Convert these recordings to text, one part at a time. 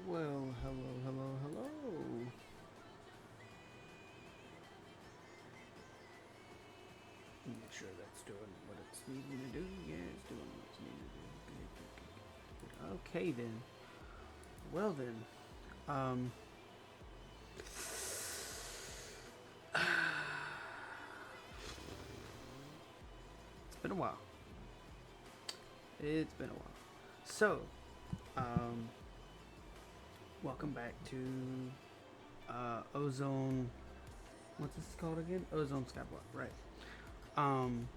Well, hello. Make sure that's doing what it's needing to do. Yeah, it's doing what it's needing to do. Good. Okay then. Well then. Um. It's been a while. It's been a while. So, um, welcome back to Ozone. What's this called again? Ozone Skyblock, right? Um.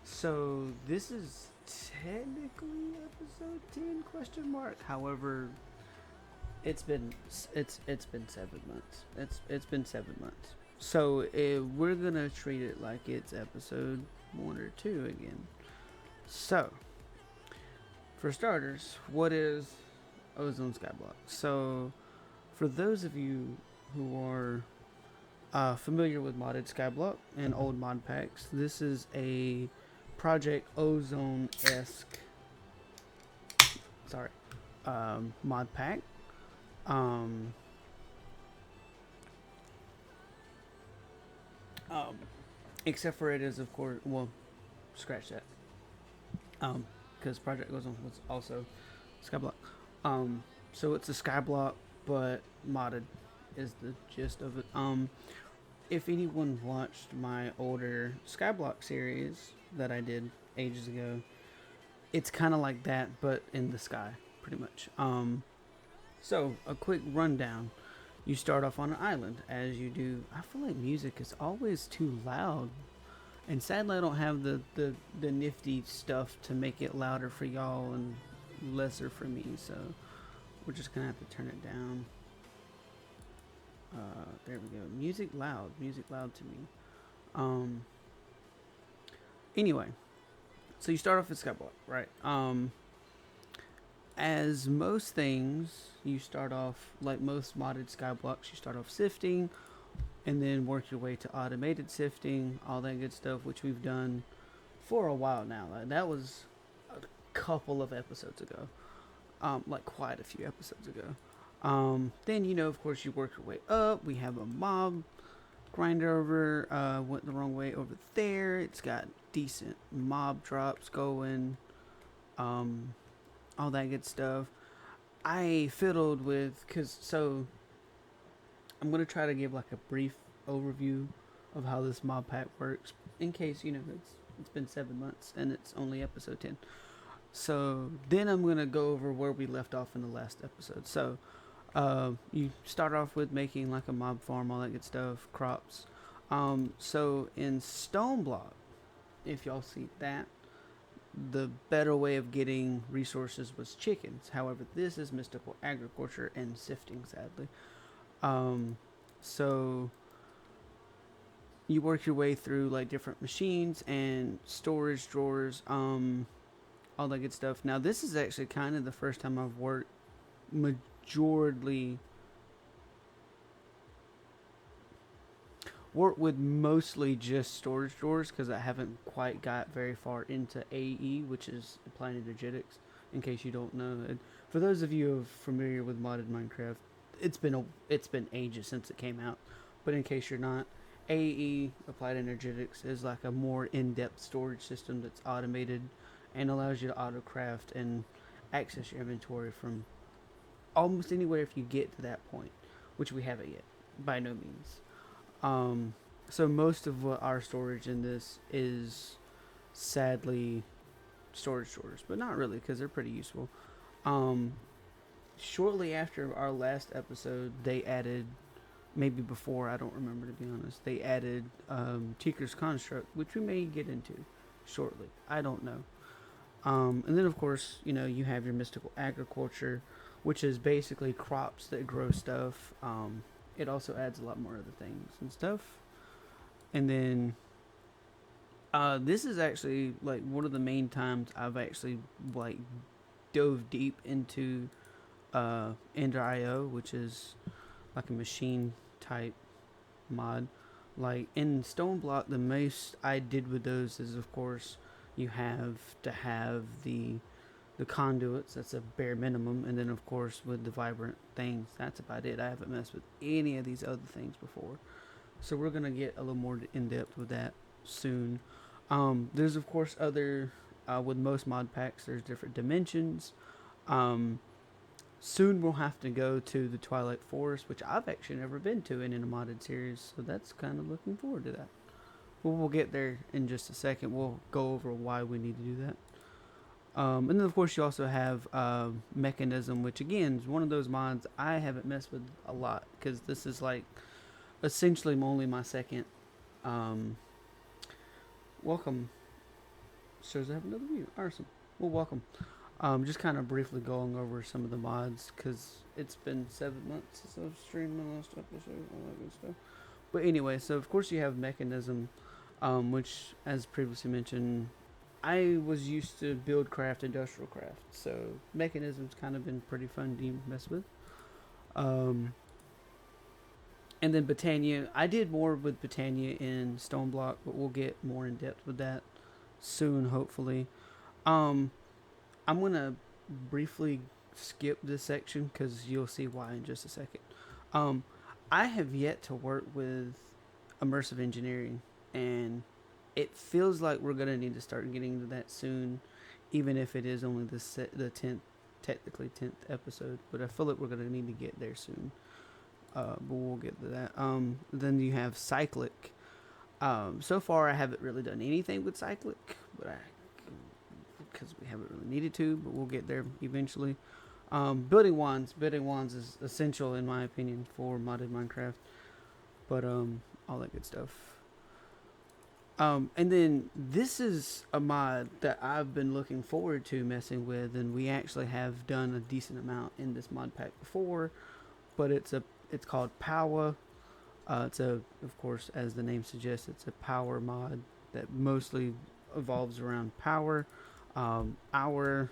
So this is technically episode 10 question mark. However, it's been 7 months. It's been 7 months. So we're gonna treat it like it's episode 1 or 2 again. So for starters, what is Ozone Skyblock? So for those of you who are familiar with modded Skyblock and old mod packs, this is a Project Ozone esque sorry mod pack. Um, um, except for it is of course scratch that because Project Ozone was also Skyblock. So it's a Skyblock but modded is the gist of it. If anyone watched my older Skyblock series that I did ages ago, it's kind of like that, but in the sky, pretty much. So a quick rundown. You start off on an island, as you do. I feel like music is always too loud, and sadly, I don't have the nifty stuff to make it louder for y'all and lesser for me. So we're just gonna have to turn it down. There we go. Music loud to me. Um. Anyway, so you start off with Skyblock, right? As most things, you start off like most modded Skyblocks. You start off sifting, and then work your way to automated sifting, all that good stuff, which we've done for a while now. Like, that was a couple of episodes ago, like quite a few episodes ago. Then of course, you work your way up. We have a mob grinder over. Went the wrong way over there. It's got decent mob drops going. Um, all that good stuff. I fiddled with so I'm gonna try to give like a brief overview of how this mob pack works in case it's been 7 months and it's only episode 10. So then I'm gonna go over where we left off in the last episode. So you start off with making like a mob farm, all that good stuff, crops. So in Stone Block, if y'all see that, the better way of getting resources was chickens. However, this is mystical agriculture and sifting, sadly. So you work your way through like different machines and storage drawers, all that good stuff. Now, this is actually kind of the first time I've majorly worked with mostly just storage drawers because I haven't quite got very far into AE, which is applied energetics. In case you don't know, and for those of you who are familiar with modded Minecraft, it's been ages since it came out. But in case you're not, AE applied energetics is like a more in-depth storage system that's automated and allows you to autocraft and access your inventory from almost anywhere if you get to that point, which we haven't yet, by no means. So most of what our storage in this is sadly storage drawers, but not really because they're pretty useful. Um, Shortly after our last episode, they added, maybe before, I don't remember to be honest, they added Tinker's Construct, which we may get into shortly. I don't know. And then, of course, you have your mystical agriculture, which is basically crops that grow stuff. It also adds a lot more other things and stuff. And then this is actually like one of the main times I've actually like dove deep into Ender IO, which is like a machine type mod. Like in Stone Block, the most I did with those is, of course, you have to have the The conduits, that's a bare minimum, and then of course with the vibrant things, that's about it. I haven't messed with any of these other things before, so we're gonna get a little more in depth with that soon. There's of course other with most mod packs. There's different dimensions. Um, Soon we'll have to go to the Twilight Forest, which I've actually never been to in a modded series, so that's kind of looking forward to that. Well, we'll get there in just a second. We'll go over why we need to do that. And then of course you also have Mechanism, which again is one of those mods I haven't messed with a lot because this is like essentially only my second. Um, Welcome. Shows I have another view. Awesome. Well, welcome. Just kind of briefly going over some of the mods because it's been 7 months since I've streamed my last episode, all that good stuff. But anyway, so of course you have Mechanism, which, as previously mentioned, I was used to build craft, industrial craft, so Mechanism's kind of been pretty fun to mess with. Um, and then Botania, I did more with Botania in Stoneblock, but we'll get more in depth with that soon, hopefully. Um, I'm gonna briefly skip this section because you'll see why in just a second. Um, I have yet to work with immersive engineering, and it feels like we're gonna need to start getting to that soon, even if it is only the 10th, technically 10th episode. But I feel like we're gonna need to get there soon. But we'll get to that. Then you have Cyclic. So far I haven't really done anything with Cyclic, but because we haven't really needed to, but we'll get there eventually. Building wands is essential in my opinion for modded Minecraft, but all that good stuff. And then this is a mod that I've been looking forward to messing with, and we actually have done a decent amount in this mod pack before, but it's called Power. It's of course, as the name suggests, it's a power mod that mostly evolves around power. Our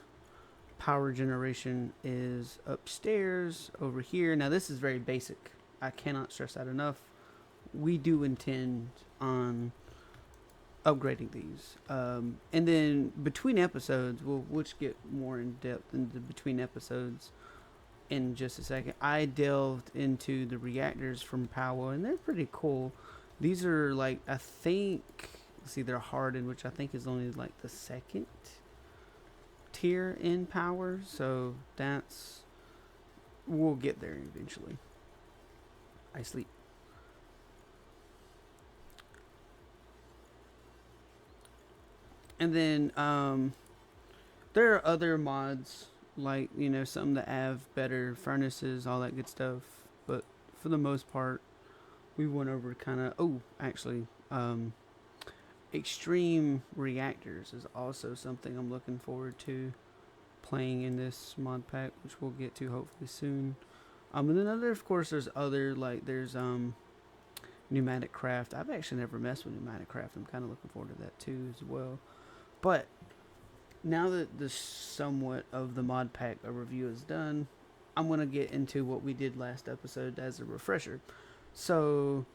power generation is upstairs over here. Now this is very basic. I cannot stress that enough. We do intend on upgrading these. And then between episodes, we'll get more in depth into between episodes in just a second. I delved into the reactors from Power, and they're pretty cool. These are like, I think, see, they're hardened, which I think is only like the second tier in Power. So that's, we'll get there eventually. I sleep. And then there are other mods, like, you know, some that have better furnaces, all that good stuff. But for the most part, we went over kind of, oh, actually, extreme reactors is also something I'm looking forward to playing in this mod pack, which we'll get to hopefully soon. And then of course, there's other, like, there's pneumatic craft. I've actually never messed with pneumatic craft. I'm kind of looking forward to that too as well. But now that the somewhat of the mod pack review is done, I'm going to get into what we did last episode as a refresher. So,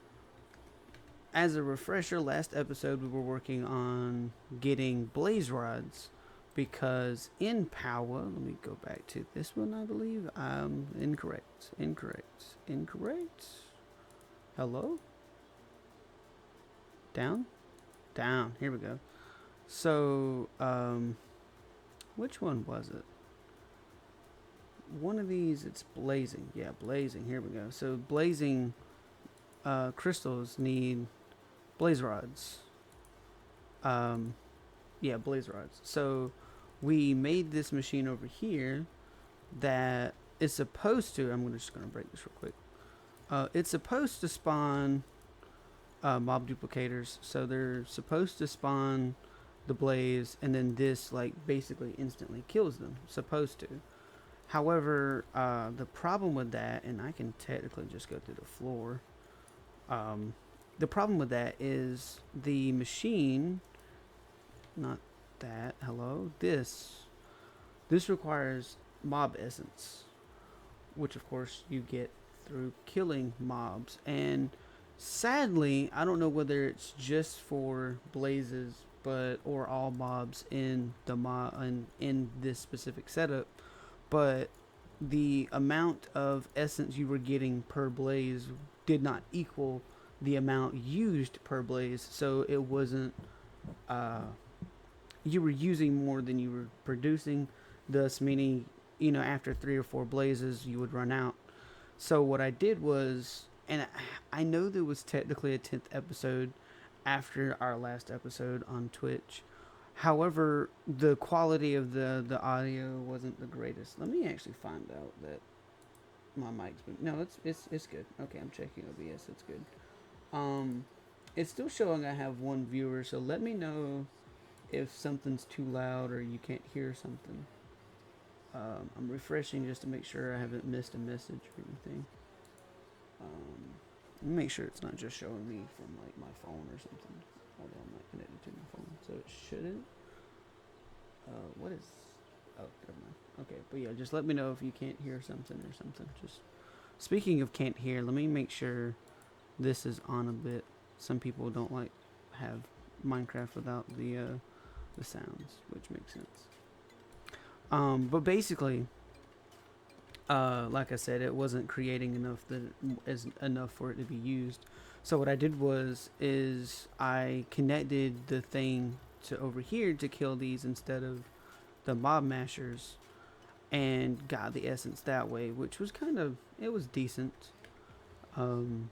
as a refresher, last episode we were working on getting blaze rods, because in Power, let me go back to this one, I believe. Incorrect. Hello? Down? Here we go. So, which one was it? One of these, it's blazing. Yeah, blazing. Here we go. So, blazing crystals need blaze rods. Yeah, blaze rods. So, we made this machine over here that is supposed to, I'm just going to break this real quick. It's supposed to spawn mob duplicators. So, they're supposed to spawn the blaze, and then this like basically instantly kills them, supposed to. However, the problem with that, and I can technically just go through the floor, the problem with that is the machine, not that, hello, this requires mob essence, which of course you get through killing mobs. And sadly, I don't know whether it's just for blazes but or all mobs in the in this specific setup, but the amount of essence you were getting per blaze did not equal the amount used per blaze, so it wasn't uh, you were using more than you were producing, thus meaning, after 3 or 4 blazes you would run out. So what I did was, and I know there was technically a 10th episode after our last episode on Twitch. However, the quality of the audio wasn't the greatest. Let me actually find out that my mic's been, no, it's good. Okay, I'm checking OBS. It's good. Um, it's still showing I have 1 viewer, so let me know if something's too loud or you can't hear something. I'm refreshing just to make sure I haven't missed a message or anything. Let me make sure it's not just showing me from like my phone or something. Although I'm not connected to my phone, so it shouldn't. What is? Oh, never mind. Okay, but yeah, just let me know if you can't hear something or something. Just speaking of can't hear, let me make sure this is on a bit. Some people don't like have Minecraft without the sounds, which makes sense. But basically, like I said, it wasn't creating enough for it to be used. So what I did is I connected the thing to over here to kill these instead of the mob mashers, and got the essence that way, which was it was decent. And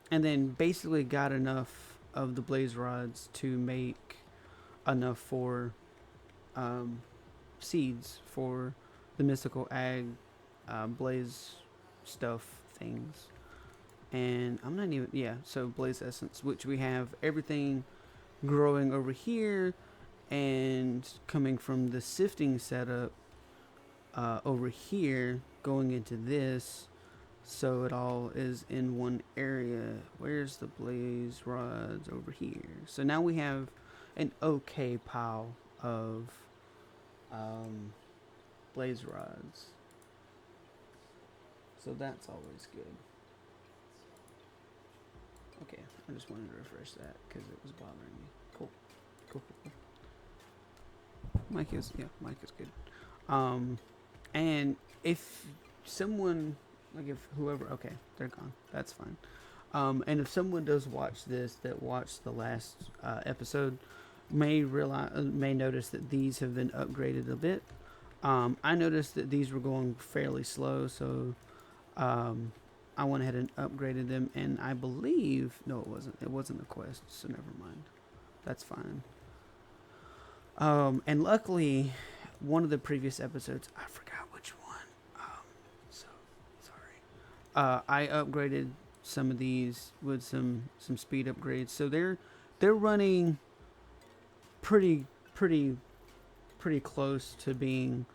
then basically got enough of the blaze rods to make enough for seeds for the mystical ag blaze stuff things. And I'm not even, yeah, so blaze essence, which we have everything growing over here and coming from the sifting setup over here going into this, so it all is in one area. Where's the blaze rods? Over here. So now we have an okay pile of blaze rods, so that's always good. Okay, I just wanted to refresh that because it was bothering me. Cool. Mic is good. And if someone, like if whoever, okay, they're gone. That's fine. And if someone does watch this, that watched the last episode, may notice that these have been upgraded a bit. I noticed that these were going fairly slow, so I went ahead and upgraded them, and I believe, no, it wasn't. It wasn't a quest, so never mind. That's fine. And luckily, one of the previous episodes, I forgot which one. So sorry. I upgraded some of these with some speed upgrades, so they're running pretty close to being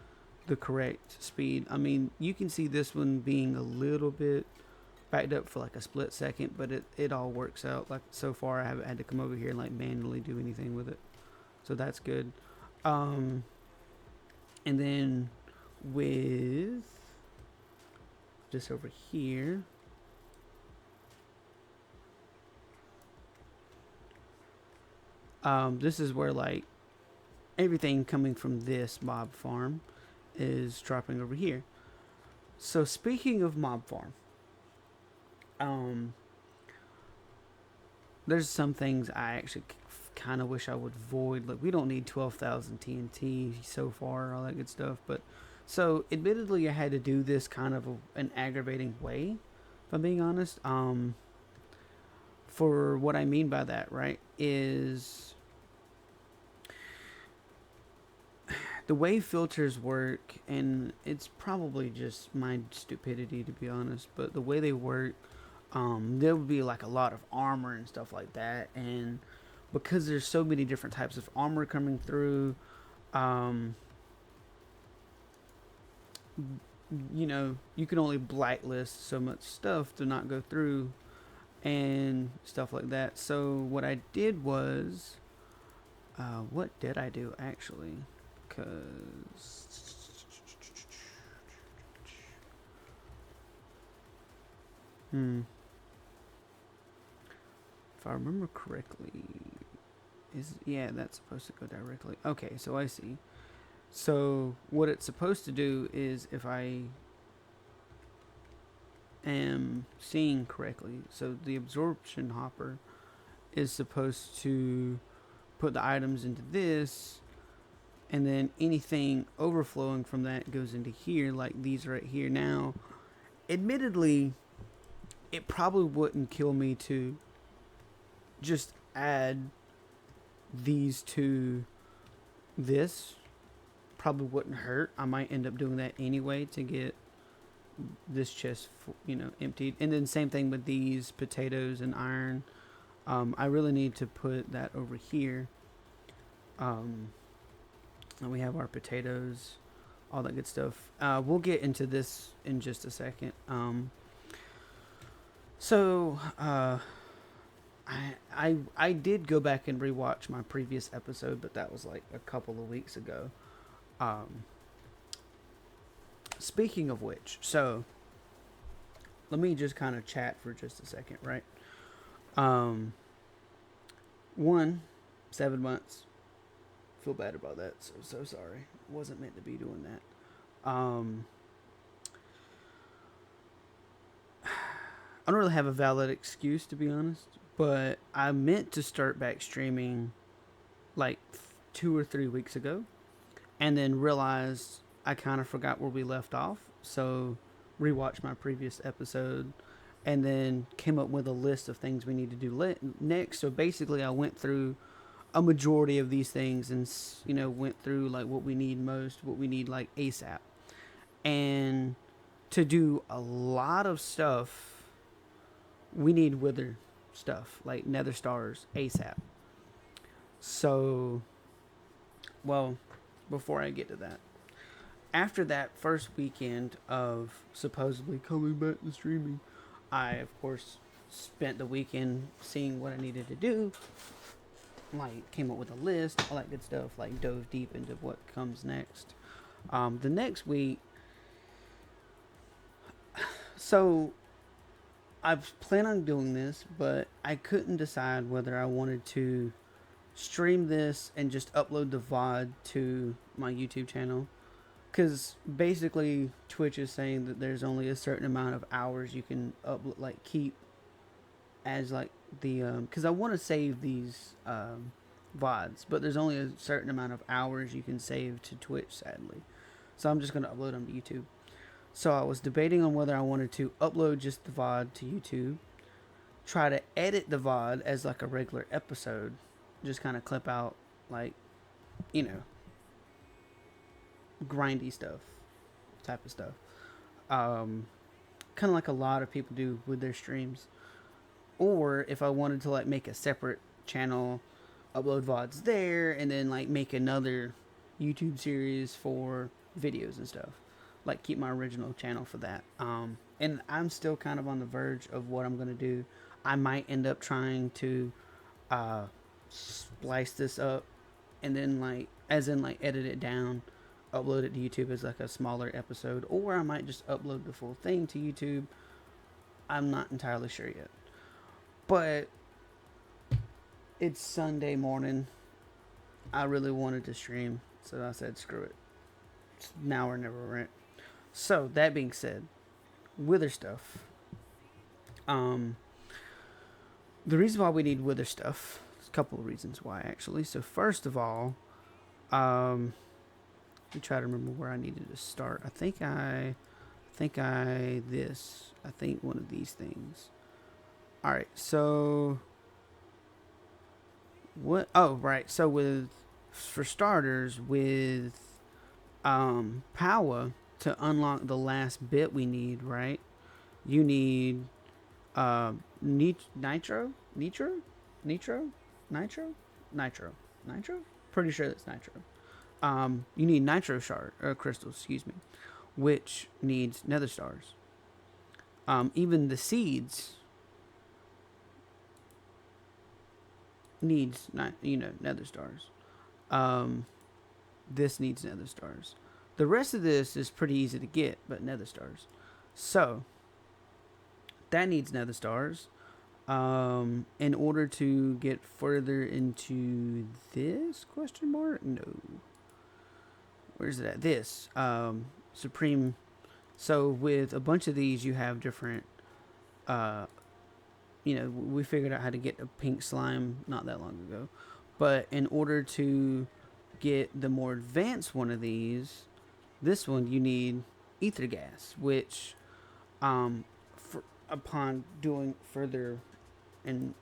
the correct speed. I mean, you can see this one being a little bit backed up for like a split second, but it all works out. Like so far, I haven't had to come over here and like manually do anything with it, so that's good. And then with just over here, this is where like everything coming from this mob farm is dropping over here. So speaking of mob farm, there's some things I actually kind of wish I would void. Like, we don't need 12,000 TNT so far, all that good stuff. But so admittedly, I had to do this kind of an aggravating way, if I'm being honest. For what I mean by that, right, is the way filters work, and it's probably just my stupidity to be honest, but the way they work, there would be like a lot of armor and stuff like that, and because there's so many different types of armor coming through, you can only blacklist so much stuff to not go through and stuff like that. So what I did was, what did I do actually? Because if I remember correctly, Yeah, that's supposed to go directly. Okay, so I see. So what it's supposed to do is, if I am seeing correctly, so the absorption hopper is supposed to put the items into this, and then anything overflowing from that goes into here, like these right here. Now, admittedly, it probably wouldn't kill me to just add these to this. Probably wouldn't hurt. I might end up doing that anyway to get this chest, emptied. And then same thing with these potatoes and iron. I really need to put that over here. And we have our potatoes, all that good stuff. We'll get into this in just a second. I did go back and rewatch my previous episode, but that was like a couple of weeks ago. Speaking of which, so let me just kind of chat for just a second, right? 7 months. Feel bad about that. So sorry. Wasn't meant to be doing that. I don't really have a valid excuse, to be honest, but I meant to start back streaming like 2 or 3 weeks ago, and then realized I kind of forgot where we left off. So rewatched my previous episode, and then came up with a list of things we need to do next. So basically, I went through a majority of these things, and went through like what we need most, what we need like ASAP, and to do a lot of stuff, we need wither stuff like nether stars ASAP. So, well, before I get to that, after that first weekend of supposedly coming back to streaming, I, of course, spent the weekend seeing what I needed to do. Like, came up with a list, all that good stuff, like, dove deep into what comes next. The next week, so I planned on doing this, but I couldn't decide whether I wanted to stream this and just upload the VOD to my YouTube channel. Because basically, Twitch is saying that there's only a certain amount of hours you can upload, like, keep as, like, the, because I want to save these VODs, but there's only a certain amount of hours you can save to Twitch, sadly. So I'm just going to upload them to YouTube. So I was debating on whether I wanted to upload just the VOD to YouTube, try to edit the VOD as like a regular episode, just kind of clip out like, grindy stuff, type of stuff. Kind of like a lot of people do with their streams. Or if I wanted to like make a separate channel, upload VODs there, and then like make another YouTube series for videos and stuff. Like keep my original channel for that. And I'm still kind of on the verge of what I'm going to do. I might end up trying to splice this up and then like edit it down, upload it to YouTube as like a smaller episode, or I might just upload the full thing to YouTube. I'm not entirely sure yet. But it's Sunday morning. I really wanted to stream, so I said screw it. It's now or never, right? So that being said, wither stuff. The reason why we need wither stuff, there's a couple of reasons why actually. So first of all, let me try to remember where I needed to start. I think one of these things. All right, so what? Oh, right. So for starters, with power to unlock the last bit we need, right? You need nitro. Pretty sure that's nitro. You need nitro shard or crystals, excuse me, which needs nether stars. Even the seeds needs nether stars. This needs nether stars. The rest of this is pretty easy to get, but nether stars. So that needs nether stars. In order to get further into this question mark, no. Where's it at? This supreme. So with a bunch of these, you have different. Uh, we figured out how to get a pink slime not that long ago, but in order to get the more advanced one of these, this one you need ether gas, which, upon doing further and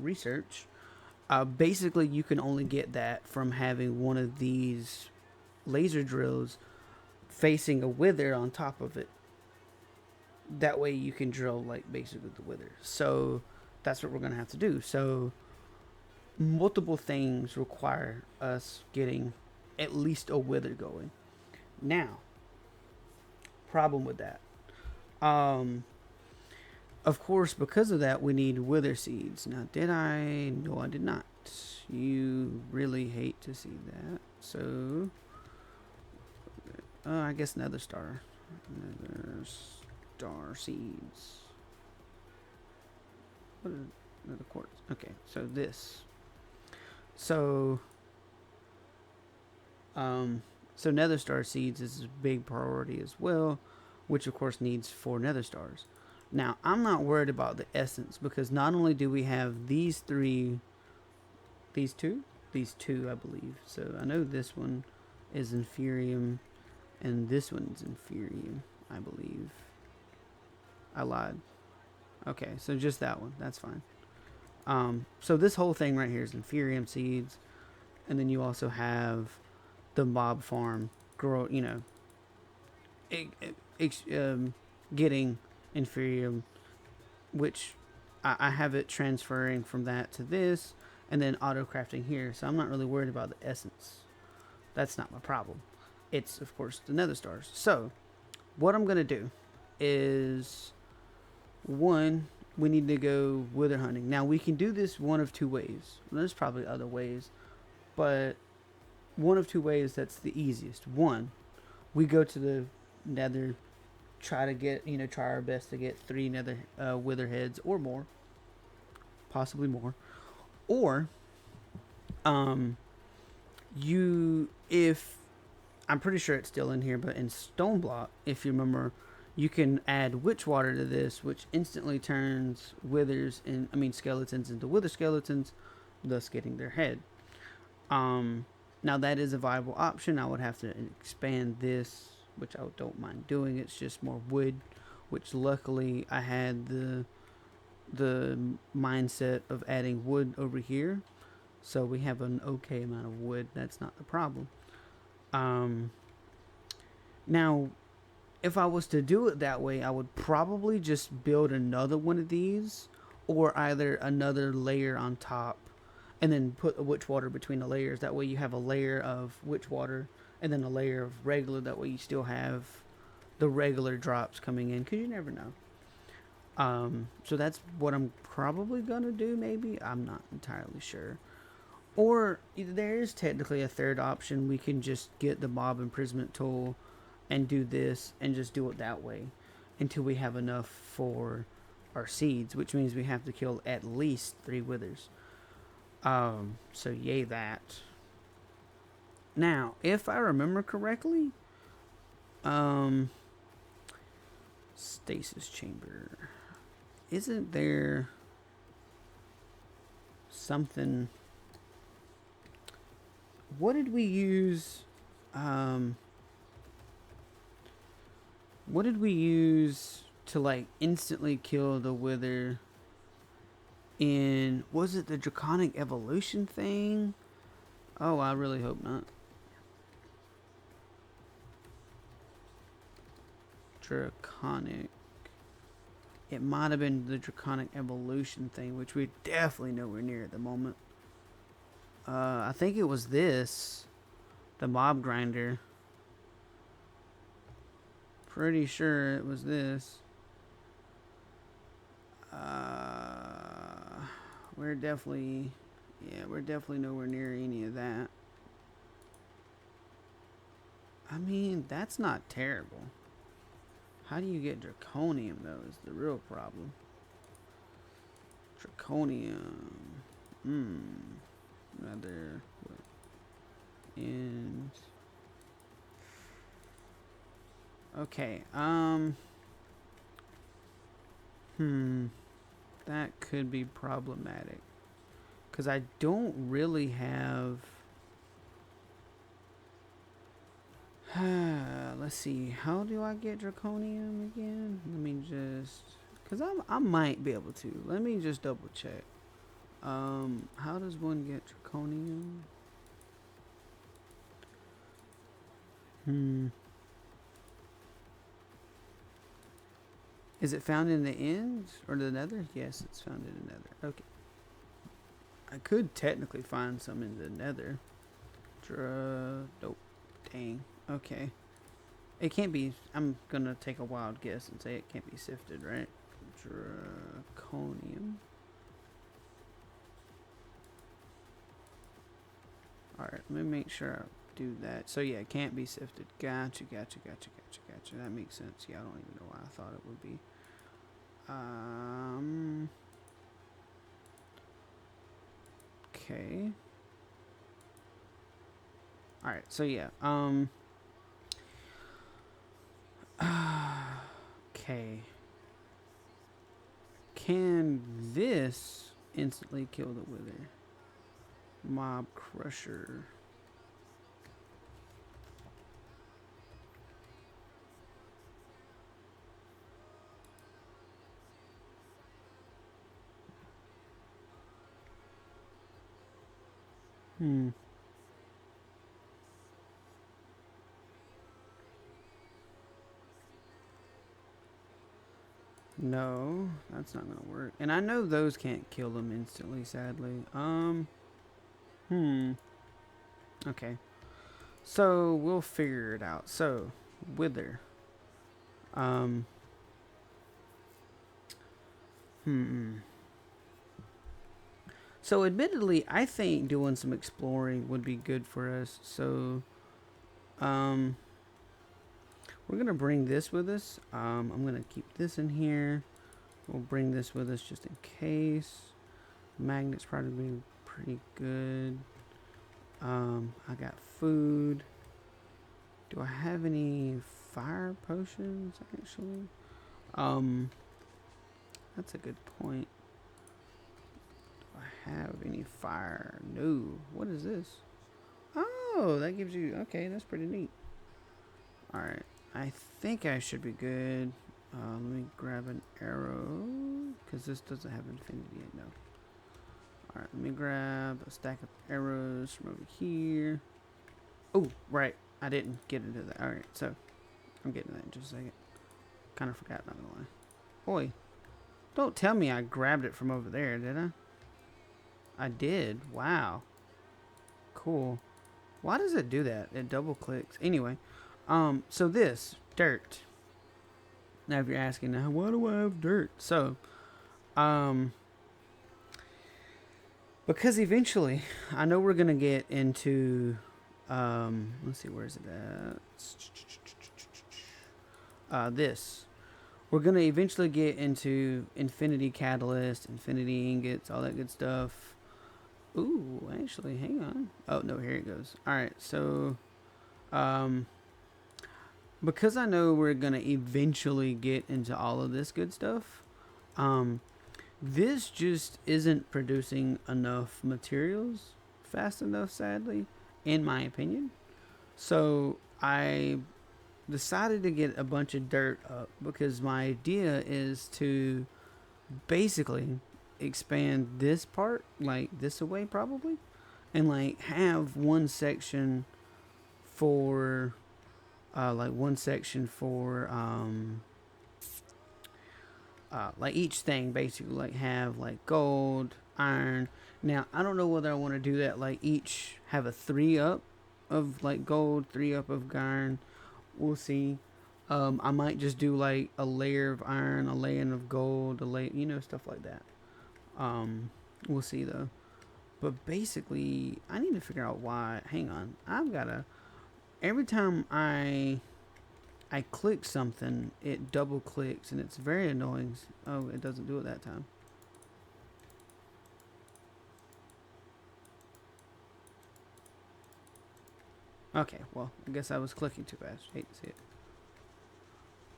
research, basically you can only get that from having one of these laser drills facing a wither on top of it. That way you can drill like basically the wither. So that's what we're gonna have to do. So multiple things require us getting at least a wither going. Now, problem with that. Of course, because of that, we need wither seeds. Now, did I? No, I did not. You really hate to see that. So, I guess nether star. Nether star seeds. What is nether quartz? Okay, so this. So nether star seeds is a big priority as well, which of course needs 4 nether stars. Now, I'm not worried about the essence because not only do we have these two, I believe. So I know this one is inferium and this one's inferium, I believe. I lied. Okay, so just that one. That's fine. So this whole thing right here is inferium seeds, and then you also have the mob farm grow. Getting inferium, which I have it transferring from that to this, and then auto crafting here. So I'm not really worried about the essence. That's not my problem. It's of course the nether stars. So what I'm gonna do is, one, we need to go wither hunting. Now, we can do this one of 2 ways. There's probably other ways, but one of 2 ways that's the easiest. One, we go to the nether, try our best to get 3 nether wither heads or more, possibly more. Or, if I'm pretty sure it's still in here, but in Stone Block, if you remember, you can add witch water to this, which instantly turns skeletons into wither skeletons, thus getting their head. Now that is a viable option. I would have to expand this, which I don't mind doing. It's just more wood, which luckily I had the mindset of adding wood over here, so we have an okay amount of wood. That's not the problem. Now, if I was to do it that way, I would probably just build another one of these, or either another layer on top and then put a witch water between the layers. That way you have a layer of witch water and then a layer of regular. That way you still have the regular drops coming in, because you never know. So that's what I'm probably going to do, maybe. I'm not entirely sure. Or there is technically a third option. We can just get the mob imprisonment tool and do this and just do it that way until we have enough for our seeds, which means we have to kill at least 3 withers. So yay that. Now, if I remember correctly, stasis chamber, isn't there something? What did we use? What did we use to like instantly kill the wither? Was it the draconic evolution thing? Oh, I really hope not. Draconic. It might have been the draconic evolution thing, which we're definitely nowhere near at the moment. I think it was this, the mob grinder. Pretty sure it was this. We're definitely nowhere near any of that. I mean, that's not terrible. How do you get draconium, though, is the real problem. Draconium. Rather. And. Okay. That could be problematic. Because I don't really have. Let's see. How do I get Draconium again? Let me just. Because I might be able to. Let me just double check. How does one get Draconium? Is it found in the ends or the nether? Yes, it's found in the nether. Okay. I could technically find some in the nether. Nope. Dang. Okay. It can't be. I'm gonna take a wild guess and say it can't be sifted, right? Draconium. Alright, let me make sure I do that. So yeah, it can't be sifted. Gotcha. That makes sense. Yeah, I don't even know why I thought it would be. Okay. Alright, so yeah. Okay. Can this instantly kill the wither? Mob crusher. No, that's not gonna work. And I know those can't kill them instantly, sadly. Okay. So we'll figure it out. So, wither. So admittedly, I think doing some exploring would be good for us. So, we're gonna bring this with us. I'm gonna keep this in here. We'll bring this with us just in case. Magnets probably pretty good. I got food. Do I have any fire potions actually? That's a good point. Do I have any fire? No. What is this? Oh, that gives you. Okay, that's pretty neat. All right. I think I should be good. Let me grab an arrow because this doesn't have infinity yet. No. All right. Let me grab a stack of arrows from over here. Oh, right. I didn't get into that. All right. So I'm getting that in just a second. Kind of forgot. Not gonna lie. Boy, don't tell me I grabbed it from over there, did I? I did. Wow. Cool. Why does it do that? It double clicks. Anyway, so this dirt. Now, if you're asking, now why do I have dirt? So, because eventually, I know we're gonna get into, let's see, where is it at? This. We're gonna eventually get into infinity catalyst, infinity ingots, all that good stuff. Ooh, actually, hang on. Oh no, here it goes. All right, so, because I know we're gonna eventually get into all of this good stuff, this just isn't producing enough materials fast enough, sadly, in my opinion. So I decided to get a bunch of dirt up because my idea is to basically expand this part like this away probably, and like have one section for like each thing, basically like have like gold, iron. Now I don't know whether I want to do that like each have a 3 up of like gold, 3 up of iron. We'll see. I might just do like a layer of iron, a layer of gold, a layer, stuff like that. We'll see though. But basically, I need to figure out why. Hang on, I've gotta. Every time I click something, it double clicks, and it's very annoying. Oh, it doesn't do it that time. Okay, well, I guess I was clicking too fast. Hate to see it.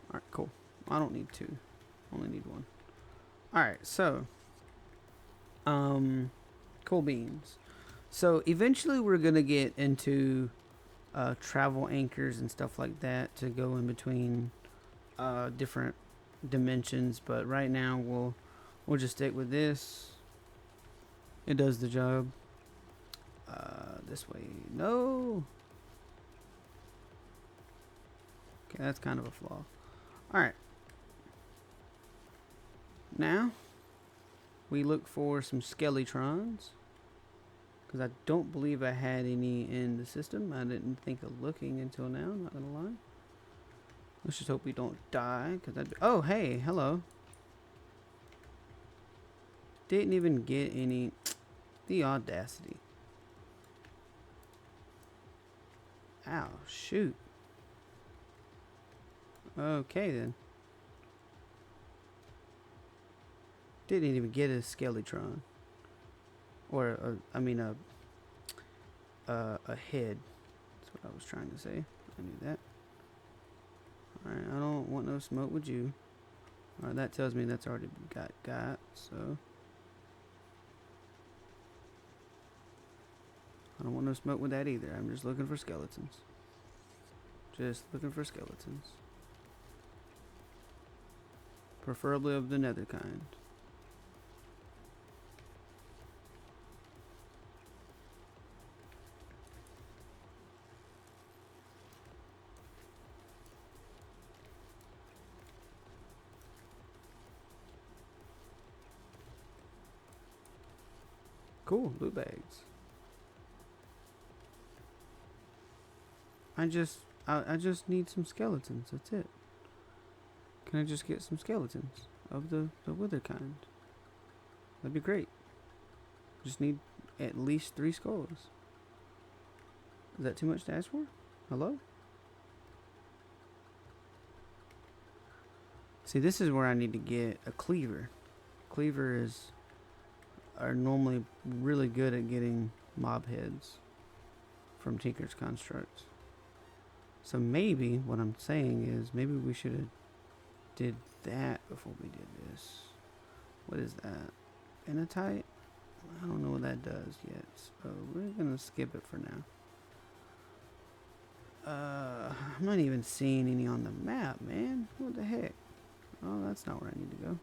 Alright, cool. I don't need two. Only need one. Alright, so cool beans. So eventually we're gonna get into travel anchors and stuff like that to go in between different dimensions, but right now we'll just stick with this. It does the job. This way, no. Okay, that's kind of a flaw. All right. Now we look for some skeletrons because I don't believe I had any in the system. I didn't think of looking until now. Not gonna lie. Let's just hope we don't die. Oh, hey, hello. Didn't even get any. The audacity. Ow, shoot. Okay then. Didn't even get a skeletron. Or, I mean a head. That's what I was trying to say. I knew that. Alright, I don't want no smoke with you. Alright, that tells me that's already got, so. I don't want no smoke with that either. I'm just looking for skeletons. Just looking for skeletons. Preferably of the nether kind. Cool, loot bags. I just need some skeletons. That's it. Can I just get some skeletons of the wither kind? That'd be great. Just need at least 3 skulls. Is that too much to ask for? Hello? See, this is where I need to get a cleaver. Cleaver are normally really good at getting mob heads from Tinker's constructs. So maybe what I'm saying is maybe we should have did that before we did this. What is that? Enotite? I don't know what that does yet. So we're gonna skip it for now. I'm not even seeing any on the map, man. What the heck? Oh, that's not where I need to go.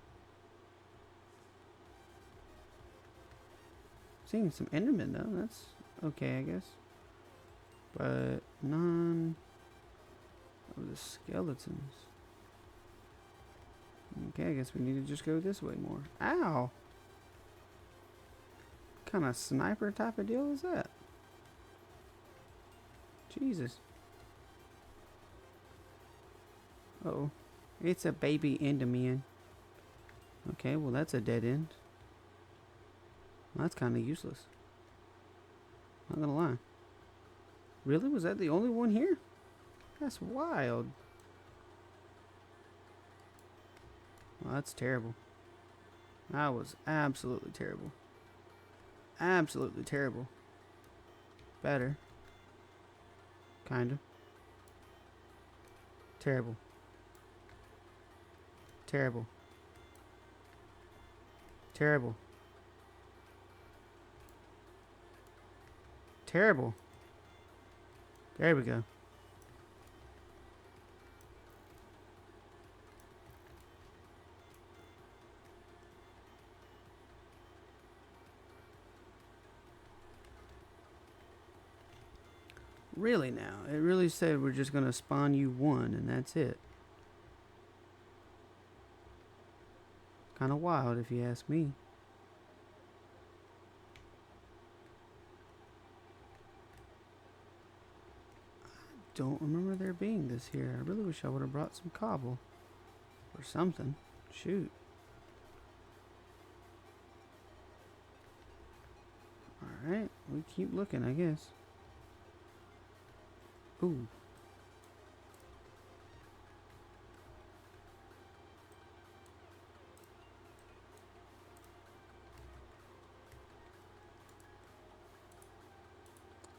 Seeing some Endermen though. That's okay, I guess. But none of the skeletons. Okay, I guess we need to just go this way more. Ow! What kind of sniper type of deal is that? Jesus. Uh-oh. It's a baby Enderman. Okay, well that's a dead end. Well, that's kind of useless. Not gonna lie. Really? Was that the only one here? That's wild. Well, that's terrible. That was absolutely terrible. Absolutely terrible. Better. Kind of. Terrible. Terrible. Terrible. Terrible. There we go. Really now? It really said we're just going to spawn you one and that's it. Kind of wild if you ask me. I don't remember there being this here. I really wish I would have brought some cobble. Or something. Shoot. Alright, we keep looking, I guess. Ooh.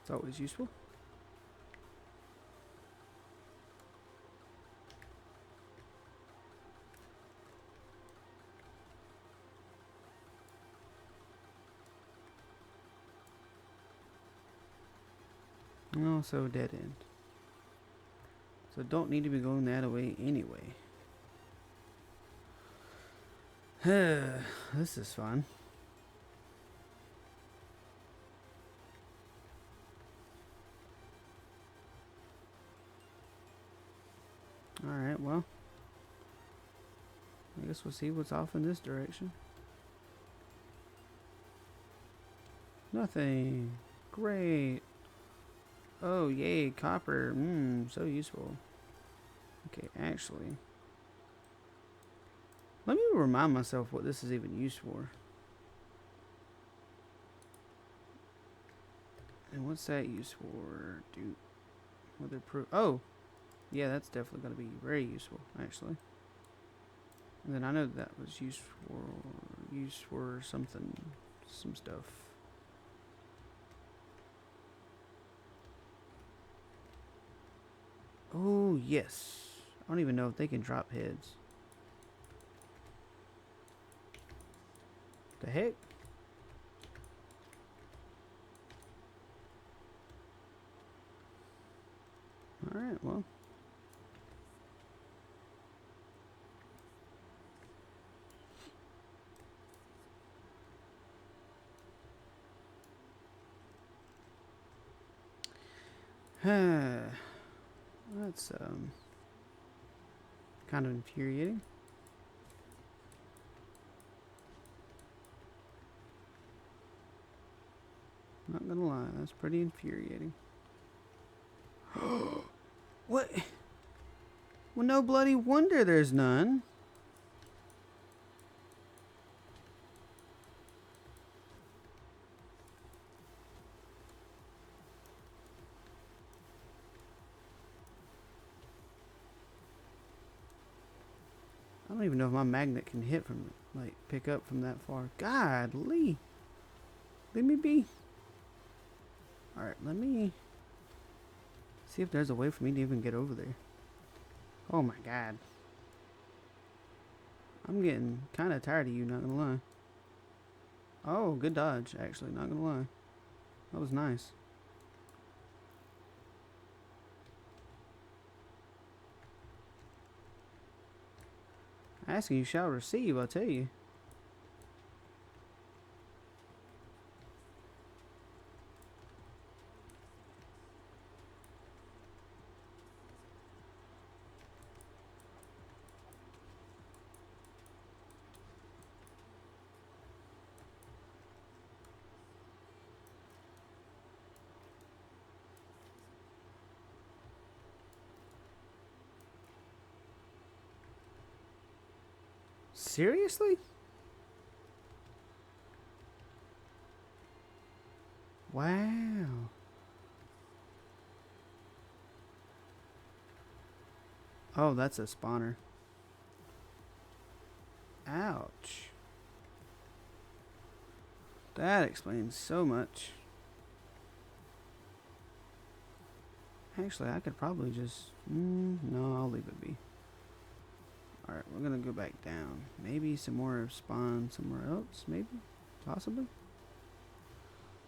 It's always useful. Also a dead end. So don't need to be going that way anyway. This is fun. Alright, well. I guess we'll see what's off in this direction. Nothing. Great. Oh, yay, copper. So useful. Okay, actually. Let me remind myself what this is even used for. And what's that used for? Dude. Weatherproof. Oh! Yeah, that's definitely going to be very useful, actually. And then I know that was used for something, some stuff. Oh, yes. I don't even know if they can drop heads. The heck? Alright, well. That's kind of infuriating. Not gonna lie, that's pretty infuriating. What? Well, no bloody wonder there's none. I don't even know if my magnet can hit from, like, pick up from that far. Godly. Let me be. Alright, let me see if there's a way for me to even get over there. Oh my god. I'm getting kind of tired of you, not gonna lie. Oh, good dodge, actually, not gonna lie. That was nice. Asking you shall receive, I tell you. Seriously? Wow. Oh, that's a spawner. Ouch. That explains so much. Actually, I could probably just... no, I'll leave it be. Alright, we're gonna go back down. Maybe some more spawn somewhere else, maybe? Possibly?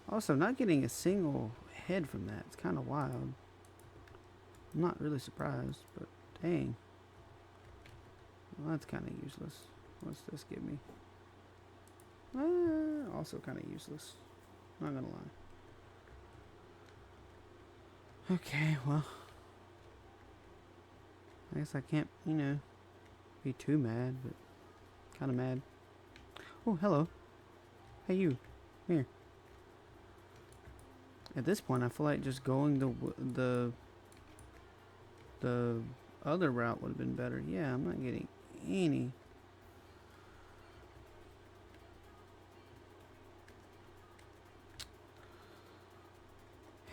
Also, not getting a single head from that. It's kind of wild. I'm not really surprised, but dang. Well, that's kind of useless. What's this give me? Also kind of useless. Not gonna lie. Okay, well. I guess I can't, you know, be too mad, but kind of mad. Oh, hello. Hey, you. Here. At this point, I feel like just going the other route would have been better. Yeah, I'm not getting any.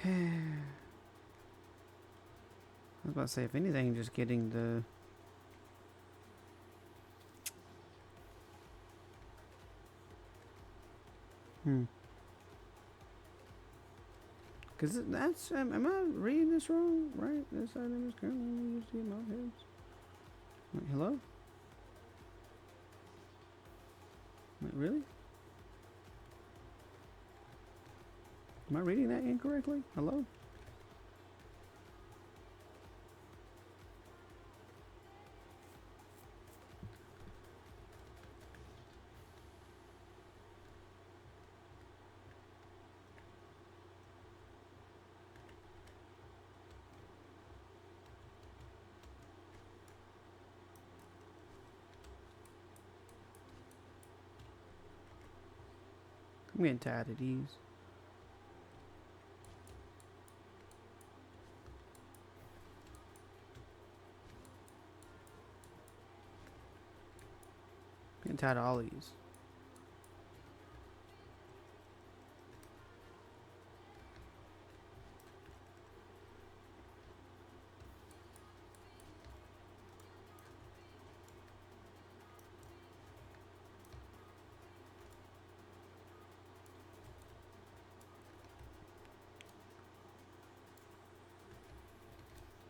I was about to say, if anything, just getting the... Because that's... am I reading this wrong? Right? This item is currently used to get mob heads. Wait, hello? Wait, really? Am I reading that incorrectly? Hello? I'm getting tired of these. Getting tired of all these.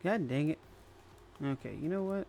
God dang it. Okay, you know what?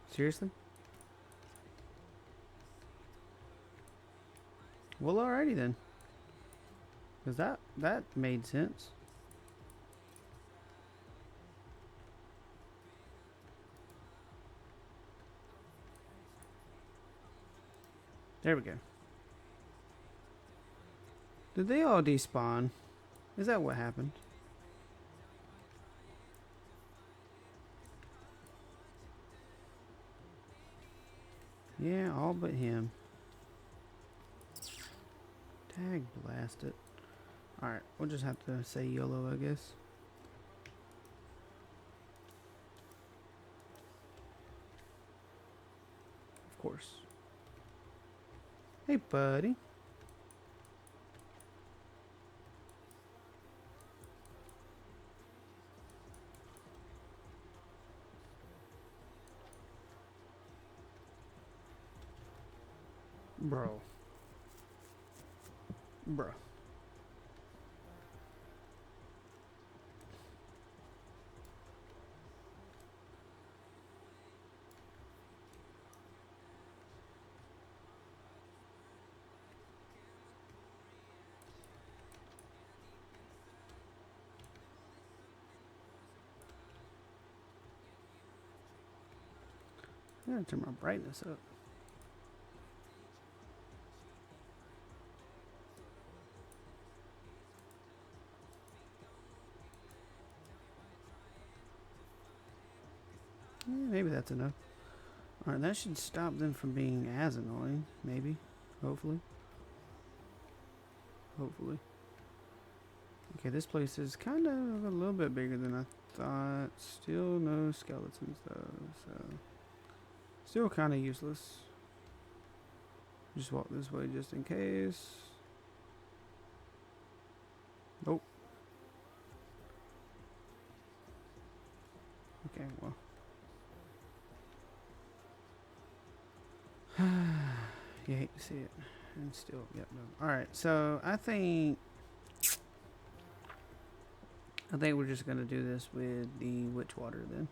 Seriously? Well, alrighty then. Because that made sense. There we go. Did they all despawn? Is that what happened? Yeah, all but him. Tag blast it. Alright, we'll just have to say YOLO, I guess. Of course. Hey, buddy. Bro. Bro. I gotta turn my brightness up. Yeah, maybe that's enough. Alright, that should stop them from being as annoying. Maybe. Hopefully. Hopefully. Okay, this place is kind of a little bit bigger than I thought. Still no skeletons though, so still kind of useless. Just walk this way just in case. Nope. Okay, well. You hate to see it. And still, yep, no. Alright, so I think we're just gonna do this with the witch water then.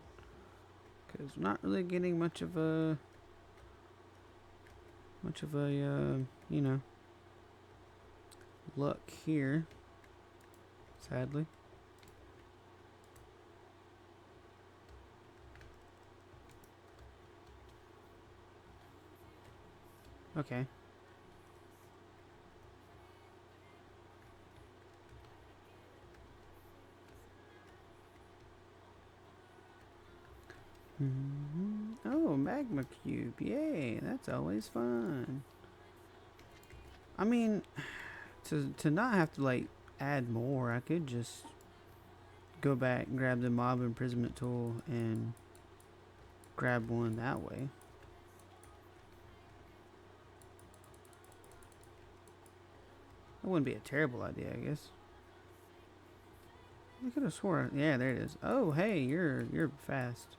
Because we're not really getting much of a you know, luck here, sadly. Okay. Oh, magma cube. Yay, that's always fun. I mean, to not have to like add more, I could just go back and grab the mob imprisonment tool and grab one that way. That wouldn't be a terrible idea, I guess. I could have sworn. Yeah, there it is. Oh, hey, you're fast.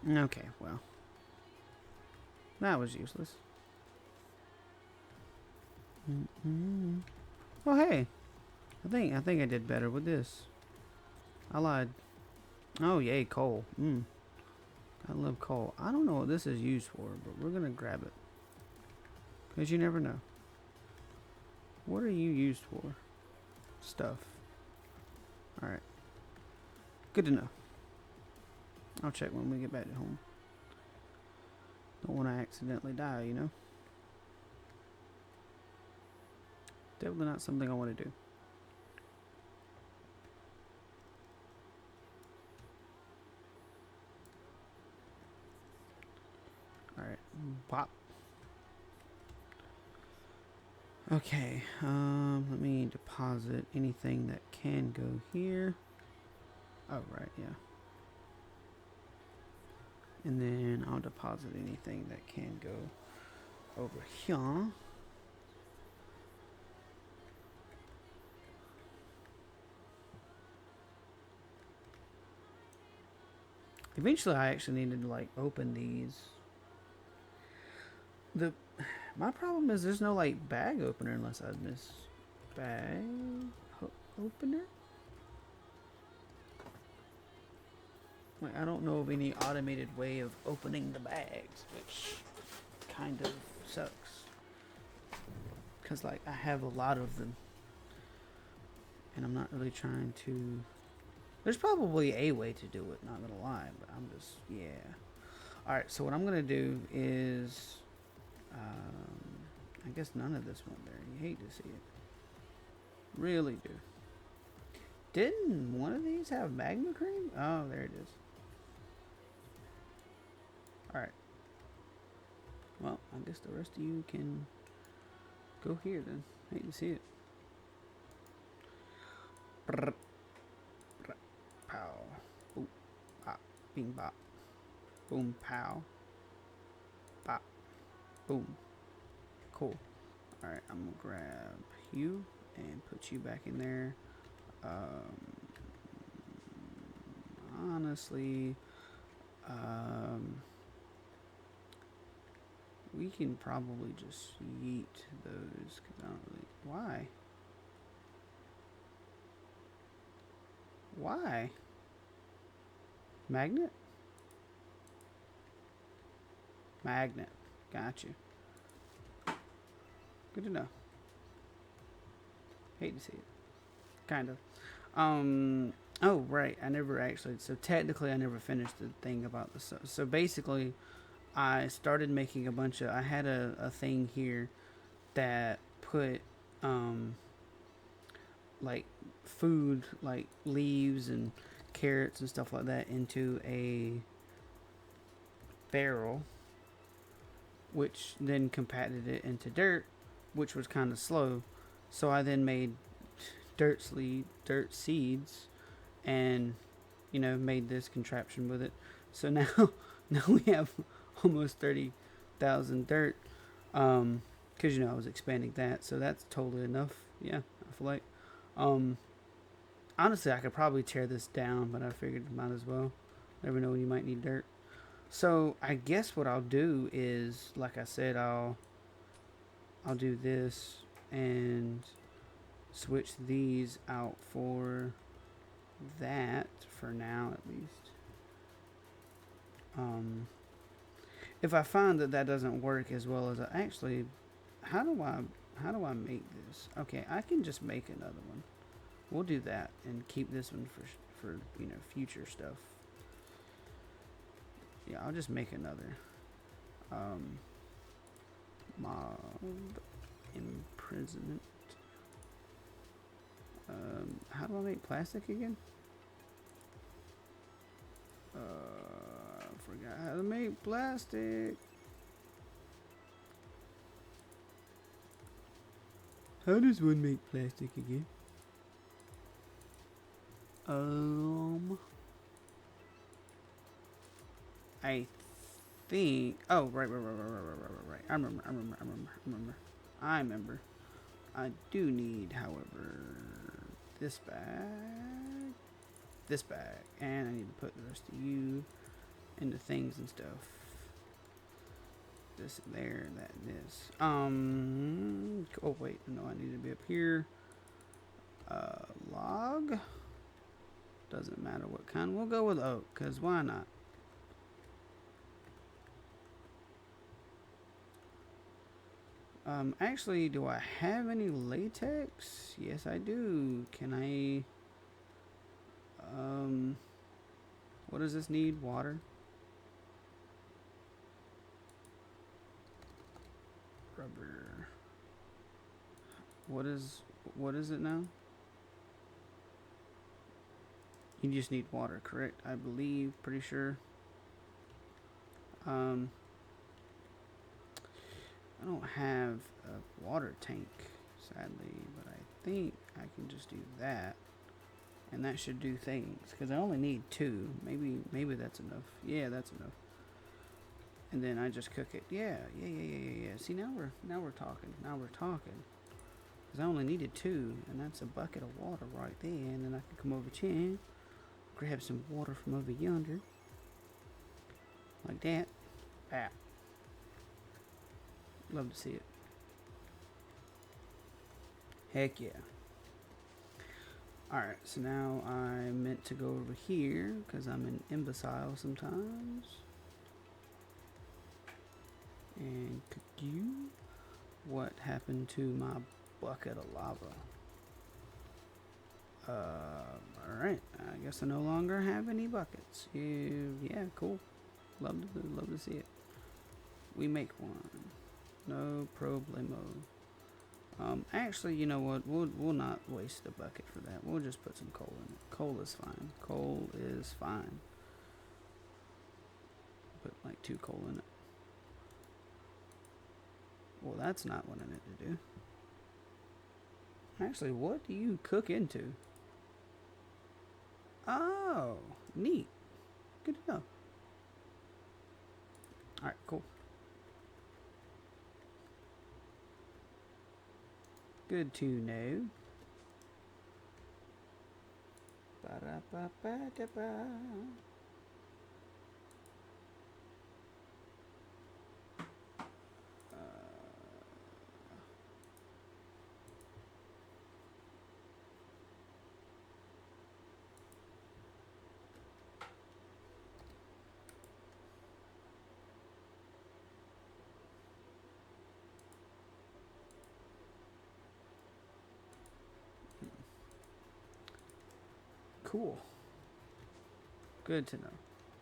Okay, well, that was useless. Oh, hey, I think I did better with this. I lied. Oh, yay, coal. I love coal. I don't know what this is used for, but we're gonna grab it. Because you never know. What are you used for? Stuff. Alright. Good to know. I'll check when we get back to home. Don't want to accidentally die, you know? Definitely not something I want to do. Alright. Pop. Okay, let me deposit anything that can go here. Oh, right, yeah. And then I'll deposit anything that can go over here. Eventually, I actually needed to, like, open these. My problem is there's no, like, bag opener unless I miss bag opener. Like, I don't know of any automated way of opening the bags, which kind of sucks. Because, like, I have a lot of them. And I'm not really trying to... There's probably a way to do it, not gonna lie, but I'm just... Yeah. Alright, so what I'm gonna do is... I guess none of this went there. You hate to see it. Really do. Didn't one of these have magma cream? Oh, there it is. Alright. Well, I guess the rest of you can go here then. Hate to see it. Brr. Brr. Pow. Boom. Pop. Bing bop. Boom. Pow. Pop. Boom. Cool. Alright, I'm gonna grab you and put you back in there. Honestly, we can probably just yeet those because I don't really. Why? Why? Magnet? Magnet. Got you. Good to know. Hate to see it. Kind of. Oh, right. I never actually... So, technically, I never finished the thing about the... So basically, I started making a bunch of... I had a thing here that put, like, food, like leaves and carrots and stuff like that into a barrel, which then compacted it into dirt, which was kind of slow. So I then made dirt seeds and, you know, made this contraption with it. So now we have almost 30,000 dirt, because, you know, I was expanding that. So that's totally enough. Yeah, I feel like. Honestly, I could probably tear this down, but I figured might as well. Never know when you might need dirt. So I guess what I'll do is, like I said, I'll do this and switch these out for that for now, at least. If I find that doesn't work as well as actually, how do I make this? Okay, I can just make another one. We'll do that and keep this one for you know, future stuff. Yeah, I'll just make another. Mob imprisonment. How do I make plastic again? Forgot how to make plastic. How does one make plastic again? I think. Oh, right. I remember. I do need, however, this bag, and I need to put the rest of you into things and stuff. This and there, that and this. Oh wait, no, I need to be up here. Log. Doesn't matter what kind. We'll go with oak, cause why not? Actually, do I have any latex? Yes, I do. Can I? What does this need? Water. Rubber. What is it now? You just need water, correct? I believe, pretty sure. I don't have a water tank, sadly, but I think I can just do that. And that should do things, because I only need 2. Maybe that's enough. Yeah, that's enough. And then I just cook it. Yeah. See, now we're talking. Because I only needed 2, and that's a bucket of water right there. And then I can come over here, grab some water from over yonder, like that. Bap. Love to see it. Heck yeah. Alright, so now I meant to go over here, because I'm an imbecile sometimes. And cook you. What happened to my bucket of lava? Alright, I guess I no longer have any buckets. Yeah, cool. Love to see it. We make one. No problemo. Actually, you know what? We'll not waste a bucket for that. We'll just put some coal in it. Coal is fine. Put like 2 coal in it. Well, that's not what I need to do. Actually, what do you cook into? Oh, neat. Good to know. Alright, cool. Good to know. Ba-da-ba-ba-da-ba. Cool. Good to know.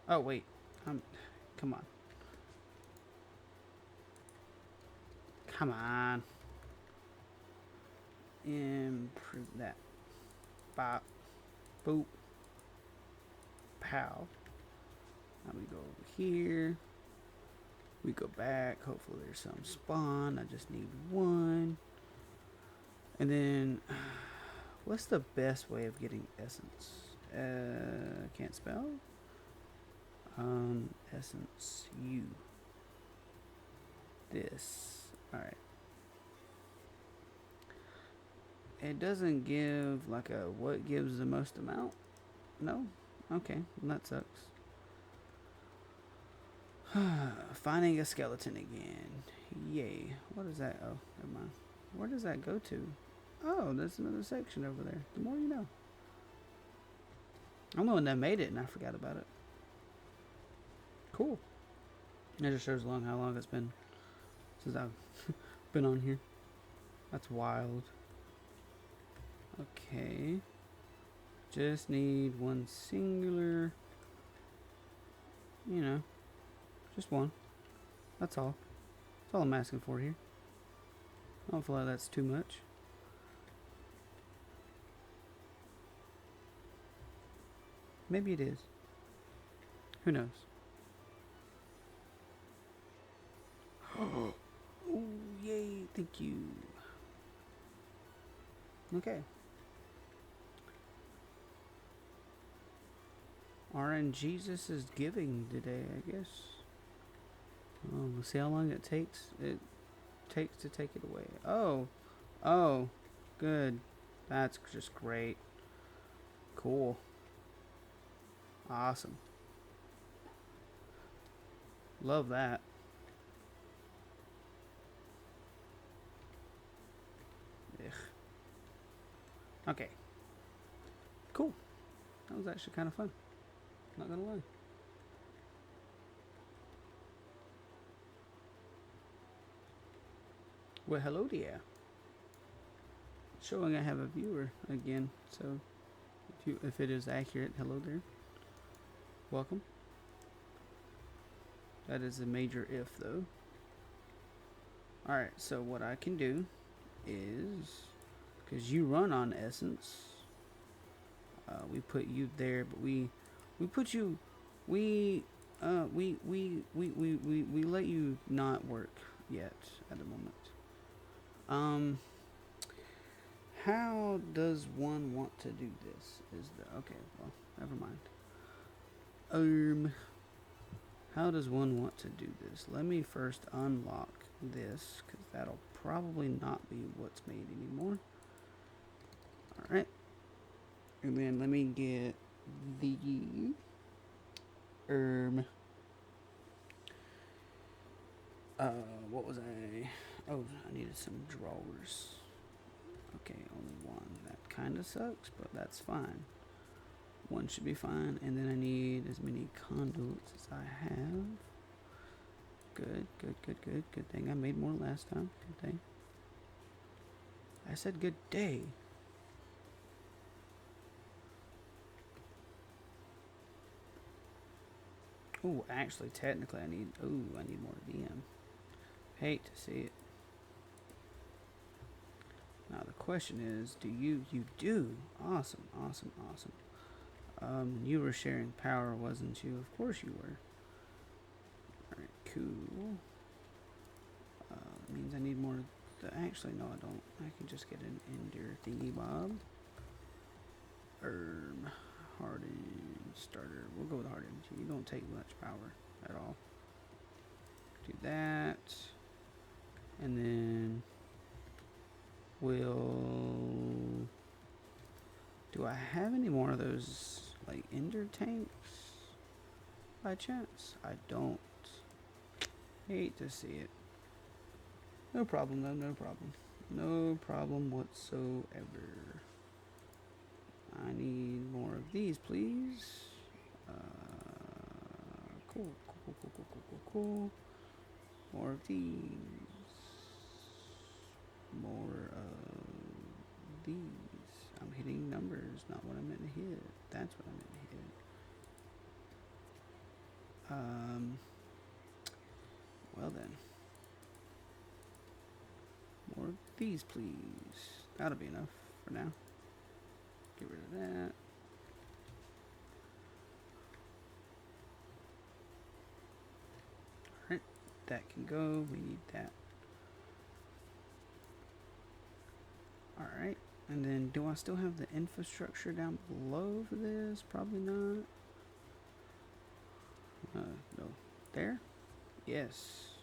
Oh, wait. Come on. Come on. Improve that. Bop. Boop. Pow. Now we go over here. We go back. Hopefully there's some spawn. I just need 1. And then, what's the best way of getting essence? Can't spell. Essence U. This. Alright. It doesn't give like a what gives the most amount? No? Okay, well, that sucks. Finding a skeleton again. Yay. What is that? Oh, never mind. Where does that go to? Oh, there's another section over there. The more you know. I'm the one that made it and I forgot about it. Cool. It just shows how long it's been since I've been on here. That's wild. Okay. Just need 1 singular. You know. Just 1. That's all. That's all I'm asking for here. I don't feel like that's too much. Maybe it is. Who knows? Oh, yay, thank you. Okay. RNGesus is giving today, I guess. We'll see how long it takes. It takes to take it away. Oh, oh, good. That's just great. Cool. Awesome. Love that. Ugh. Okay. Cool. That was actually kind of fun. Not gonna lie. Well, hello there. Showing I have a viewer again, so if it is accurate, hello there. Welcome. That is a major if, though. Alright, so what I can do is, because you run on Essence, we put you there, but we put you, we let you not work yet at the moment. How does one want to do this? Okay, well, never mind. How does one want to do this? Let me first unlock this, because that'll probably not be what's made anymore. Alright. And then let me get the what was I? Oh, I needed some drawers. Okay, only one. That kind of sucks, but that's fine. One should be fine. And then I need as many conduits as I have. Good. Good thing I made more last time. Good thing. I said good day. Oh, actually, technically I need more DM. Hate to see it. Now the question is, you do? Awesome. You were sharing power, wasn't you? Of course you were. Alright, cool. Means I need more. Actually, no, I don't. I can just get an ender thingy bob. Hardened starter. We'll go with hardened. You don't take much power at all. Do that. And then we'll... Do I have any more of those, like, ender tanks? By chance? I don't. Hate to see it. No problem, though. No problem. No problem whatsoever. I need more of these, please. Cool. More of these. More of these. I'm hitting numbers, not what I meant to hit. That's what I meant to hit. Well then. More of these, please. That'll be enough for now. Get rid of that. Alright, that can go. We need that. Alright, and then do I still have the infrastructure down below for this? Probably not. No. There? Yes.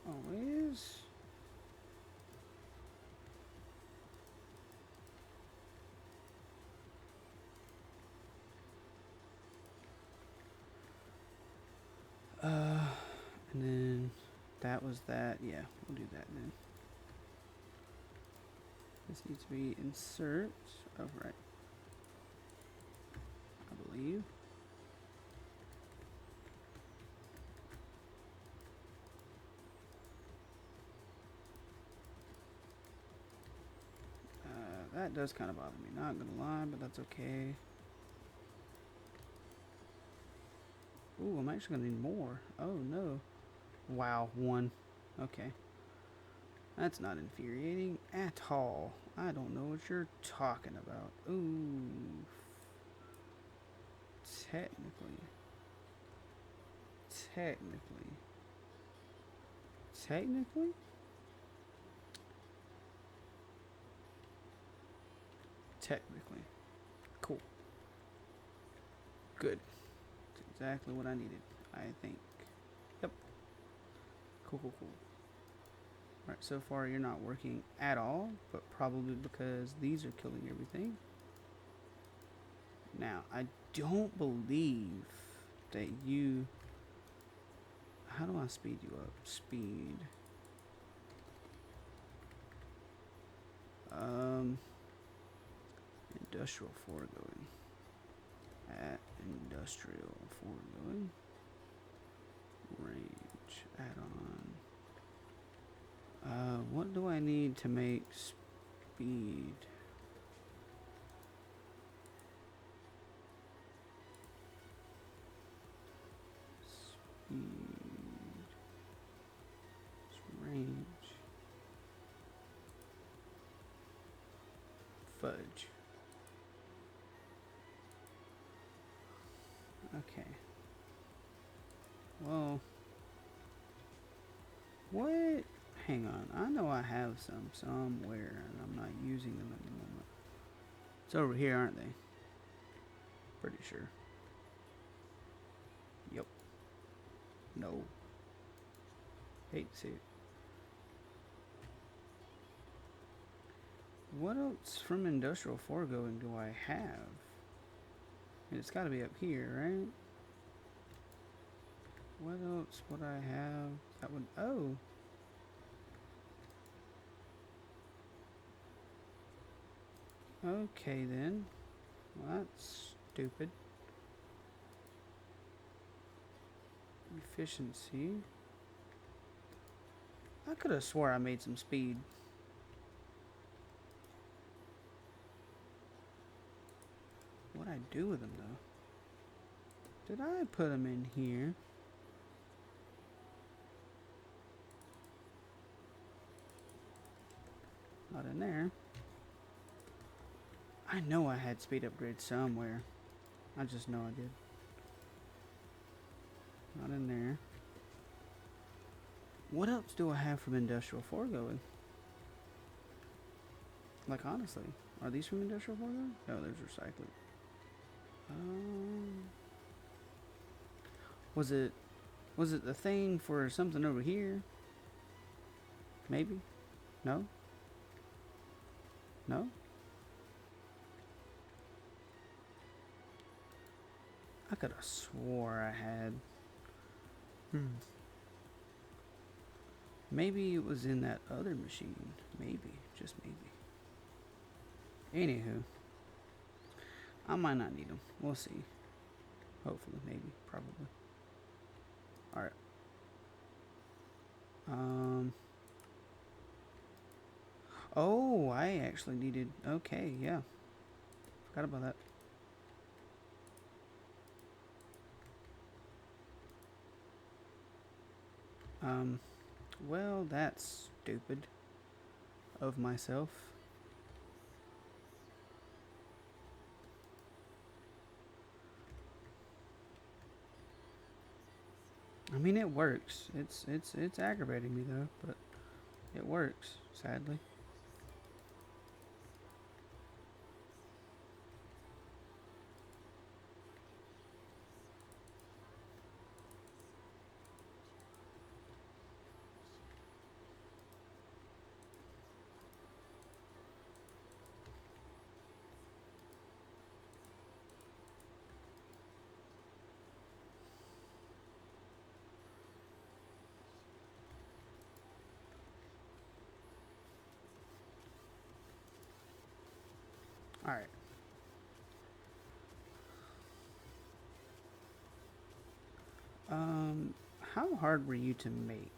Always. And then that was that. Yeah, we'll do that then. This needs to be insert. Oh, right. I believe. That does kind of bother me, not gonna lie, but that's okay. Ooh, I'm actually gonna need more. Oh no. Wow, one. Okay. That's not infuriating at all. I don't know what you're talking about. Ooh. Technically. Technically? Technically. Cool. Good. That's exactly what I needed, I think. Yep. Cool, cool, cool. Alright, so far you're not working at all, but probably because these are killing everything. Now, I don't believe that you... How do I speed you up? Speed. Industrial foregoing. At industrial foregoing. Range. Add on. What do I need to make speed? Speed. Range. Fudge. Okay. Well, what? Hang on. I know I have some somewhere, and I'm not using them at the moment. It's over here, aren't they? Pretty sure. Yep. No. Hate to see it. What else from industrial foregoing do I have? It's got to be up here, right? What else would I have? That would... Oh. Okay, then. Well, that's stupid. Efficiency. I could have swore I made some speed. What'd I do with them, though? Did I put them in here? Not in there. I know I had speed upgrade somewhere. I just know I did. Not in there. What else do I have from industrial foregoing? Like, honestly, are these from industrial foregoing? No, there's recycling. Was it the thing for something over here? Maybe? No? No? I could have swore I had. Maybe it was in that other machine. Maybe. Just maybe. Anywho. I might not need them. We'll see. Hopefully. Maybe. Probably. Alright. Oh, I actually needed... Okay, yeah. Forgot about that. Well, that's stupid of myself. I mean, it works. It's aggravating me though, but it works, sadly. Alright. How hard were you to make?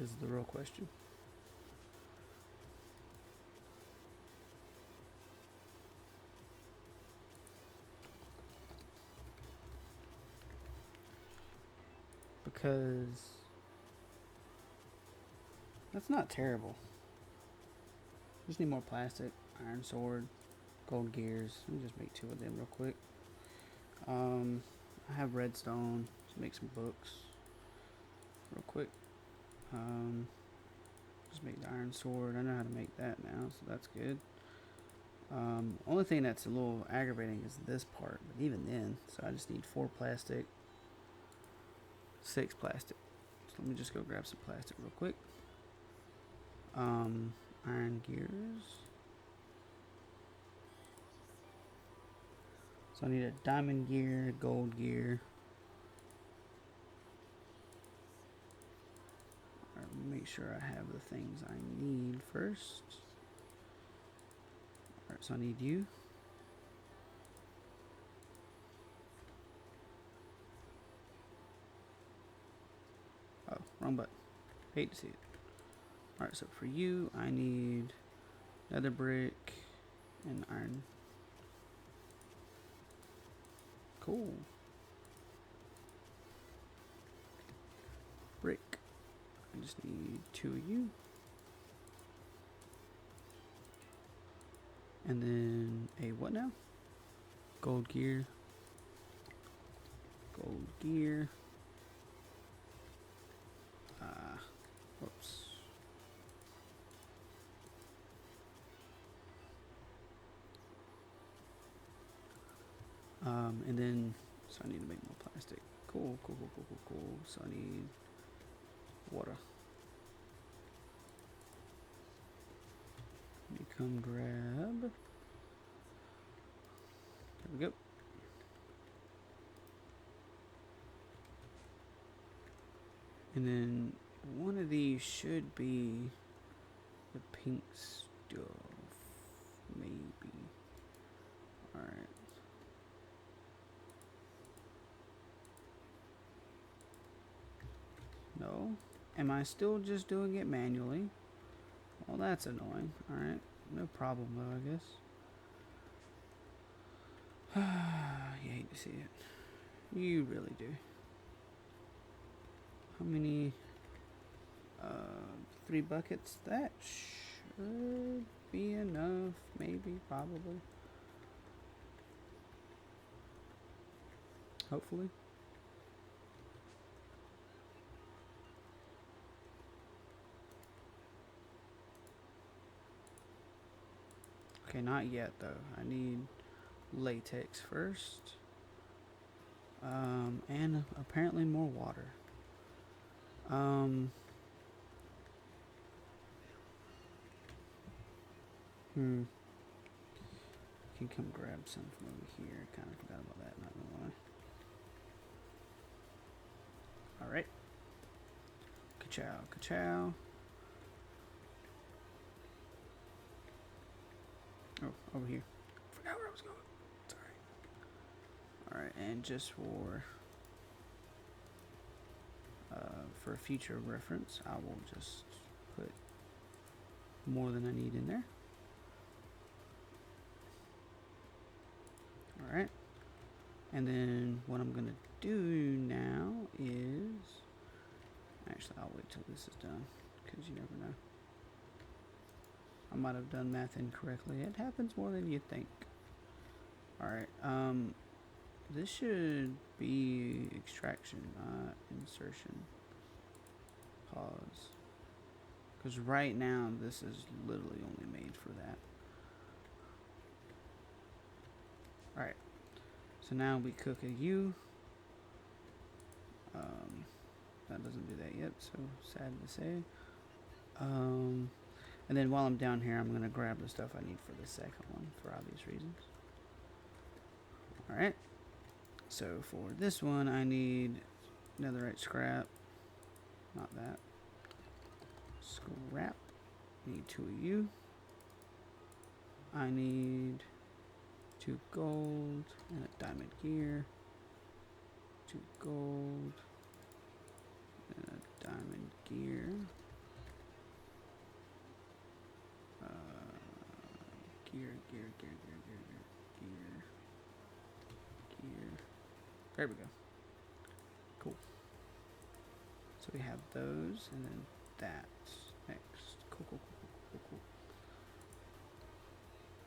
Is the real question. Because that's not terrible. Just need more plastic, iron sword, gold gears. Let me just make 2 of them real quick. I have redstone. Let's make some books real quick. Just make the iron sword. I know how to make that now, so that's good. Only thing that's a little aggravating is this part, but even then, so I just need 4 plastic, 6 plastic. So let me just go grab some plastic real quick. Iron gears. So I need a diamond gear, gold gear. Alright, make sure I have the things I need first. Alright, so I need you. Oh, wrong button. Hate to see it. Alright, so for you, I need nether brick and iron. Cool. Brick. I just need 2 of you. And then a what now? Gold gear. Gold gear. Whoops. And then, so I need to make more plastic. Cool. So I need water. Let me come grab. There we go. And then one of these should be the pink stuff. Maybe. Alright. No. Am I still just doing it manually? Well, that's annoying. Alright. No problem though, I guess. You hate to see it. You really do. How many? 3 buckets? That should be enough. Maybe, probably. Hopefully. Okay, not yet though. I need latex first. And apparently more water. Can come grab some from over here. Kind of forgot about that, not gonna lie. Alright. Ka-chow, ka-chow. Oh, over here. Forgot where I was going. Sorry. Alright, and just for future reference, I will just put more than I need in there. Alright. And then what I'm going to do now is... Actually, I'll wait till this is done, because you never know. I might have done math incorrectly. It happens more than you think. Alright, this should be extraction, not insertion. Pause. Because right now, this is literally only made for that. Alright, so now we cook a U. That doesn't do that yet, so sad to say. And then while I'm down here, I'm going to grab the stuff I need for the second one, for obvious reasons. Alright, so for this one, I need netherite scrap. Not that. Scrap. Need 2 of you. I need 2 gold and a diamond gear. 2 gold and a diamond gear. Gear. There we go. Cool. So we have those, and then that's next. Cool.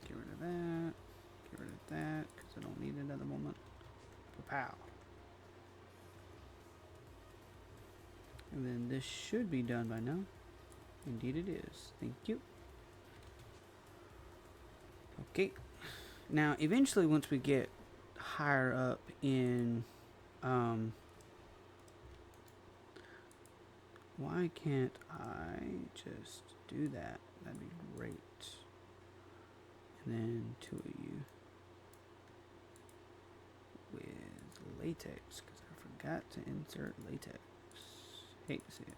Get rid of that. Get rid of that, because I don't need another moment. Pow. And this should be done by now. Indeed it is. Thank you. Okay. Now, eventually, once we get higher up in, why can't I just do that? That'd be great. And then 2 of you with latex, because I forgot to insert latex. Hate to see it.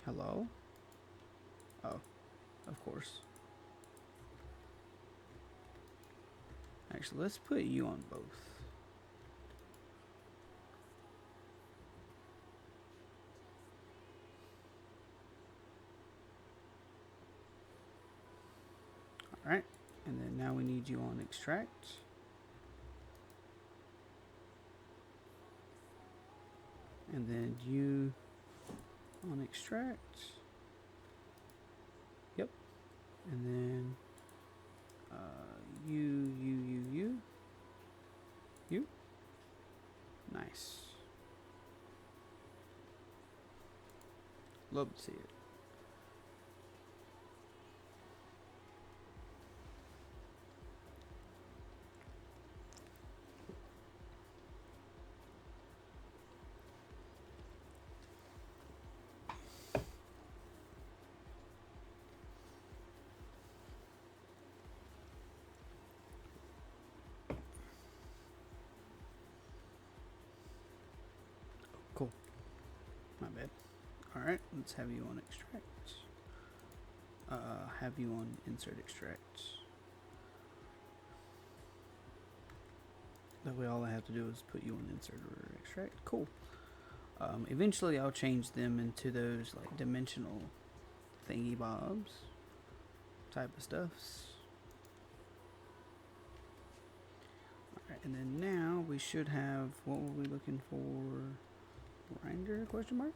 Hello? Oh, of course. Actually, let's put you on both. Alright, and then now we need you on extract. And then you on extract. Yep. And then you. Nice. Love to see it. Cool. My bad. Alright, let's have you on extract. Have you on insert extract. That way all I have to do is put you on insert or extract. Cool. Eventually I'll change them into those like dimensional thingy bobs type of stuffs. Alright, and then now we should have, what were we looking for? Grinder, question mark?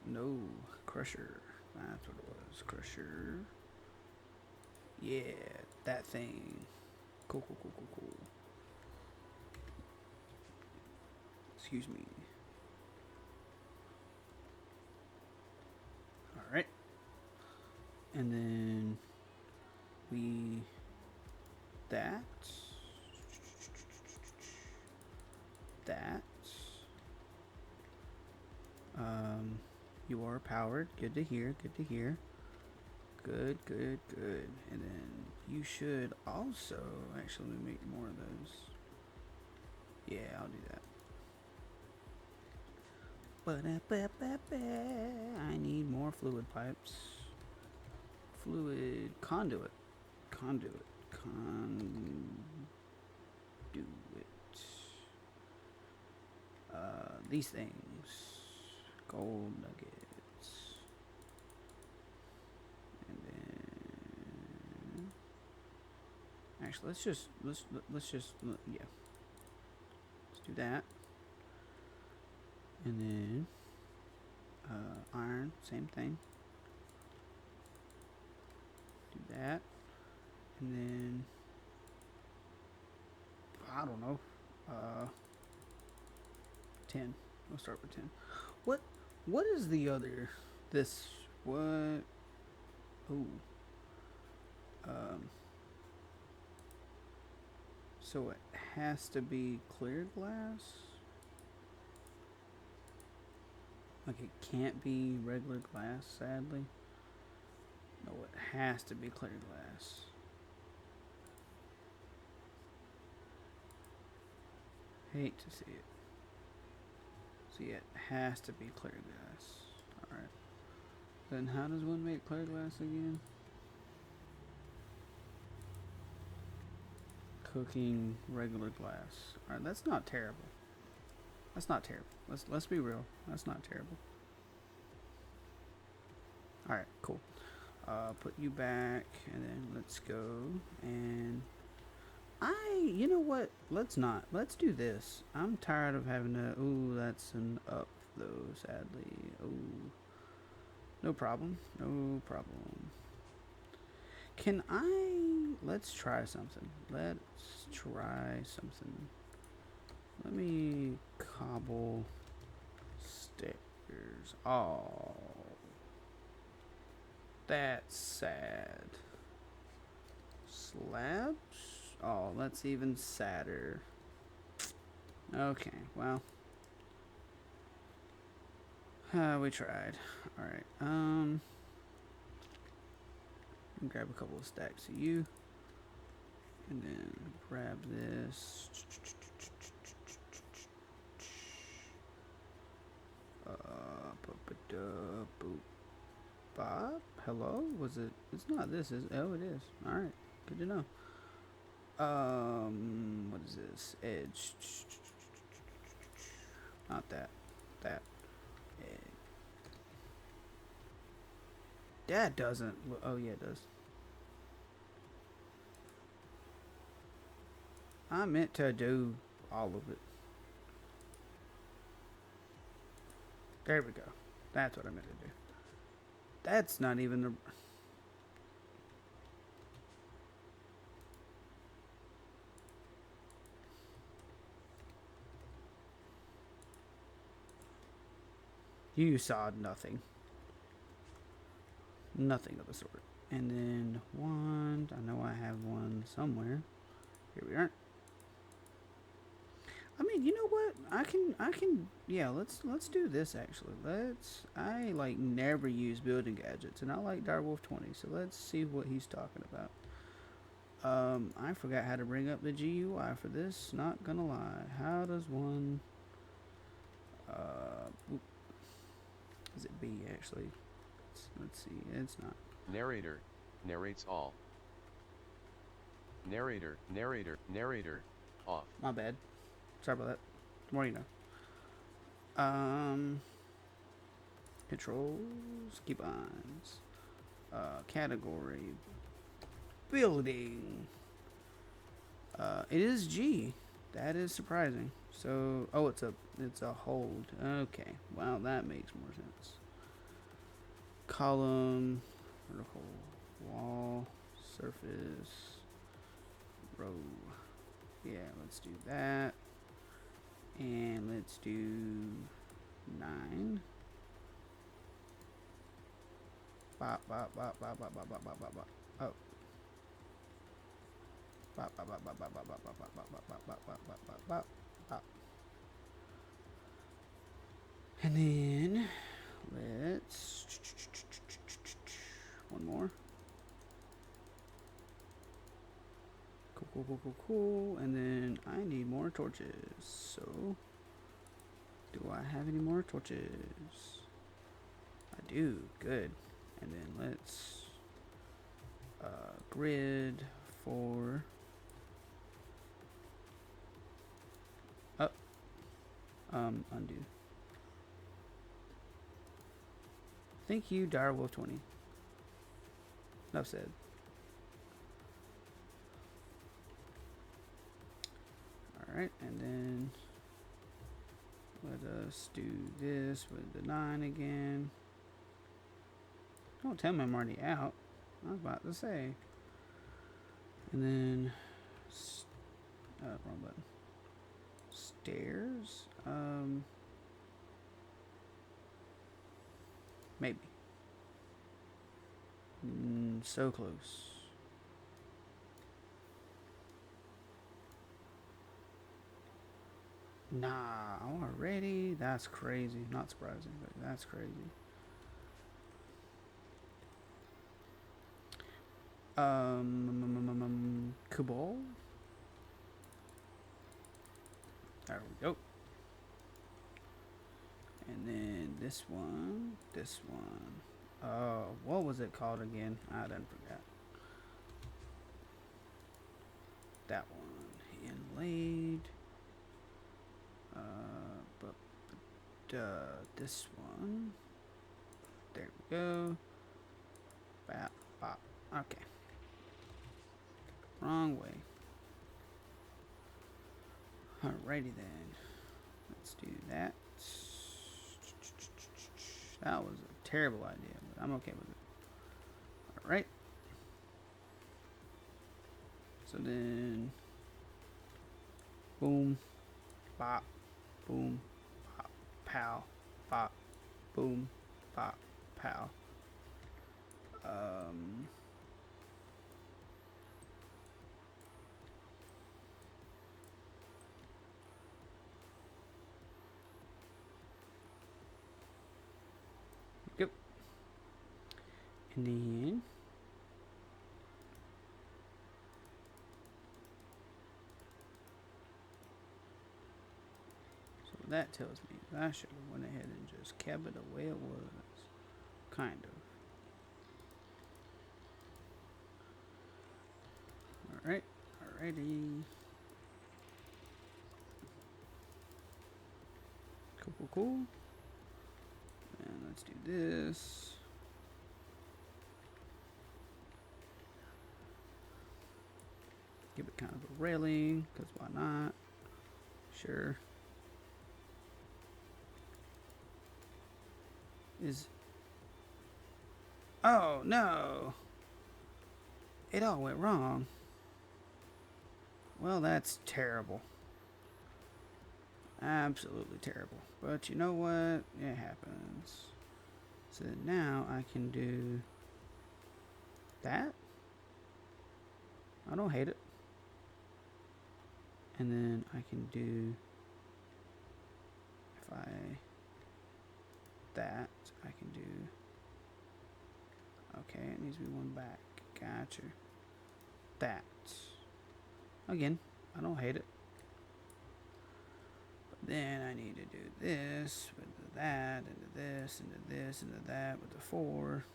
No, crusher. That's what it was, crusher. Yeah, that thing. Cool. Excuse me. Alright. And then that. You are powered. Good to hear. Good. And then you should also actually make more of those. Yeah, I'll do that. I need more fluid pipes. Fluid conduit. These things. Gold nuggets. And then actually let's just yeah. Let's do that. And then iron, same thing. Do that. And then I don't know. 10. We'll start with 10. What is the other? This what? Oh. So it has to be clear glass. Like it can't be regular glass, sadly. No, it has to be clear glass. Hate to see it. So yeah, it has to be clear glass. Alright. Then how does one make clear glass again? Cooking regular glass. Alright, that's not terrible. Let's be real. That's not terrible. Alright, cool. Put you back and then let's go and you know what? Let's do this. I'm tired of having to, ooh, that's an up though, sadly. Ooh. No problem. Let's try something. Let me cobble stairs. Oh, that's sad. Slabs? Oh, that's even sadder. Okay, well. We tried. Alright, grab a couple of stacks of you. And then grab this. Bob? Hello? Was it? It's not this, is it? Oh, it is. Alright, good to know. What is this? Edge. Not that. That. Edge. That doesn't. Oh, yeah, it does. I meant to do all of it. There we go. That's what I meant to do. That's not even the... You saw nothing. Nothing of the sort. And then one. I know I have one somewhere. Here we are. I mean, you know what? I can. Yeah, let's do this actually. I like never use building gadgets, and I like Direwolf 20. So let's see what he's talking about. I forgot how to bring up the GUI for this. Not gonna lie. How does one? Is it B actually? Let's see. It's not. Narrator narrates all. Narrator off. My bad. Sorry about that. The more you know. Controls, keybinds, category, building. It is G. That is surprising. So, oh, it's a hold. Okay, well that makes more sense. Column, vertical, wall, surface, row. Yeah, let's do that. And let's do 9. Bop, bop, bop, bop, bop, bop, bop, bop, bop, bop. Oh. Bop, bop, bop, bop, bop, bop, bop, bop, bop, bop, bop, bop, bop, bop, bop, bop, bop. And then let's one more. Cool. And then I need more torches. So, do I have any more torches? I do. Good. And then let's grid for up. Undo. Thank you, Direwolf 20. Enough said. Alright, and then let us do this with the 9 again. Don't tell me I'm already out. I was about to say. And then wrong button. Stairs. Maybe. So close. Nah, already? That's crazy. Not surprising, but that's crazy. Cabal? There we go. And then this one. What was it called again? I done forgot. That one. Inlaid. This one. There we go. Bop, bop. Okay. Wrong way. Alrighty then. Let's do that. That was a terrible idea, but I'm okay with it. Alright. So then. Boom. bop, boom, bop, pow, bop, boom, bop, pow. Yep. And then so that tells me I should have went ahead and just kept it the way it was. Kind of. Alright. Alrighty. Cool, cool, cool. And let's do this. Give it kind of a railing, because why not? Sure. Oh, no! It all went wrong. Well, that's terrible. Absolutely terrible. But you know what? It happens. So now I can do that. I don't hate it. And then I can do, if I, that, I can do, okay, it needs to be one back. Gotcha. That. Again, I don't hate it. But then I need to do this with that, into this, into this, into that with the 4.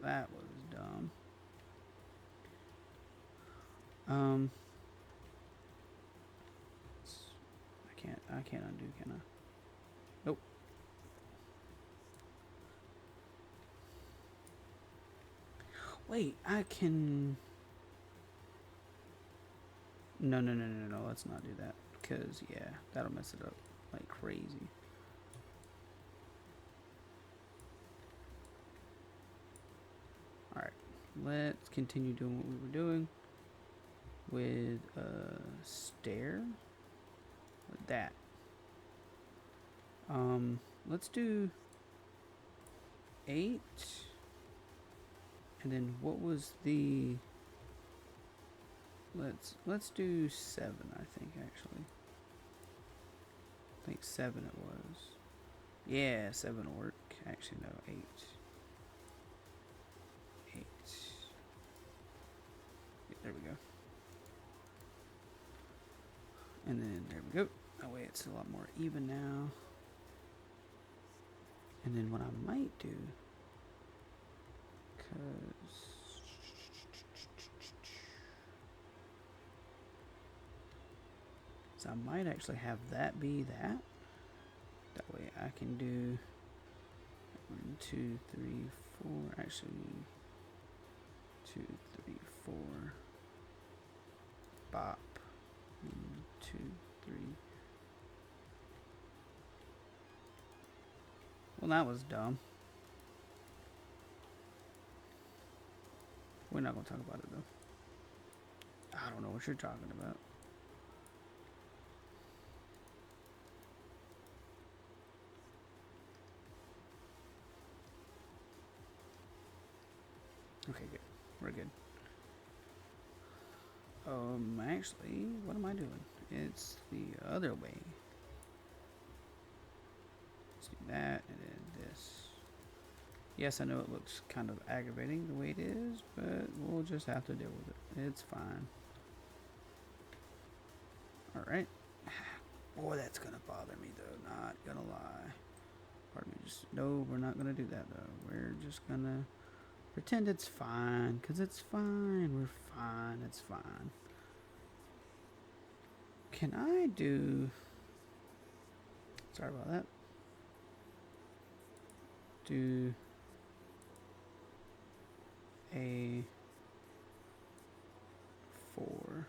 That was dumb. I can't undo, can I? Nope. Wait, I can. No, let's not do that. Because, yeah, that'll mess it up like crazy. Alright, let's continue doing what we were doing with a stair. With that. Let's do 8. And then what was the... Let's do 7, I think, actually. I think 7 it was. Yeah, 7 will work. Actually, no, 8. 8. Yeah, there we go. And then there we go. That way it's a lot more even now. And then what I might do, because so I might actually have that be that. That way I can do 1, 2, 3, 4. Actually, 2, 3, 4. Bop. 1, 2, 3. Well, that was dumb. We're not going to talk about it, though. I don't know what you're talking about. Okay, good. We're good. Actually, what am I doing? It's the other way. Let's do that and then this. Yes, I know it looks kind of aggravating the way it is, but we'll just have to deal with it. It's fine. Alright. Boy, that's gonna bother me though, not gonna lie. Pardon me, no, we're not gonna do that though. We're just gonna pretend it's fine, because it's fine. We're fine, it's fine. Can I do... Sorry about that. Do a 4.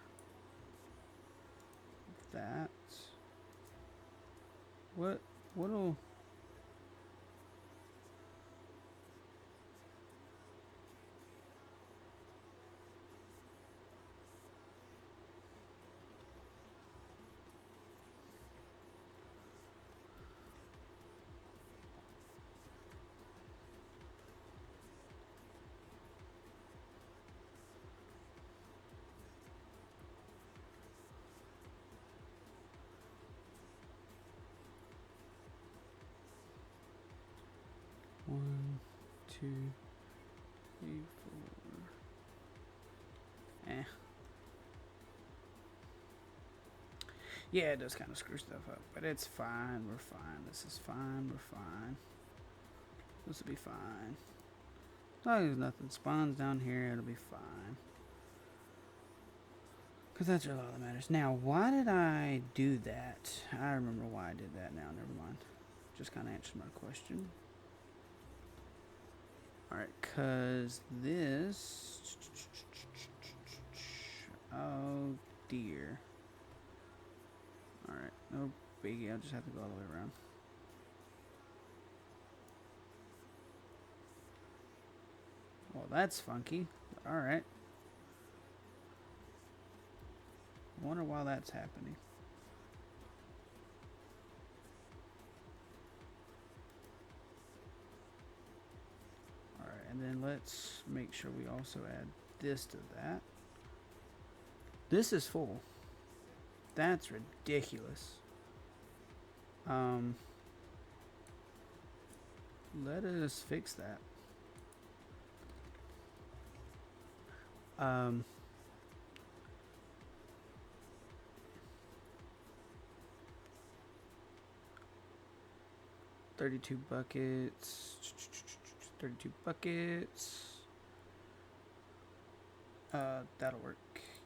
That. What'll... 2, 3, 4. Yeah, it does kind of screw stuff up, but it's fine. We're fine. This is fine. We're fine. This will be fine. As long as nothing spawns down here, it'll be fine. Because that's really all that matters. Now, why did I do that? I remember why I did that now. Never mind. Just kind of answered my question. Alright, because this... Oh, dear. Alright, no biggie. I'll just have to go all the way around. Well, that's funky. Alright. I wonder why that's happening. Alright, and then let's make sure we also add this to that. This is full. That's ridiculous. Let us fix that. 32 buckets. 32 buckets. That'll work.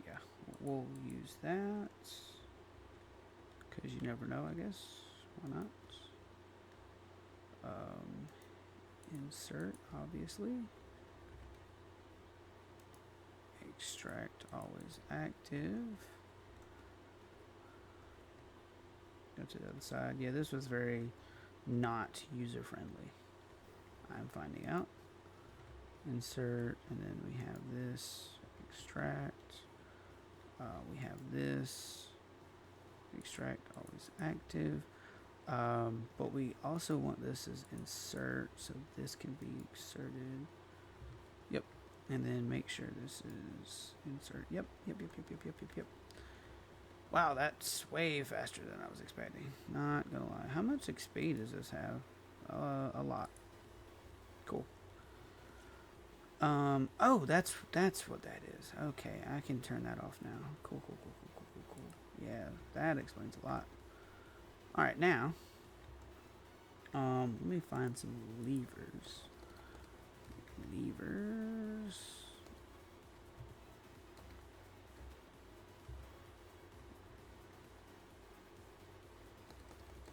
Yeah, we'll use that. Because you never know, I guess. Why not? Insert, obviously. Extract, always active. Go to the other side. Yeah, this was very not user friendly. I'm finding out. Insert, and then we have this. Extract. We have this. Extract, always active. But we also want this as insert, so this can be exerted. Yep. And then make sure this is insert. Yep. Wow, that's way faster than I was expecting. Not gonna lie. How much XP does this have? A lot. Cool. Oh, that's what that is. Okay, I can turn that off now. Cool. Yeah, that explains a lot. Alright, now, let me find some levers.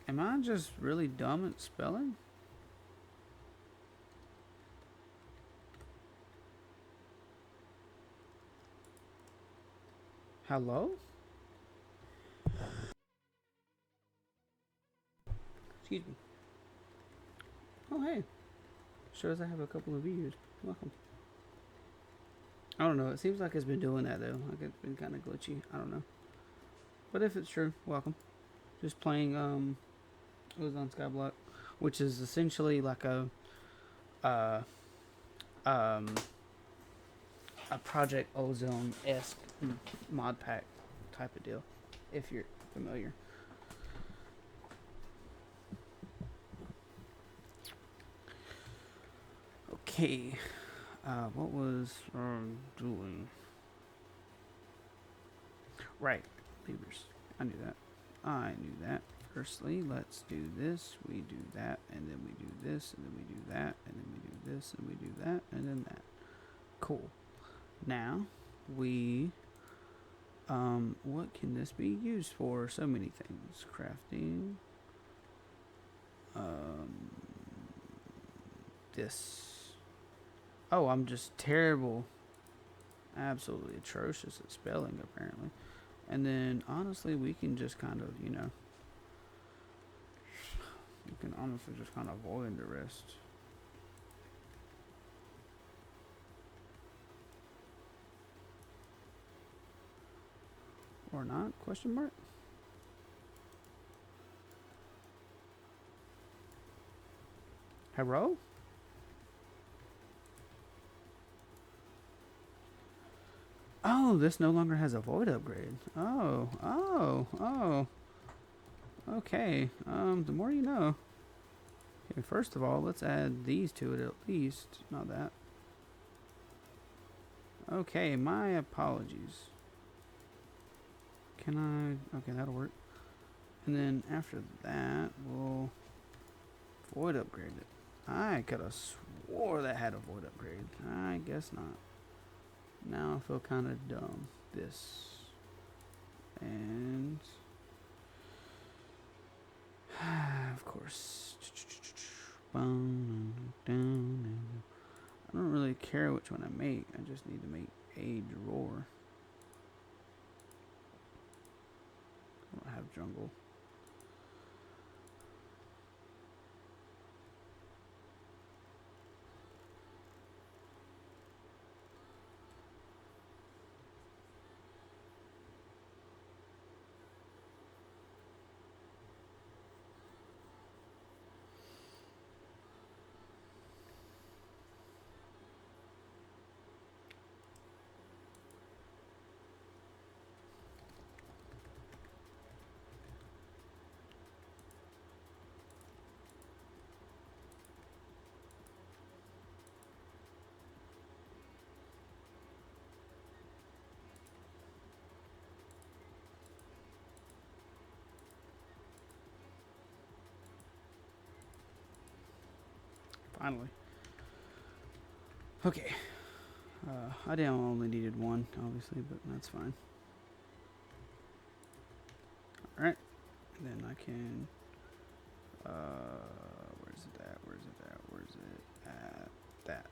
Am I just really dumb at spelling? Hello? Excuse me. Oh, hey. Shows I have a couple of views. Welcome. I don't know. It seems like it's been doing that, though. Like it's been kind of glitchy. I don't know. But if it's true, welcome. Just playing Ozone Skyblock, which is essentially like a Project Ozone-esque mod pack type of deal, if you're familiar. Okay, what was doing? Right, levers. I knew that. Firstly, let's do this. We do that, and then we do this, and then we do that, and then we do this, and we do that, and then that. Cool. Now, we, what can this be used for? So many things. Crafting. This. Oh, I'm just terrible. Absolutely atrocious at spelling, apparently. And then, honestly, we can just kind of, you know, you can honestly just kind of avoid the rest. Or not? Question mark? Hello? Oh, this no longer has a void upgrade. Oh. Okay. The more you know. Okay, first of all, let's add these to it at least. Not that. Okay, my apologies. Can I? Okay, that'll work. And then after that, we'll void upgrade it. I could have swore that had a void upgrade. I guess not. Now I feel kind of dumb. This. And of course, I don't really care which one I make. I just need to make a drawer. I don't have jungle. Finally. Okay. I didn't only needed one, obviously, but that's fine. Alright. Then I can... where's it at? Where's it at? Where's it at? That.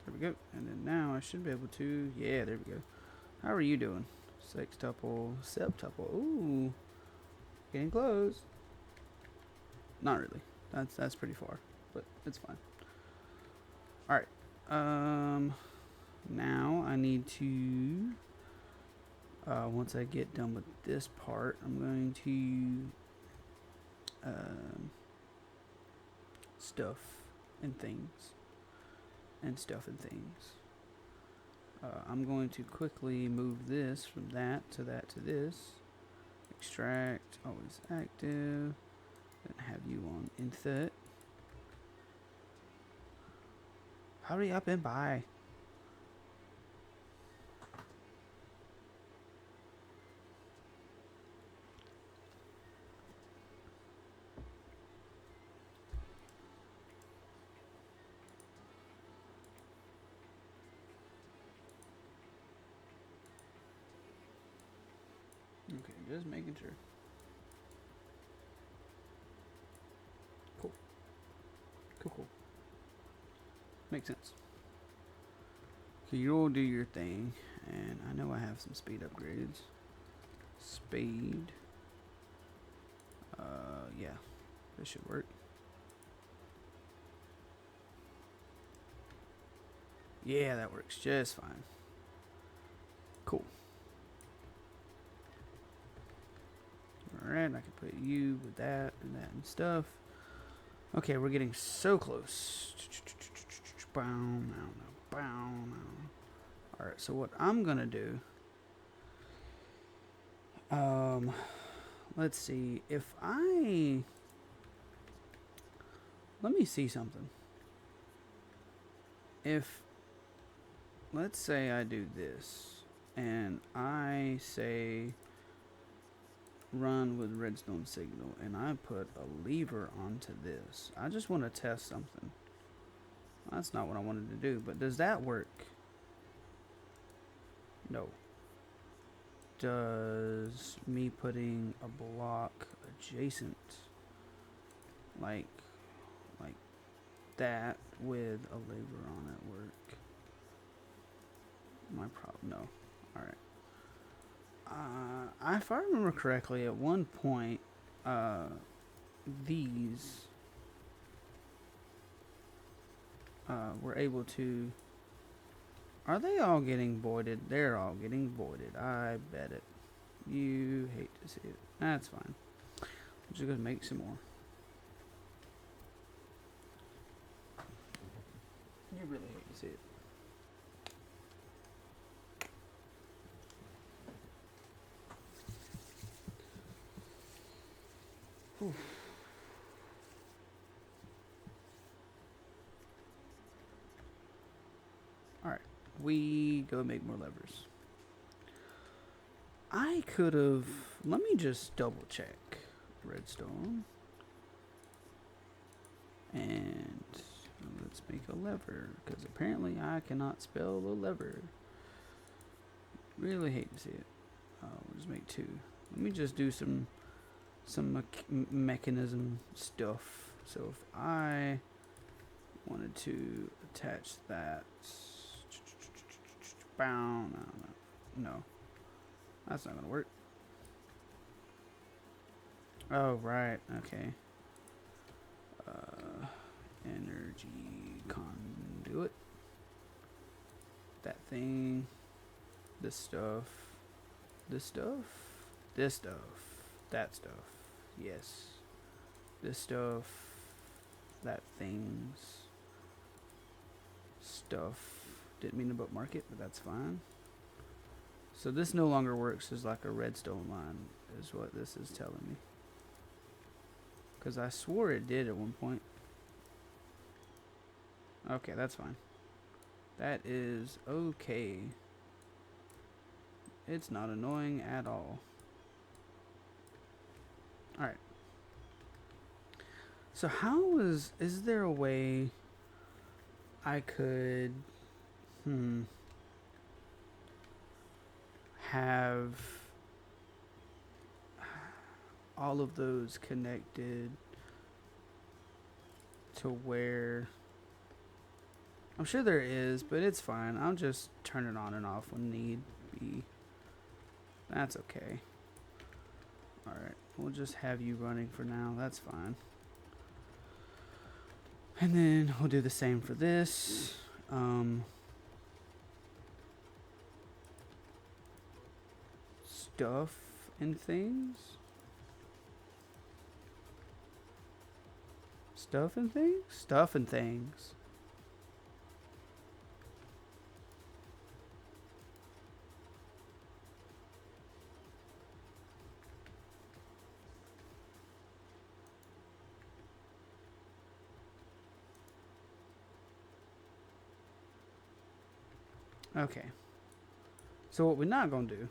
There we go. And then now I should be able to... Yeah, there we go. How are you doing? Sextuple, septuple. Ooh. Getting close. Not really. That's pretty far, but it's fine. Alright. Now I need to... once I get done with this part, I'm going to... stuff and things. And stuff and things. I'm going to quickly move this from that to this. Extract, always active. Then have you on insert. Hurry up and buy. Okay, just making sure. Cool. Cool. Makes sense. Okay, you'll do your thing, and I know I have some speed upgrades. Speed. Yeah, this should work. Yeah, that works just fine. Cool. Alright, I can put you with that and stuff. Okay, we're getting so close. Alright, so what I'm gonna do, let's see, if I, let me see something. If, let's say I do this, and I say run with redstone signal, and I put a lever onto this. I just want to test something. That's not what I wanted to do, but does that work? No. Does me putting a block adjacent, like that with a lever on it work? My problem, no. Alright. If I remember correctly, at one point, these were able to... Are they all getting voided? They're all getting voided. I bet it. You hate to see it. That's fine. I'm just going to make some more. You really hate to see it. Whew. we go make more levers. I could have. Let me just double check. Redstone. And let's make a lever, because apparently I cannot spell the lever. Really hate to see it. We'll just make 2. Let me just do some mechanism stuff. So if I wanted to attach that, no, that's not gonna work. Oh right, okay. Energy conduit. That thing. This stuff. This stuff. This stuff. That stuff. Yes. This stuff. That thing's stuff. Didn't mean to bookmark it, but that's fine. So this no longer works as like a redstone line, is what this is telling me. Because I swore it did at one point. Okay, that's fine. That is okay. It's not annoying at all. Alright. So how is there a way I could have all of those connected to where I'm sure there is, but it's fine. I'll just turn it on and off when need be. That's okay. Alright, we'll just have you running for now. That's fine. And then we'll do the same for this. Stuff and things. Stuff and things? Stuff and things. Okay. So what we're not going to do.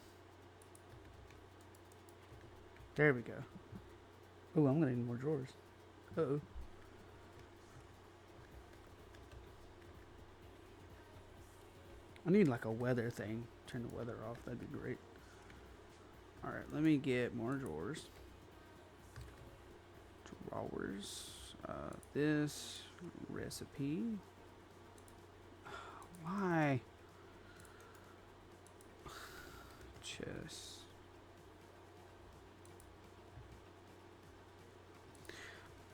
There we go. Oh, I'm going to need more drawers. Uh-oh. I need like a weather thing. Turn the weather off. That'd be great. Alright, let me get more drawers. Drawers. This recipe. Why? Chest.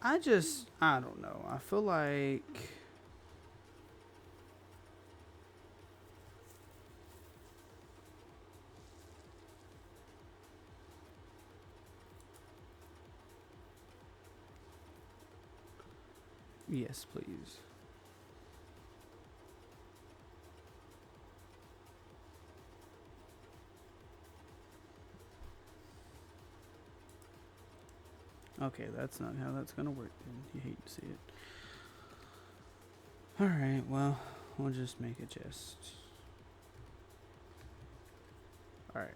I don't know. I feel like yes, please. Okay, that's not how that's gonna work. You hate to see it. Alright, well, we'll just make a chest. Alright.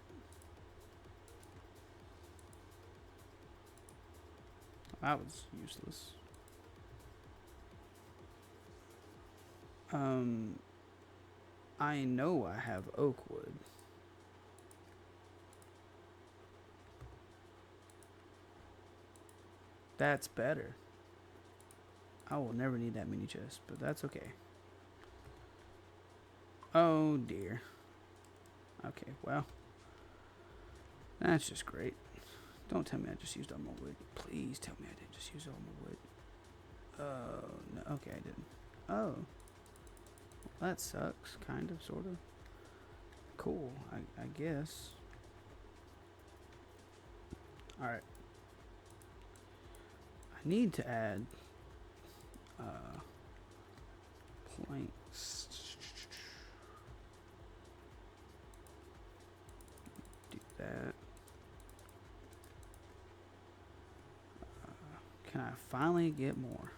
That was useless. I know I have oak wood. That's better. I will never need that mini chest, but that's okay. Oh dear. Okay, well. That's just great. Don't tell me I just used all my wood. Please tell me I didn't just use all my wood. Oh, no. Okay, I didn't. Oh. Well, that sucks. Kind of, sort of. Cool, I guess. Alright. I need to add planks. Do that. Can I finally get more?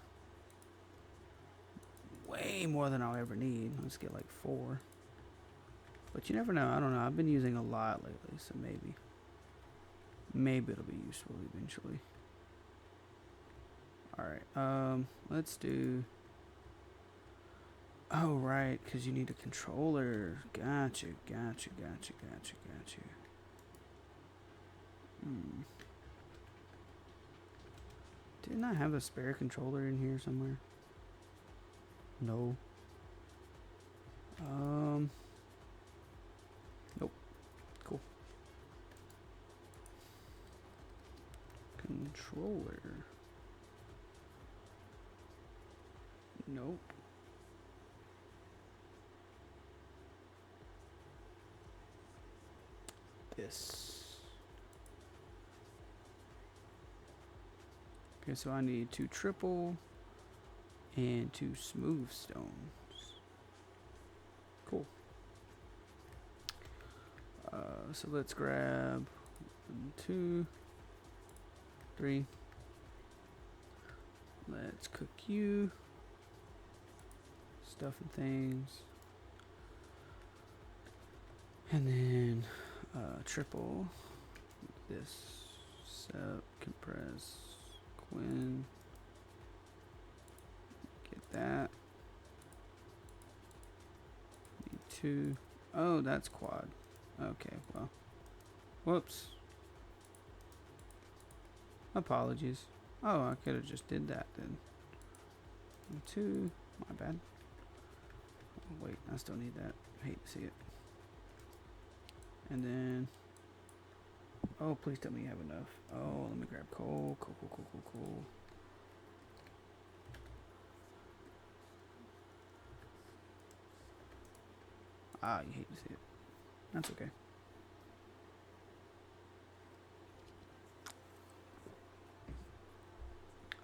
Way more than I'll ever need. Let's get like 4. But you never know. I don't know. I've been using a lot lately, so maybe it'll be useful eventually. Alright, let's do... Oh, right, because you need a controller. Gotcha. Didn't I have a spare controller in here somewhere? No. Nope. Cool. Controller. Nope. This. Okay, so I need 2 triple and 2 smooth stones. Cool. So let's grab 1, 2, 3. Let's cook you. Stuff and things. And then triple this, sub, compress, Quinn. Get that. Need 2. Oh, that's quad. Okay, well. Whoops. Apologies. Oh, I could have just did that then. 2. My bad. Oh, wait, I still need that. Hate to see it. And then... Oh, please tell me you have enough. Oh, let me grab coal. Coal. Ah, you hate to see it. That's okay.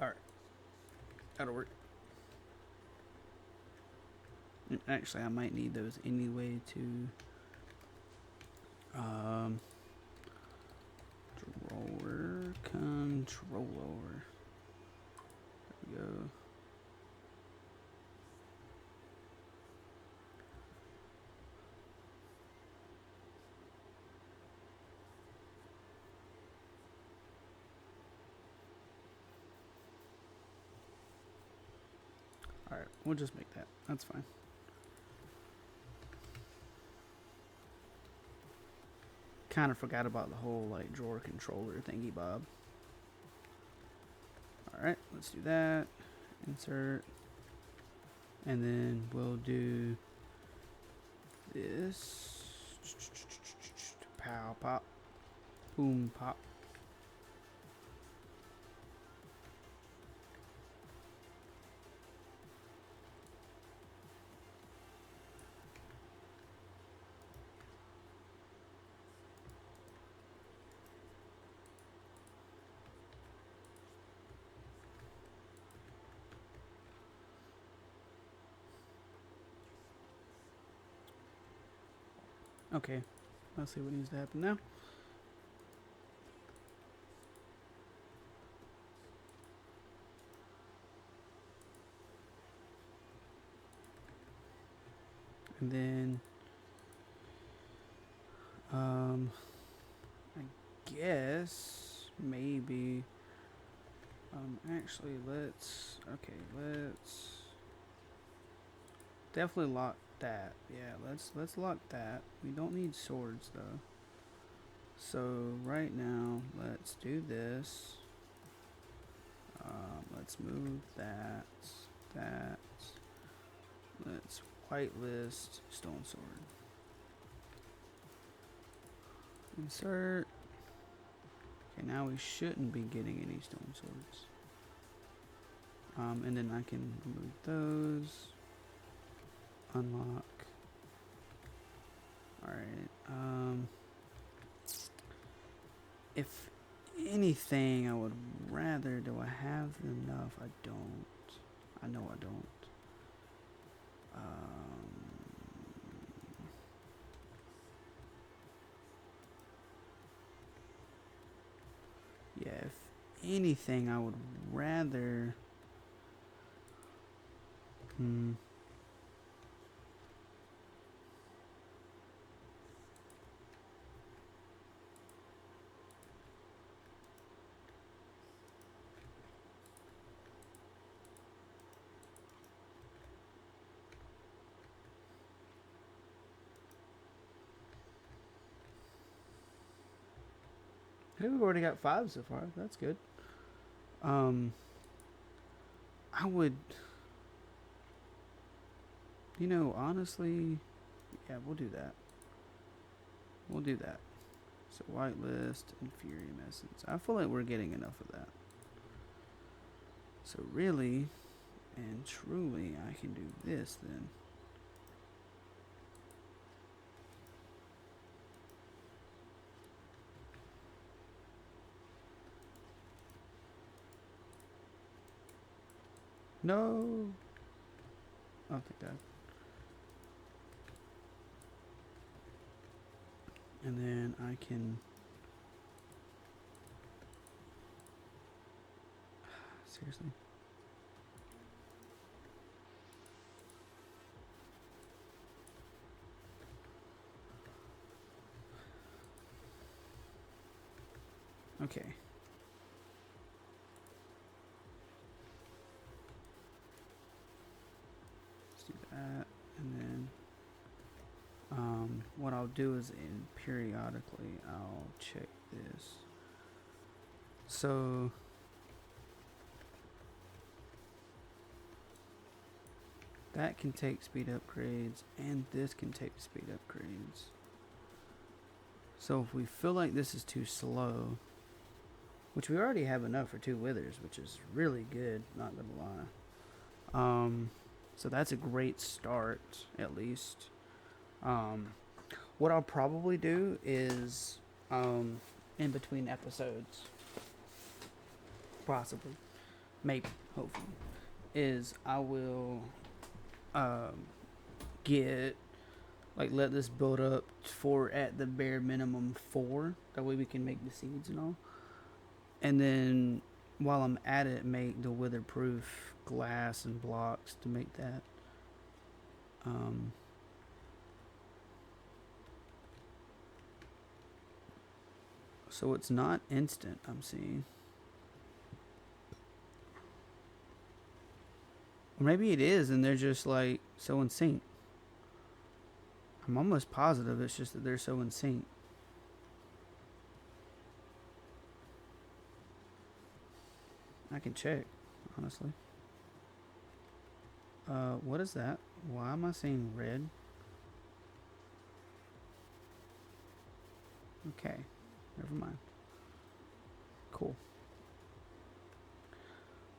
Alright. That'll work. Actually, I might need those anyway to... Drawer controller. There we go. Alright, we'll just make that. That's fine. Kind of forgot about the whole like drawer controller thingy bob. Alright, let's do that. Insert. And then we'll do this. Pow pop. Boom pop. Okay, let's see what needs to happen now. And then, I guess maybe, actually let's definitely lock that. Yeah, let's lock that. We don't need swords though. So right now, let's do this. Let's move that. Let's whitelist stone sword. Insert. Okay, now we shouldn't be getting any stone swords. And then I can remove those. Unlock. Alright, if anything, I would rather, do I have enough? I don't. I know I don't. Yeah, if anything, I would rather... Okay, we've already got 5 so far. That's good. I would, honestly, yeah, we'll do that. We'll do that. So whitelist and Furium Essence. I feel like we're getting enough of that. So really and truly, I can do this then. No. I'll take that. And then I can... Seriously? Okay. Let's do that. And then what I'll do is periodically I'll check this. So that can take speed upgrades and this can take speed upgrades. So if we feel like this is too slow, which we already have enough for 2 withers, which is really good, not gonna lie. So that's a great start, at least. What I'll probably do is, in between episodes, possibly, maybe, hopefully, is I will, let this build up for at the bare minimum 4. That way we can make the seeds and all. And then while I'm at it, make the witherproof glass and blocks to make that. So it's not instant, I'm seeing. Or maybe it is and they're just like so in sync. I'm almost positive it's just that they're so in sync. I can check, honestly. What is that? Why am I seeing red? Okay, never mind. Cool.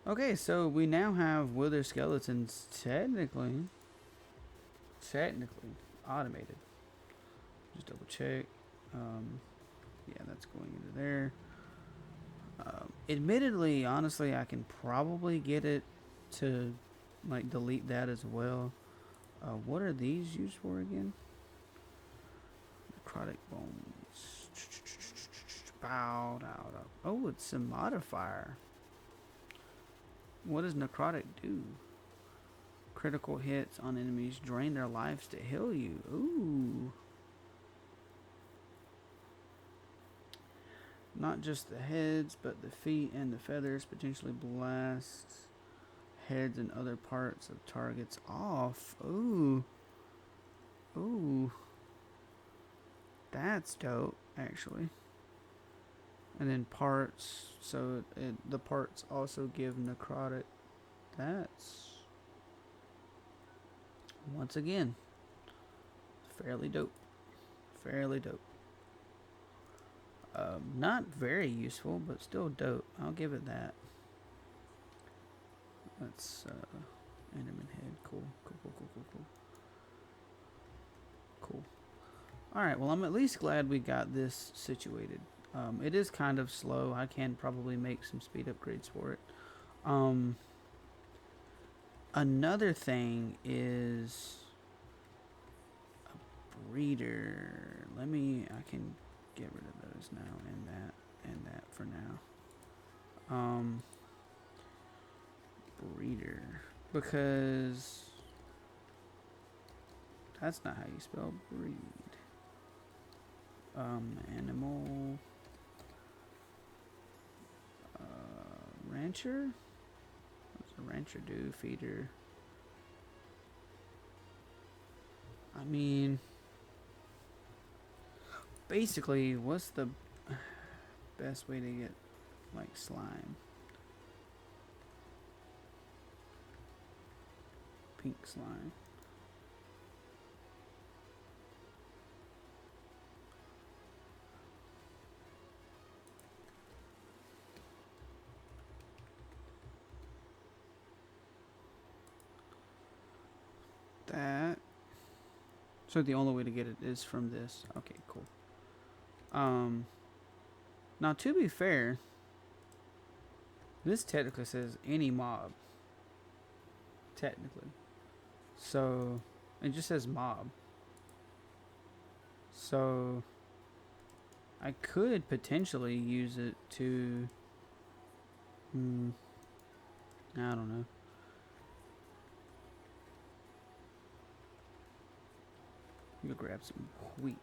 Okay, so we now have wither skeletons technically automated. Just double check. Yeah, that's going into there. Admittedly, honestly, I can probably get it to like delete that as well. What are these used for again? Necrotic bones. Bowed out. Oh, it's a modifier. What does necrotic do? Critical hits on enemies drain their lives to heal you. Ooh. Not just the heads, but the feet and the feathers potentially blast heads and other parts of targets off. Ooh. Ooh. That's dope, actually. And then parts, so the parts also give necrotic. That's, once again, fairly dope. Fairly dope. Not very useful, but still dope. I'll give it that. That's Enderman head. Cool. Cool. Alright, well, I'm at least glad we got this situated. It is kind of slow. I can probably make some speed upgrades for it. Another thing is a breeder. I can get rid of those now and that for now. Breeder. Because that's not how you spell breed. Animal. Rancher? What's a rancher do? Feeder. I mean, basically, what's the best way to get like slime? Pink slime. That. So the only way to get it is from this. Okay, cool. Now to be fair, this technically says any mob. Technically. So it just says mob. So I could potentially use it to I don't know. You'll grab some wheat.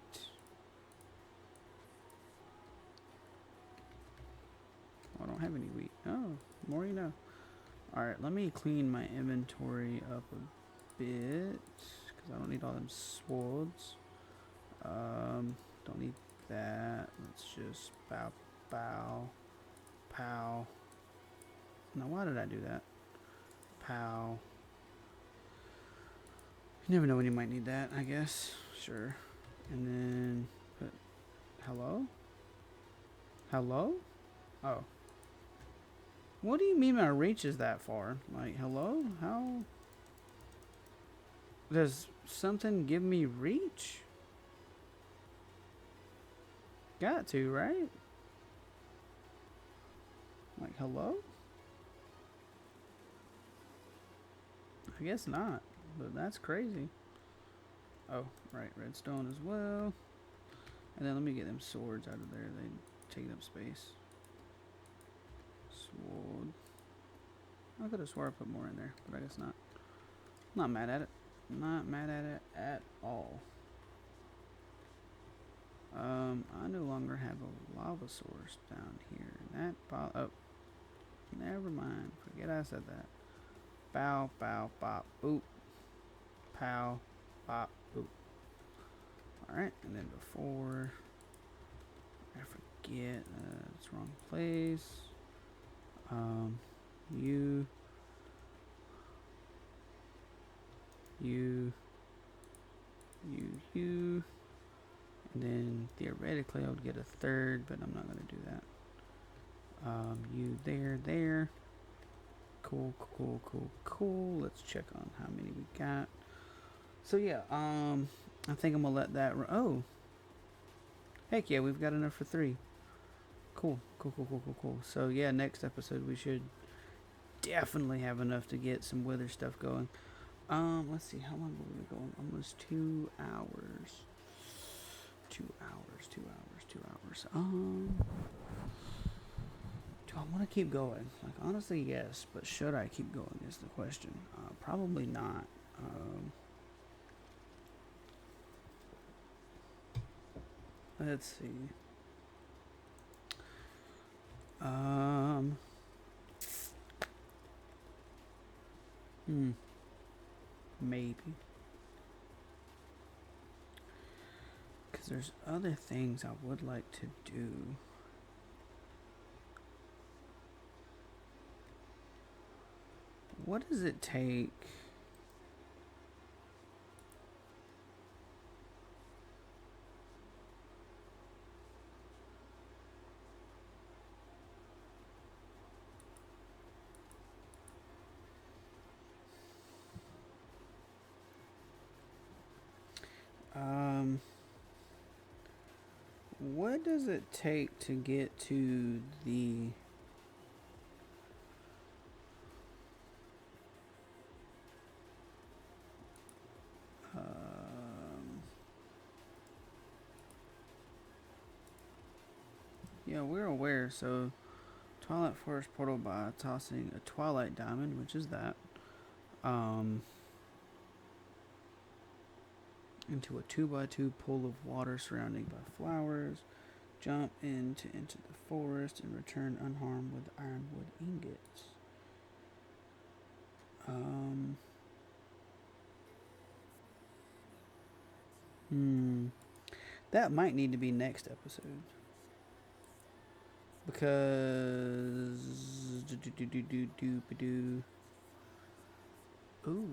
Oh, I don't have any wheat. Oh, more you know. Alright, let me clean my inventory up a bit. Because I don't need all them swords. Don't need that. Let's just bow, bow, pow. Now, why did I do that? Pow. You never know when you might need that, I guess. Sure. And then put hello? Hello? Oh. What do you mean my reach is that far? Like, hello? How? Does something give me reach? Got to, right? Like, hello? I guess not, but that's crazy. Oh, right, redstone as well. And then let me get them swords out of there. They take up space. Sword. I could have swore I put more in there, but I guess not. Not mad at it. Not mad at it at all. I no longer have a lava source down here. That oh, never mind. Forget I said that. Bow, bow, bop, boop. Pow, bop, boop. Alright, and then before I forget, it's wrong place. You, and then theoretically I would get a third, but I'm not gonna do that. You there. Cool. Let's check on how many we got. So yeah, I think I'm gonna let that run. Oh, heck yeah, we've got enough for 3. Cool. So yeah, next episode we should definitely have enough to get some wither stuff going. Let's see, how long will we be going? Almost 2 hours. 2 hours. Do I want to keep going? Like, honestly, yes, but should I keep going is the question. Probably not. Let's see. Maybe. Because there's other things I would like to do. What does it take? What does it take to get to the yeah, we're aware. So Twilight Forest portal by tossing a Twilight Diamond, which is that, into a 2x2 pool of water surrounded by flowers. Jump into the forest and return unharmed with ironwood ingots. That might need to be next episode. Because ooh,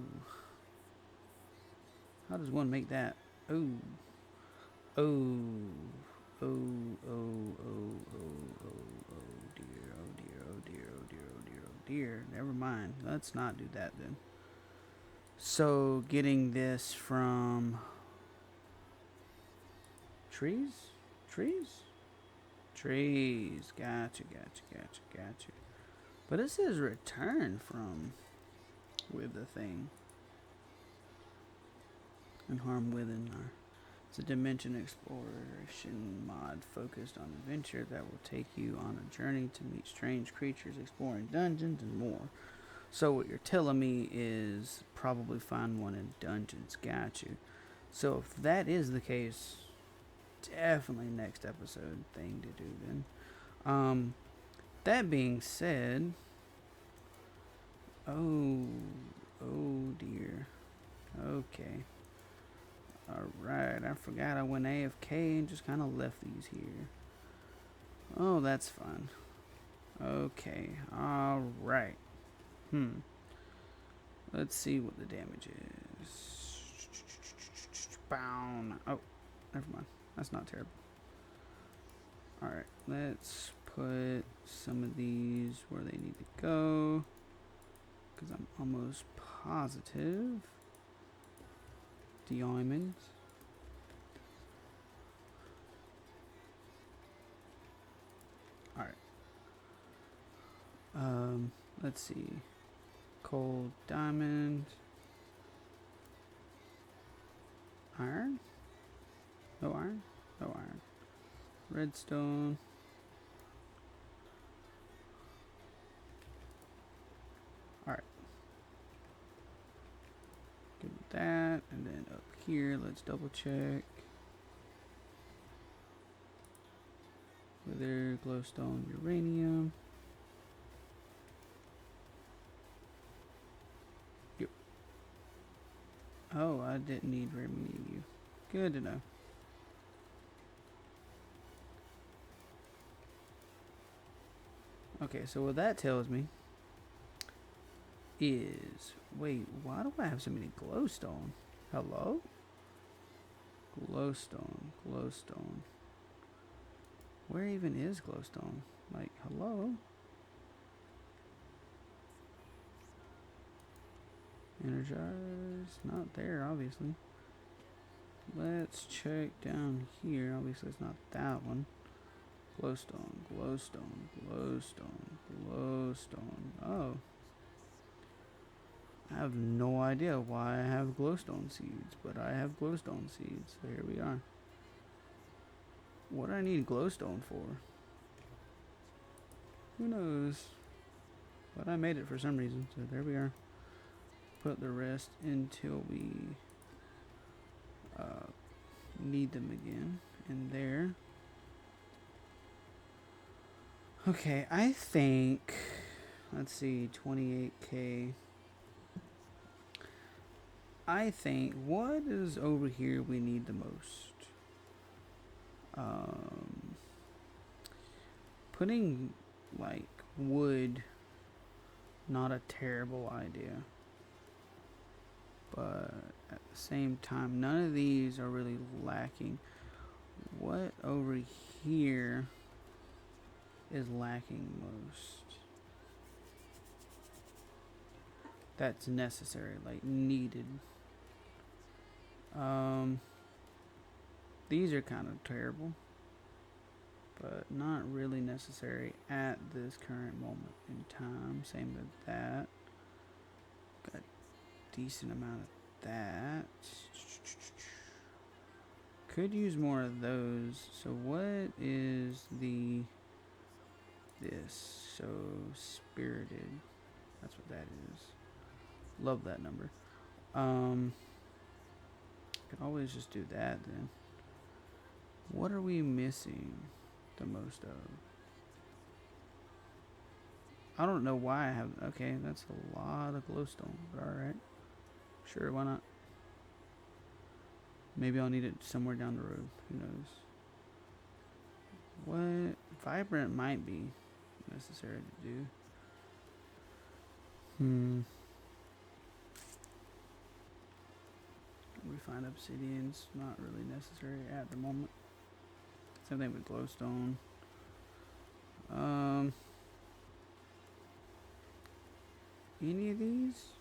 how does one make that? Ooh, oh, oh, oh, oh, oh, oh dear, oh dear, oh dear, oh dear, oh dear, oh dear. Never mind. Let's not do that then. So getting this from trees, trees, trees. Gotcha, gotcha, gotcha, gotcha. But it says return from with the thing. And harm within our. It's a dimension exploration mod focused on adventure that will take you on a journey to meet strange creatures, exploring dungeons, and more. So what you're telling me is probably find one in dungeons. Got you. So if that is the case, definitely next episode thing to do then. That being said, oh dear. Okay. Alright, I forgot I went AFK and just kind of left these here. Oh, that's fun. Okay, alright. Let's see what the damage is. Bound. Oh, never mind. That's not terrible. Alright, let's put some of these where they need to go. Because I'm almost positive. Diamonds. Alright. Let's see. Coal, diamond. Iron? No iron? No iron. Redstone. Alright. Good with that. And then up here, let's double check. Wither, glowstone, uranium. Yep. Oh, I didn't need very many of you. Good to know. Okay, so what that tells me is, wait, why do I have so many glowstone? Hello? Glowstone, glowstone. Where even is glowstone? Like, hello? Energize, not there, obviously. Let's check down here. Obviously, it's not that one. Glowstone, glowstone, glowstone, glowstone. Oh. I have no idea why I have glowstone seeds, but I have glowstone seeds. So here we are. What do I need glowstone for? Who knows? But I made it for some reason, so there we are. Put the rest until we need them again. In there. Okay, I think, let's see, 28k. I think, what is over here we need the most? Putting, like, wood, not a terrible idea. But at the same time, none of these are really lacking. What over here is lacking most? That's necessary, like needed. These are kind of terrible, but not really necessary at this current moment in time. Same with that. Got a decent amount of that. Could use more of those. So what is this? So spirited. That's what that is. Love that number. Could always just do that then. What are we missing the most of? I don't know why I have. Okay, that's a lot of glowstone, but alright. Sure, why not? Maybe I'll need it somewhere down the road. Who knows? What? Vibrant might be necessary to do. Refined obsidian's not really necessary at the moment. Same thing with glowstone. Any of these?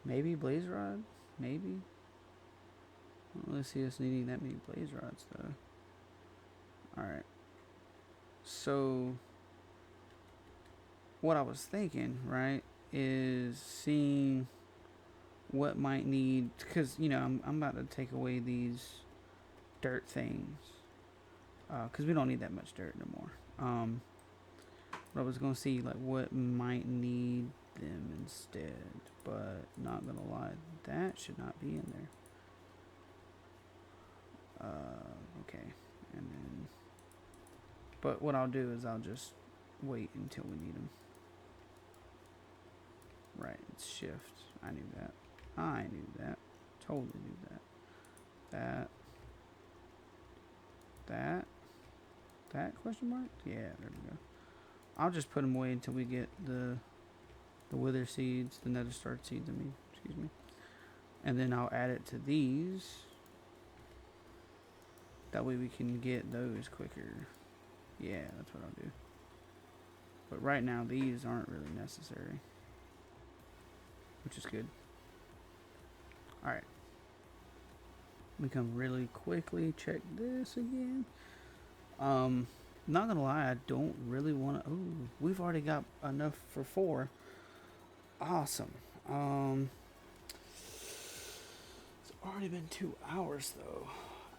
Maybe blaze rod? Maybe. I don't really see us needing that many blaze rods though. Alright. So what I was thinking, right, is seeing what might need, because you know I'm about to take away these dirt things, because we don't need that much dirt no more. But I was gonna see like what might need them instead, but not gonna lie, that should not be in there. Okay, and then, but what I'll do is I'll just wait until we need them. Right, it's shift. I knew that. I knew that. Totally knew that. That question mark? Yeah, there we go. I'll just put them away until we get the wither seeds, the nether start seeds, excuse me. And then I'll add it to these. That way we can get those quicker. Yeah, that's what I'll do. But right now these aren't really necessary, which is good. Alright. We can really quickly check this again. Not gonna lie, I don't really want to. Oh, we've already got enough for 4. Awesome. It's already been 2 hours though.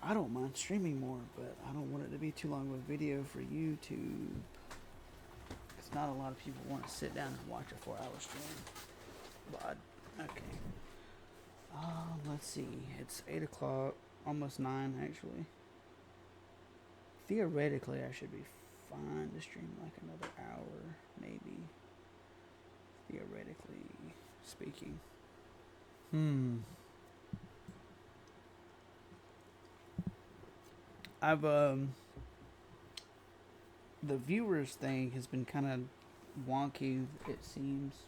I don't mind streaming more, but I don't want it to be too long of a video for YouTube. Because not a lot of people want to sit down and watch a 4-hour stream. But, okay. Let's see. It's 8 o'clock, almost 9 actually. Theoretically, I should be fine to stream like another hour, maybe. Theoretically speaking. I've the viewers thing has been kind of wonky, it seems.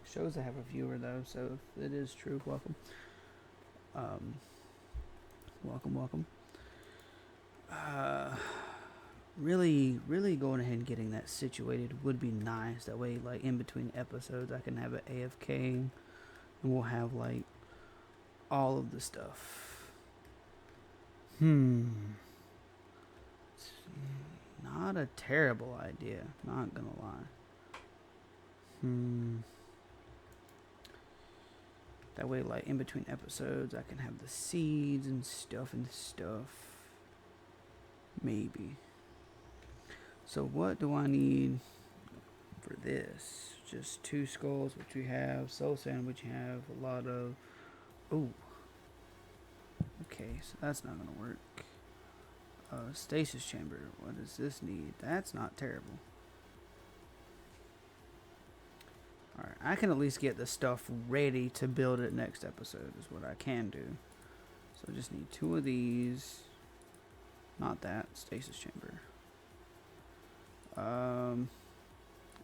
Shows I have a viewer though, so if it is true, welcome. Welcome. Really going ahead and getting that situated would be nice. That way, like in between episodes, I can have it AFK, and we'll have like all of the stuff. It's not a terrible idea, not gonna lie. That way, like in between episodes, I can have the seeds and stuff. Maybe. So what do I need for this? Just 2 skulls, which we have. Soul sand, which you have a lot of. Oh. Okay, so that's not gonna work. Stasis chamber. What does this need? That's not terrible. Alright, I can at least get the stuff ready to build it next episode is what I can do. So I just need 2 of these. Not that. Stasis chamber.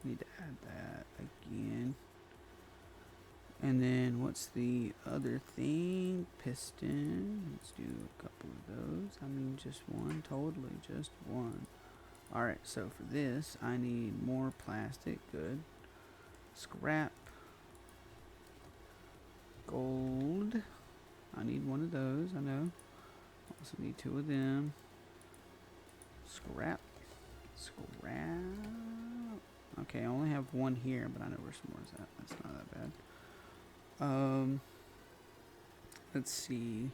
Need to add that again. And then what's the other thing? Piston. Let's do a couple of those. I mean, just one. Totally, just one. Alright, so for this, I need more plastic. Good. Scrap. Gold. I need one of those, I know. Also need 2 of them. Scrap. Okay, I only have 1 here, but I know where some more is at. That's not that bad. Let's see.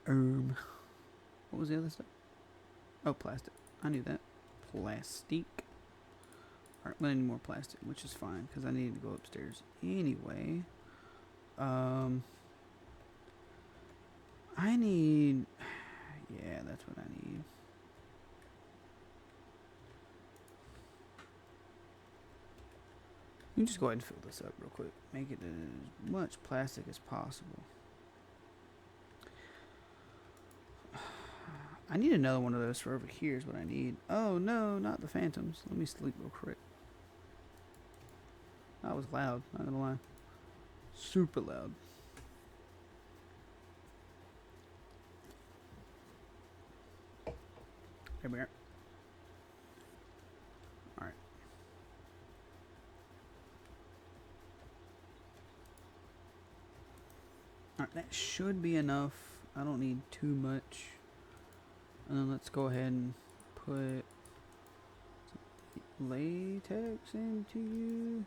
What was the other stuff? Oh, plastic. I knew that. Plastic. Alright, I need more plastic, which is fine, because I need to go upstairs anyway. I need... Yeah, that's what I need. You can just go ahead and fill this up real quick. Make it as much plastic as possible. I need another one of those for over here is what I need. Oh no, not the phantoms. Let me sleep real quick. That was loud, not gonna lie. Super loud. There we are. Alright. Alright, that should be enough. I don't need too much. And then let's go ahead and put latex into you.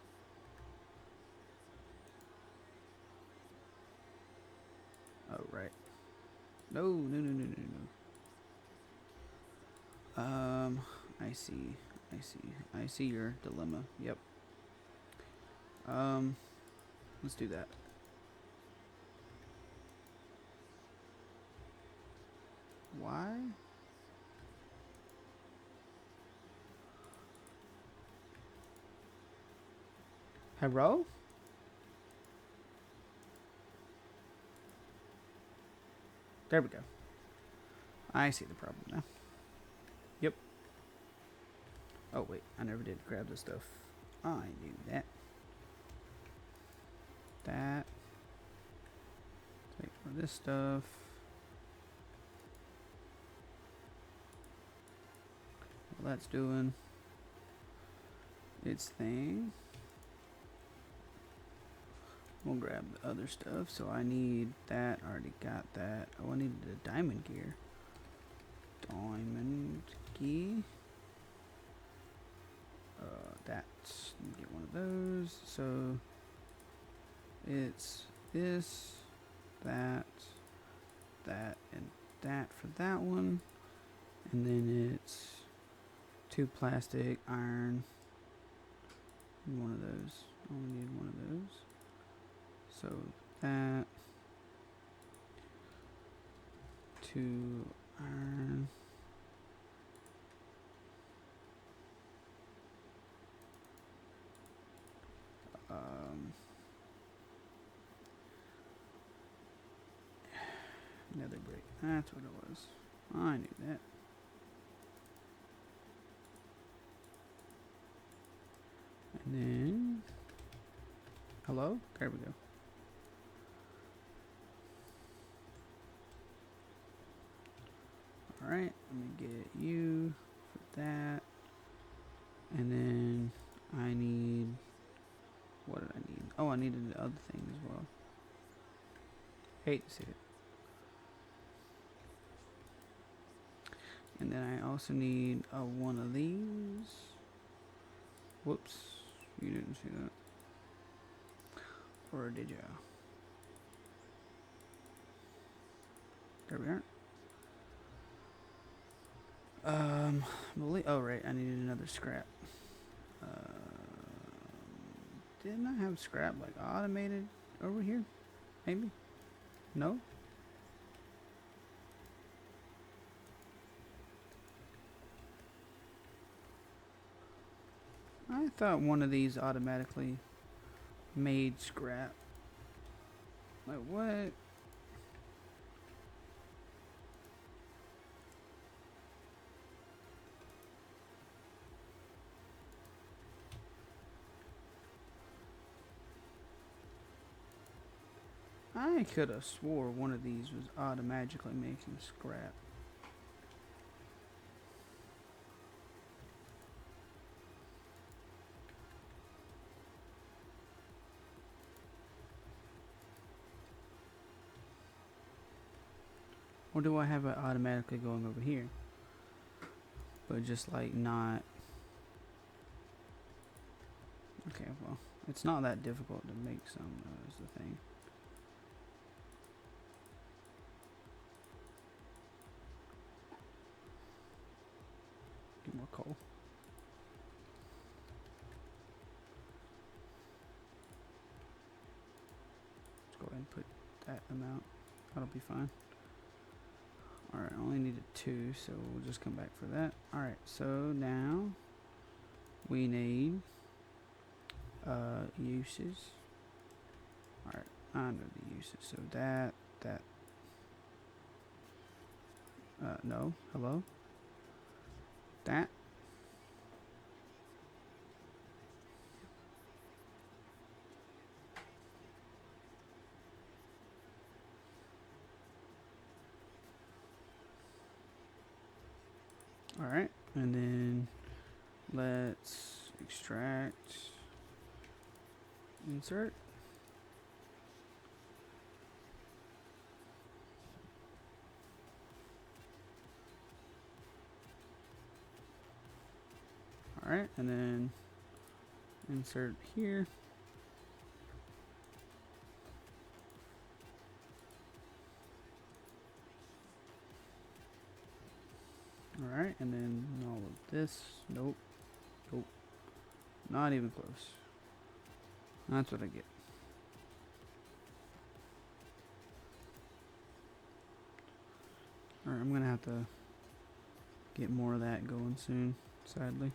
Oh, right. No. I see your dilemma. Yep. Let's do that. Why? Hello? There we go. I see the problem now. Yep. Oh, wait. I never did grab the stuff. I knew that. That. Take for this stuff. Well, that's doing its thing. We'll grab the other stuff. So I need that. I already got that. Oh, I needed the diamond gear. Diamond key. That's get one of those. So it's this, that, and that for that one, and then it's 2 plastic, iron, and one of those. Only need one of those. So that, 2 iron. Nether brick. That's what it was. I knew that. And then, hello? There we go. Alright, let me get you for that. And then I need, what did I need? Oh, I needed the other thing as well. Hate to see it. And then I also need one of these. Whoops, you didn't see that. Or did you? There we are. Oh right, I needed another scrap. Didn't I have scrap like automated over here? Maybe? No? I thought one of these automatically made scrap. Like what? I could have swore one of these was automatically making scrap. Or do I have it automatically going over here? But just like not... Okay, well, it's not that difficult to make some, is the thing. Get more coal. Let's go ahead and put that amount. That'll be fine. Alright, I only needed 2, so we'll just come back for that. Alright, so now we need uses. Alright, I know the uses. So that, No. Hello? That? Alright, and then let's extract, insert. Alright, and then insert here. Alright, and then all of this. Nope. Nope. Not even close. That's what I get. Alright, I'm gonna have to get more of that going soon, sadly.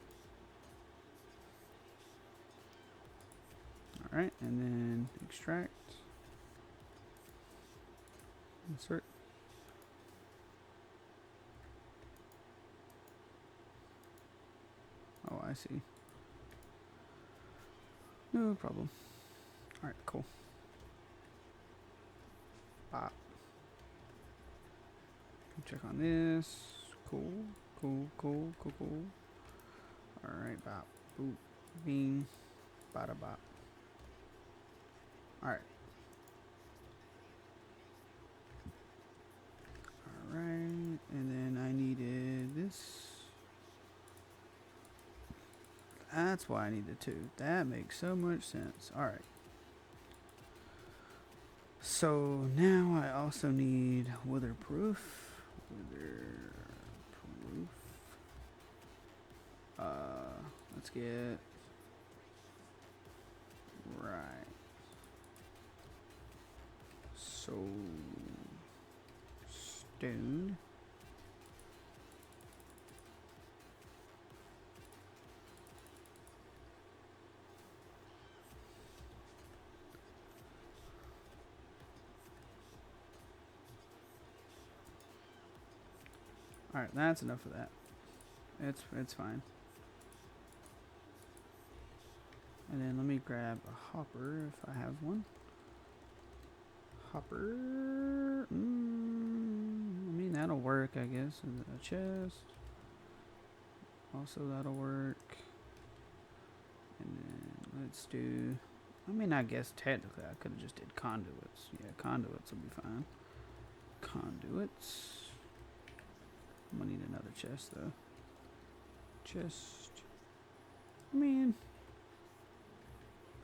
Alright, and then extract. Insert. Oh, I see. No problem. Alright, cool. Bop. Check on this. Cool. Cool. Alright, bop. Boop. Bing. Bada bop. Alright. Alright. And then I needed this. That's why I needed two. That makes so much sense. Alright. So now I also need weatherproof. Let's get right. So stone. All right, that's enough of that. It's fine. And then let me grab a hopper if I have one. Hopper. I mean, that'll work, I guess. And a chest. Also, that'll work. And then let's do. I mean, I guess technically I could have just did conduits. Yeah, conduits will be fine. Conduits. I'm gonna need another chest though. Chest. I mean.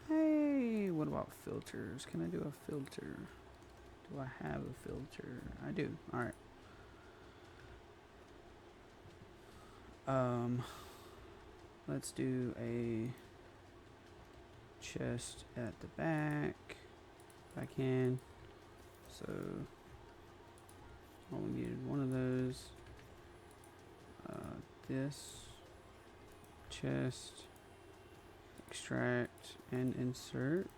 Hey, what about filters? Can I do a filter? Do I have a filter? I do. Alright. Let's do a chest at the back if I can. So only needed one of those. This chest, extract and insert.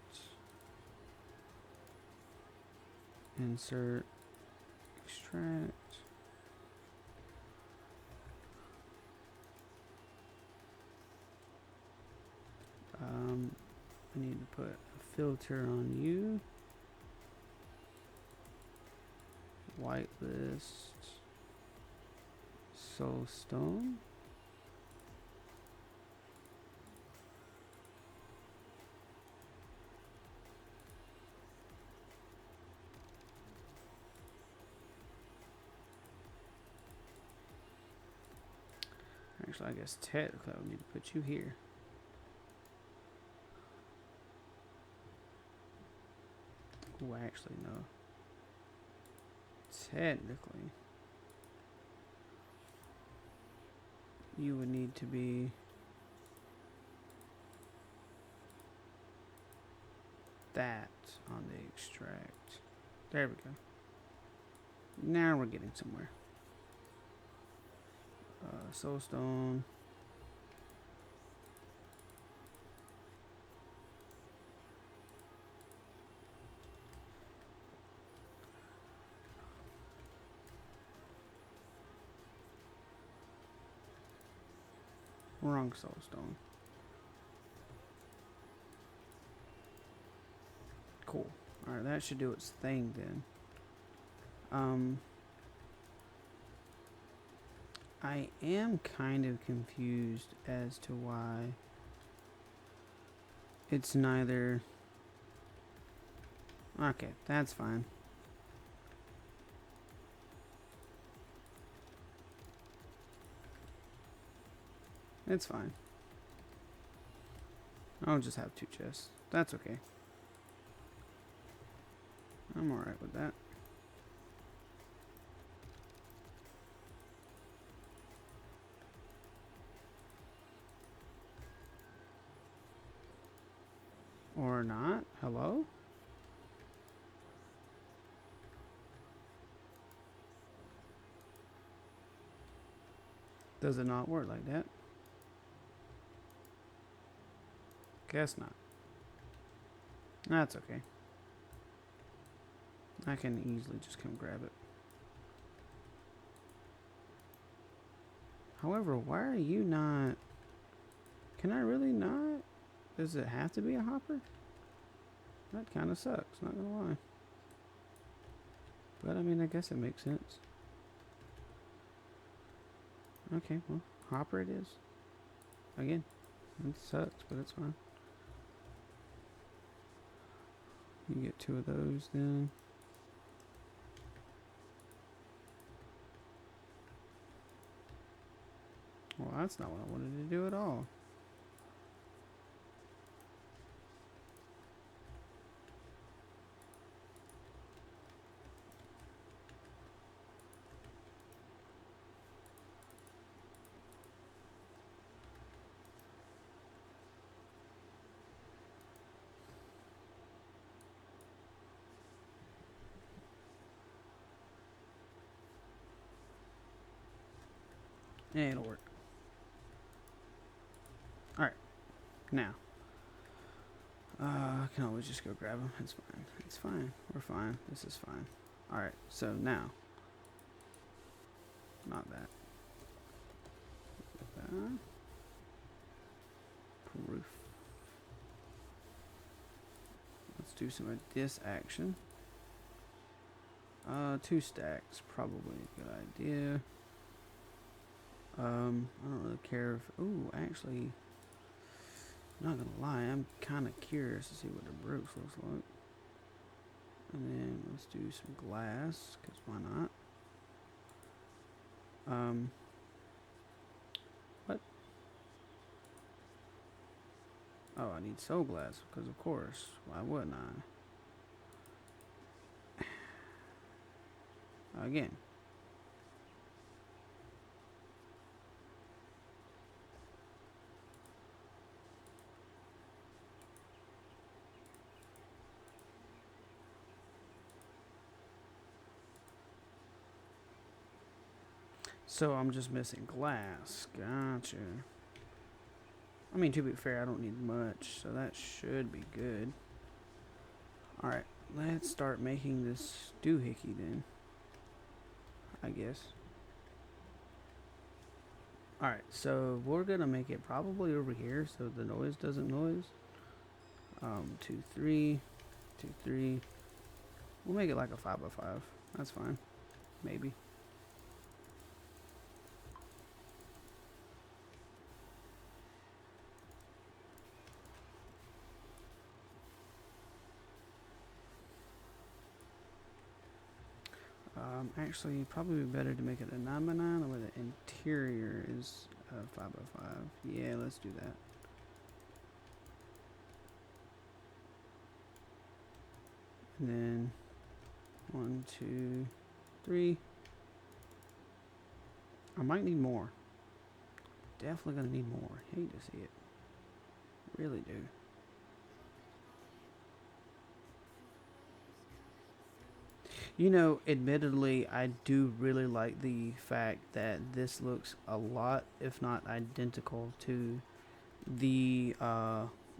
Insert, extract. I need to put a filter on you. Whitelist. Soulstone. Actually, I guess technically I would need to put you here. Oh, actually, no. Technically, you would need to be that on the extract. There we go. Now we're getting somewhere. Soulstone. Wrong soulstone. Cool. Alright, that should do its thing then. I am kind of confused as to why it's neither... Okay, that's fine. It's fine. I'll just have 2 chests. That's okay. I'm alright with that. Or not. Hello? Does it not work like that? Guess not. That's okay. I can easily just come grab it. However, why are you not... Can I really not? Does it have to be a hopper? That kind of sucks, not gonna lie. But I mean, I guess it makes sense. Okay, well, hopper it is. Again, it sucks, but it's fine. You get 2 of those then. Well, that's not what I wanted to do at all. Yeah, it'll work. Alright. Now. I can always just go grab them. It's fine. It's fine. We're fine. This is fine. Alright, so now. Not that. Proof. Let's do some of this action. 2 stacks. Probably a good idea. I don't really care if... Ooh, actually... Not gonna lie, I'm kind of curious to see what the bricks looks like. And then let's do some glass, because why not? What? Oh, I need soul glass, because of course. Why wouldn't I? Again. So I'm just missing glass. Gotcha. I mean, to be fair, I don't need much, so that should be good. Alright, let's start making this doohickey then. I guess. Alright, so we're gonna make it probably over here so the noise doesn't noise. 2, 3, 2, 3. We'll make it like a 5x5. That's fine. Maybe. Actually, probably better to make it a 9x9 where the interior is 5x5. Yeah, let's do that. And then 1, 2, 3. I might need more. Definitely gonna need more. Hate to see it. Really do. You know, admittedly, I do really like the fact that this looks a lot, if not identical, to the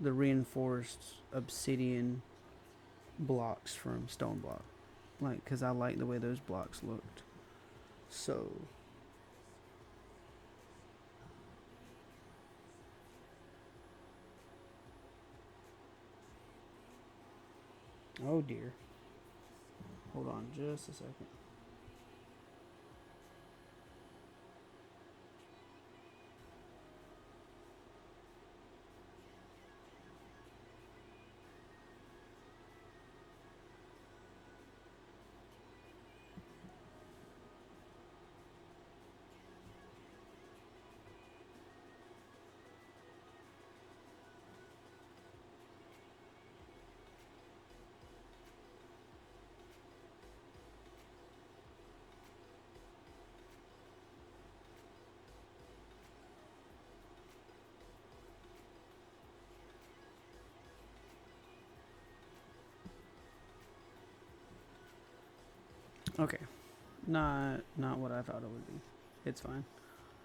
reinforced obsidian blocks from Stone Block. Like, because I like the way those blocks looked. So, Oh dear. Hold on just a second. Okay. Not what I thought it would be. It's fine.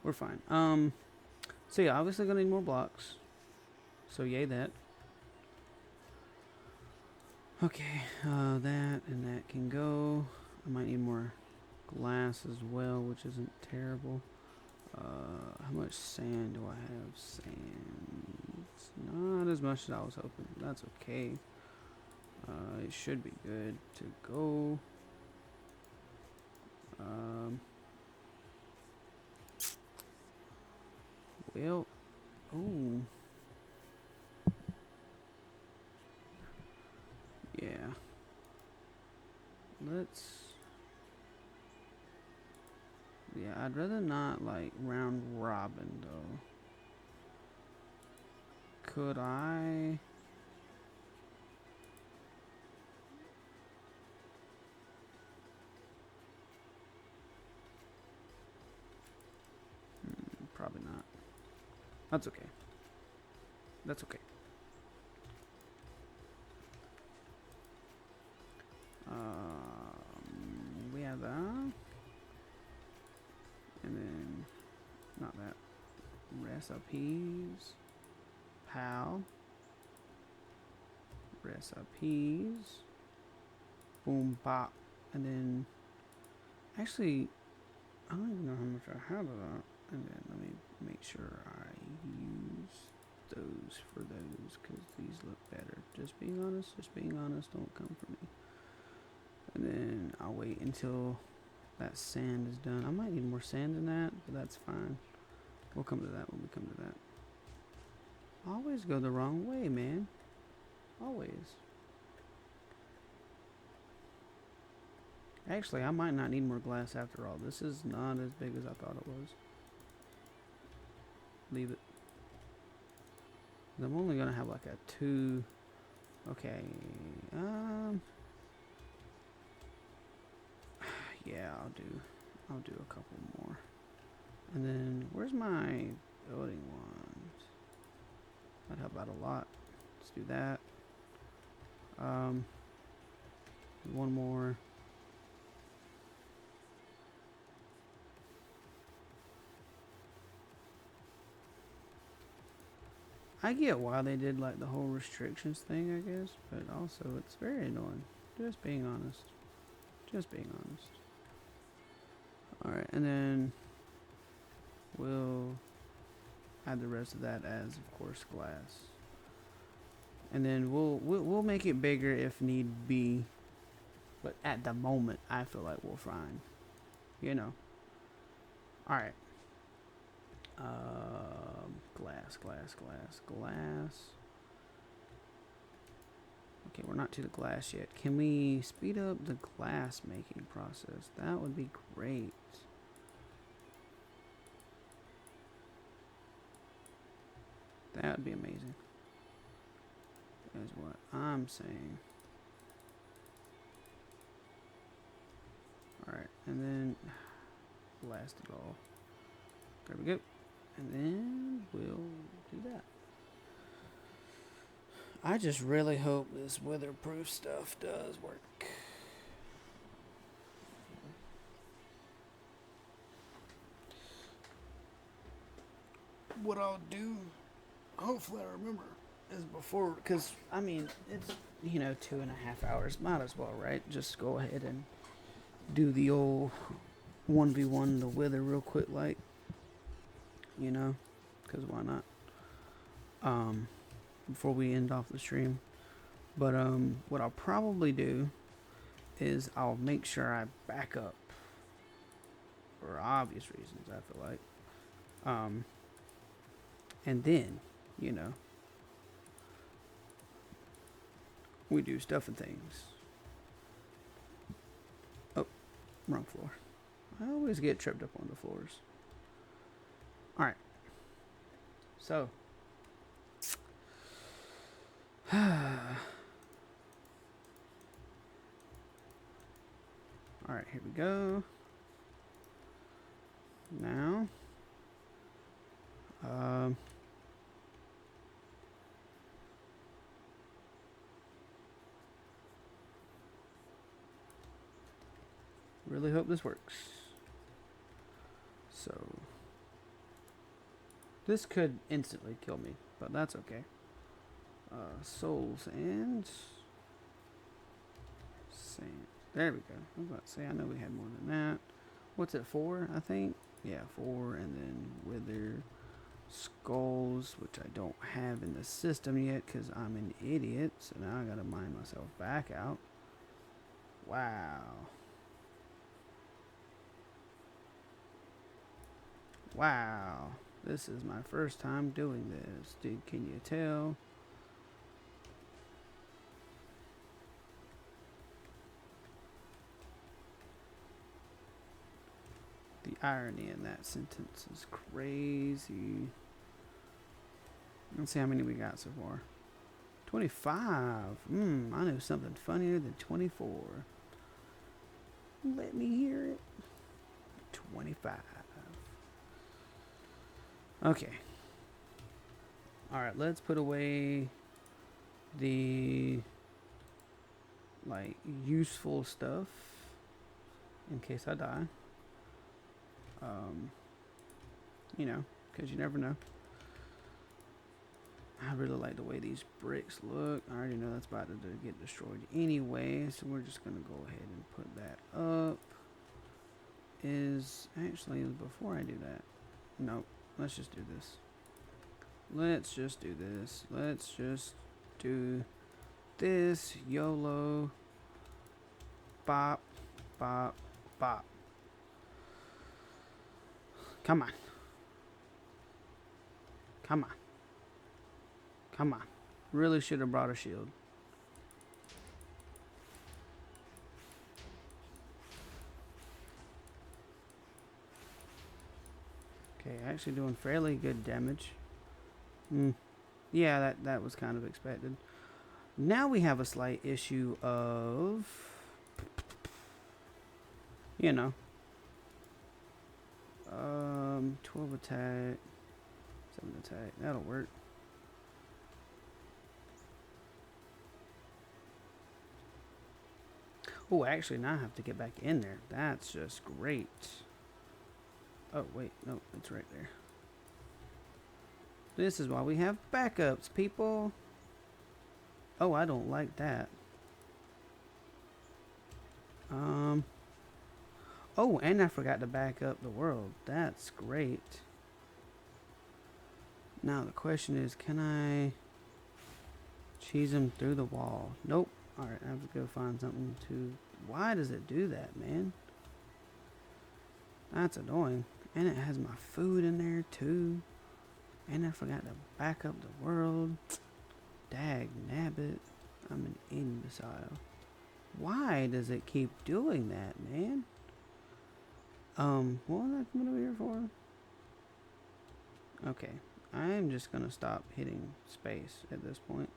We're fine. So yeah, obviously gonna need more blocks. So yay that. Okay, that and that can go. I might need more glass as well, which isn't terrible. How much sand do I have? Sand. It's not as much as I was hoping. That's okay. It should be good to go. Well, oh. Yeah. Yeah, I'd rather not, like, round robin, though. Could I... Probably not. That's okay. That's okay. We have that. And then, not that. Recipes. Pal. Recipes. Boom, bop. And then, actually, I don't even know how much I have of that. And then let me make sure I use those for those, because these look better. Just being honest, don't come for me. And then I'll wait until that sand is done. I might need more sand than that, but that's fine. We'll come to that when we come to that. I always go the wrong way, man. Always. Actually, I might not need more glass after all. This is not as big as I thought it was. Leave it. I'm only gonna have like a 2. Okay. Yeah, I'll do a couple more. And then where's my building ones? That'd help out a lot. Let's do that. One more. I get why they did like the whole restrictions thing, I guess, but also it's very annoying. Just being honest. Just being honest. Alright, and then we'll add the rest of that as, of course, glass. And then we'll make it bigger if need be. But at the moment, I feel like we're fine. You know. Alright. Glass. Okay, we're not to the glass yet. Can we speed up the glass making process? That would be great. That would be amazing. That is what I'm saying. Alright, and then blast it all. There we go. And then we'll do that. I just really hope this weatherproof stuff does work. What I'll do, hopefully I remember, is before, because, I mean, it's, 2.5 hours. Might as well, right? Just go ahead and do the old 1v1 the weather real quick, like. Because why not? Before we end off the stream. But what I'll probably do is I'll make sure I back up for obvious reasons. I feel like, and then, you know, we do stuff and things. Oh, wrong floor. I always get tripped up on the floors. All right. So, all right, here we go. Now, really hope this works. So, this could instantly kill me, but that's okay. Souls and sand. There we go. I was about to say, I know we had more than that. What's it, 4, I think? Yeah, 4, and then wither skulls, which I don't have in the system yet because I'm an idiot. So now I gotta mine myself back out. Wow. Wow. This is my first time doing this. Dude, can you tell? The irony in that sentence is crazy. Let's see how many we got so far. 25. I know something funnier than 24. Let me hear it. 25. Okay. Alright, let's put away the like useful stuff in case I die. You know, because you never know. I really like the way these bricks look. I already know that's about to get destroyed anyway, so we're just gonna go ahead and put that up. Actually, before I do that, nope. Let's just do this. Let's just do this. Let's just do this. YOLO. Bop, bop, bop. Come on. Come on. Come on. Really should have brought a shield. Okay, actually doing fairly good damage. Yeah, that was kind of expected. Now we have a slight issue of, you know, 12 attack, 7 attack. That'll work. Oh, actually, now I have to get back in there. That's just great. Oh, wait. No, it's right there. This is why we have backups, people. Oh, I don't like that. Oh, and I forgot to back up the world. That's great. Now the question is, can I cheese him through the wall? Nope. Alright, I have to go find something to... Why does it do that, man? That's annoying. And it has my food in there, too. And I forgot to back up the world. Dag nabbit. I'm an imbecile. Why does it keep doing that, man? What was I coming over here for? Okay. I'm just gonna stop hitting space at this point.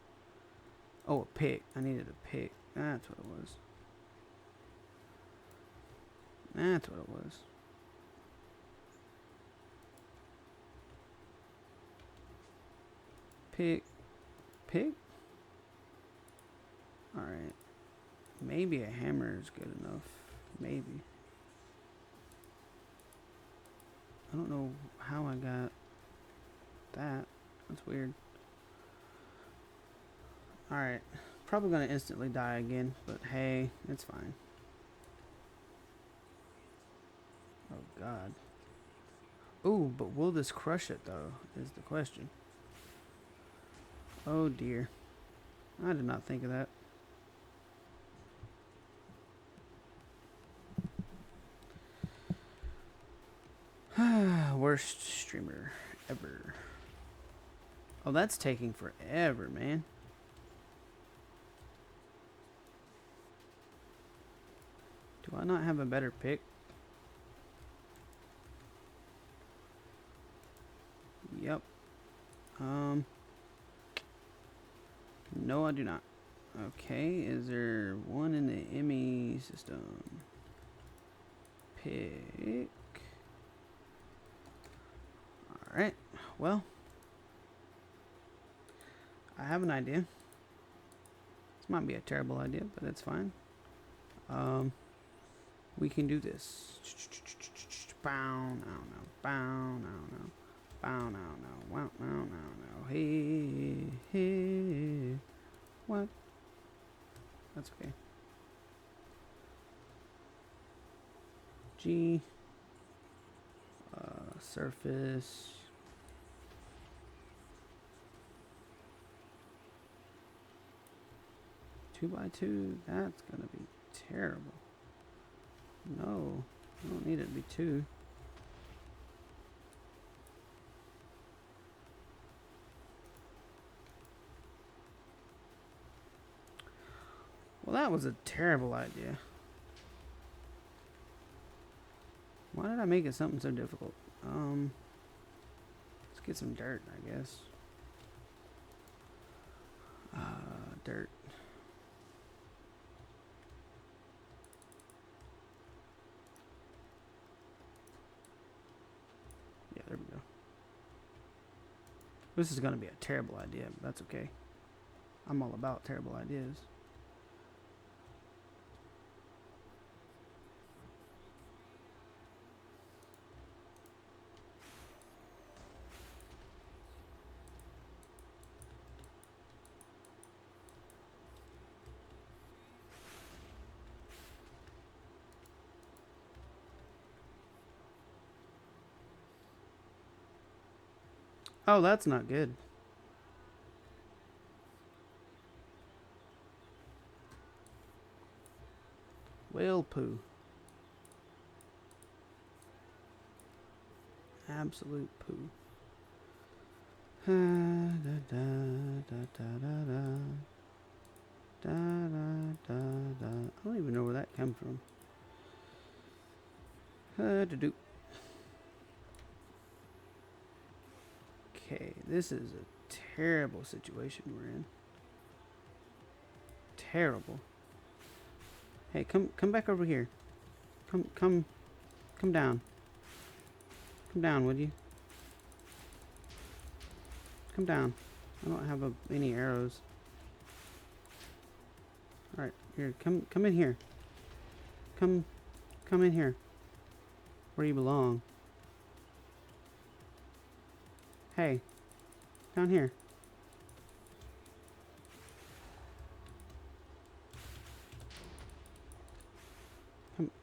Oh, a pick. I needed a pick. That's what it was. That's what it was. Pick. Pick? Alright. Maybe a hammer is good enough. Maybe. I don't know how I got that. That's weird. Alright. Probably gonna instantly die again, but hey, it's fine. Oh god. Ooh, but will this crush it though, is the question. Oh dear. I did not think of that. Worst streamer ever. Oh, that's taking forever, man. Do I not have a better pick? Yep. No, I do not. Okay, is there one in the ME system? Pick. Alright, well. I have an idea. This might be a terrible idea, but that's fine. We can do this. Bow, no, no, bow, no, no. Bow, no, no, wow, no, no, no. Hey, hey. What? That's okay. G. Surface. Two by two. That's gonna be terrible. No, I don't need it to be two. Well, that was a terrible idea. Why did I make it something so difficult? Let's get some dirt, I guess. Dirt. Yeah, there we go. This is gonna be a terrible idea, but that's okay. I'm all about terrible ideas. Oh, that's not good. Whale poo. Absolute poo. Da, da, da, da, da, da. Da, da, da, da. I don't even know where that came from. Do. Okay, this is a terrible situation we're in. Terrible. Hey, come back over here. Come down. Come down, would you? Come down. I don't have any arrows. All right, here, come in here. Come in here. Where you belong. Hey, down here.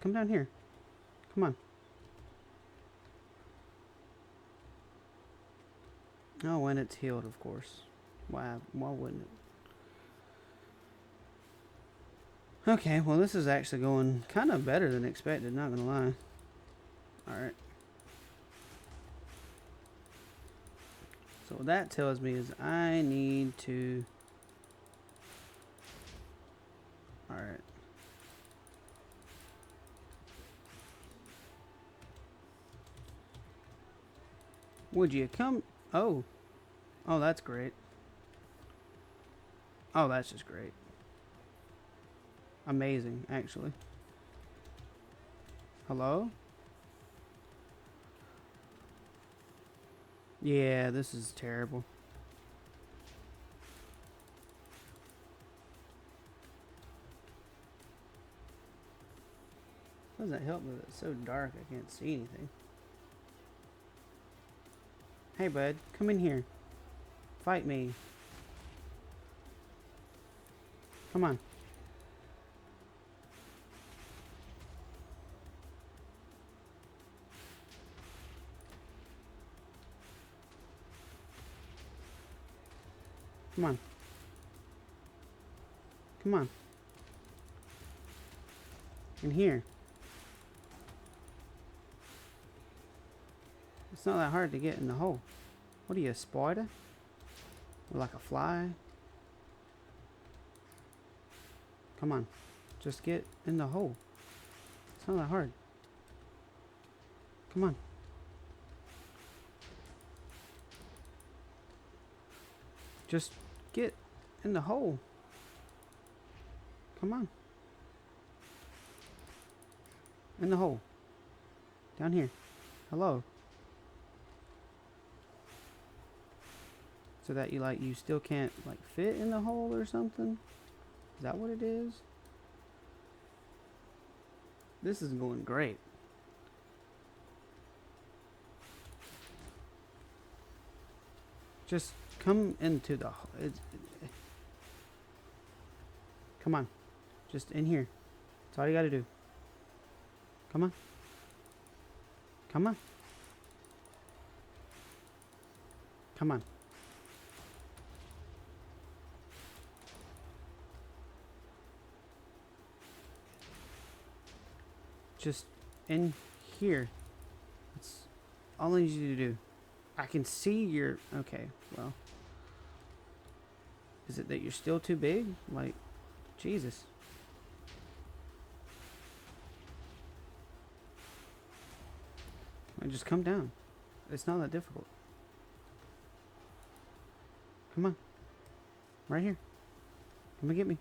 Come down here. Come on. Oh, when it's healed, of course. Why wouldn't it? Okay, well, this is actually going kind of better than expected, not gonna lie. Alright. So what that tells me is I need to... Alright. Would you come... Oh. Oh, that's great. Oh, that's just great. Amazing, actually. Hello? Yeah, this is terrible. Doesn't help that it's so dark I can't see anything. Hey, bud, come in here. Fight me. Come on. Come on. Come on. In here. It's not that hard to get in the hole. What are you, a spider? Or like a fly? Come on. Just get in the hole. It's not that hard. Come on. Just get in the hole. Come on. In the hole. Down here. Hello. So that you still can't like fit in the hole or something? Is that what it is? This is going great. Just come into the hole. Come on. Just in here. That's all you gotta do. Come on. Come on. Come on. Just in here. That's all I need you to do. I can see your... Okay, well. Is it that you're still too big? Like, Jesus. Just come down. It's not that difficult. Come on. Right here. Come and get me.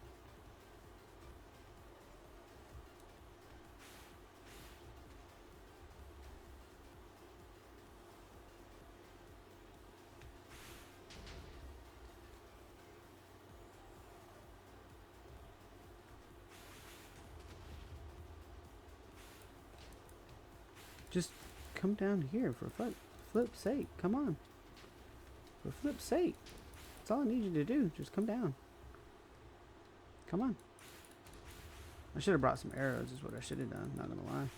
Just come down here for flip's sake. Come on. For flip's sake. That's all I need you to do. Just come down. Come on. I should have brought some arrows is what I should have done. Not gonna lie.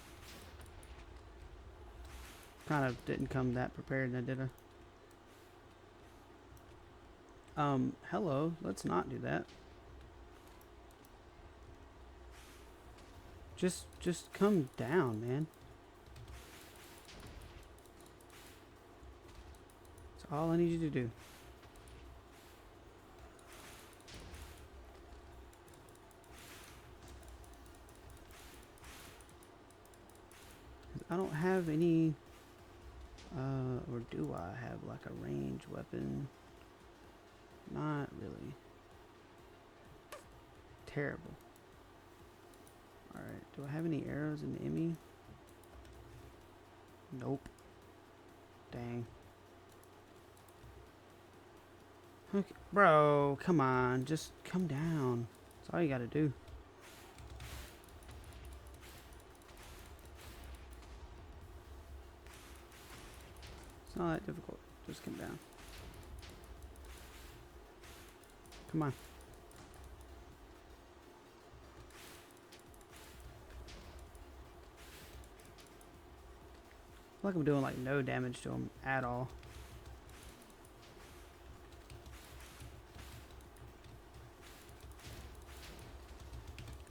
Kind of didn't come that prepared, did I? Hello. Let's not do that. Just come down, man. That's all I need you to do. I don't have any, or do I have like a ranged weapon? Not really. Terrible. Alright, do I have any arrows in the Emmy? Nope. Dang. Okay, bro, come on, just come down. That's all you gotta do. It's not that difficult. Just come down. Come on. I feel like I'm doing like no damage to him at all.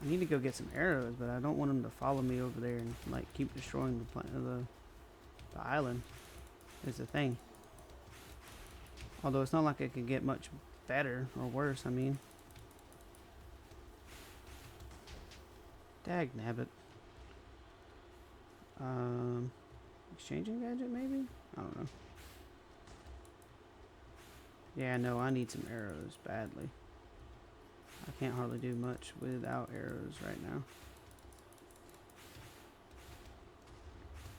I need to go get some arrows, but I don't want them to follow me over there and like keep destroying the island. Is the thing. Although it's not like it could get much better or worse, I mean. Dag nabbit. Exchanging gadget maybe? I don't know. Yeah, no, I need some arrows badly. I can't hardly do much without arrows right now.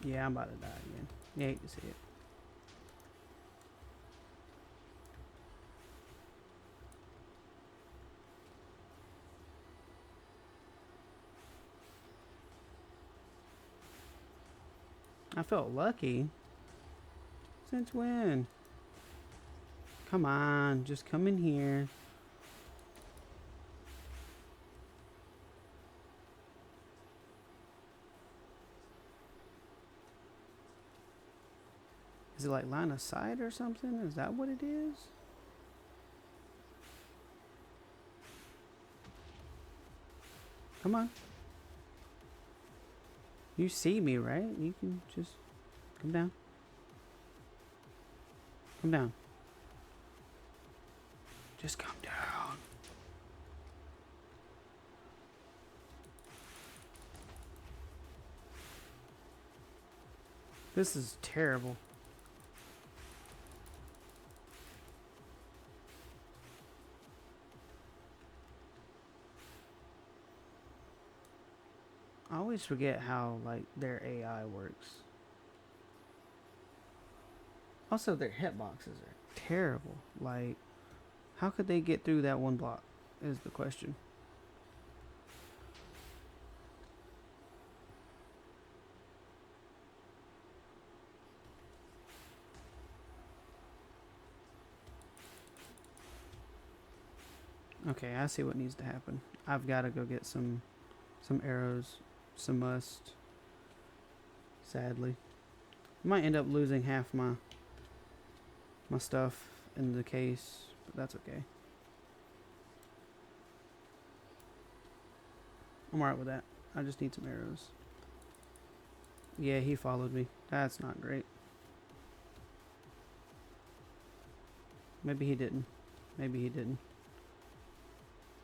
Yeah, I'm about to die again. You hate to see it. I felt lucky. Since when? Come on, just come in here. Is it like line of sight or something? Is that what it is? Come on. You see me, right? You can just come down. Come down. Just come down. This is terrible. I always forget how like their AI works. Also, their hitboxes are terrible. Like, how could they get through that one block? Is the question. Okay, I see what needs to happen. I've got to go get some arrows, some must. Sadly, I might end up losing half my stuff in the case, but that's okay. I'm alright with that. I just need some arrows. Yeah, he followed me. That's not great. Maybe he didn't. Maybe he didn't.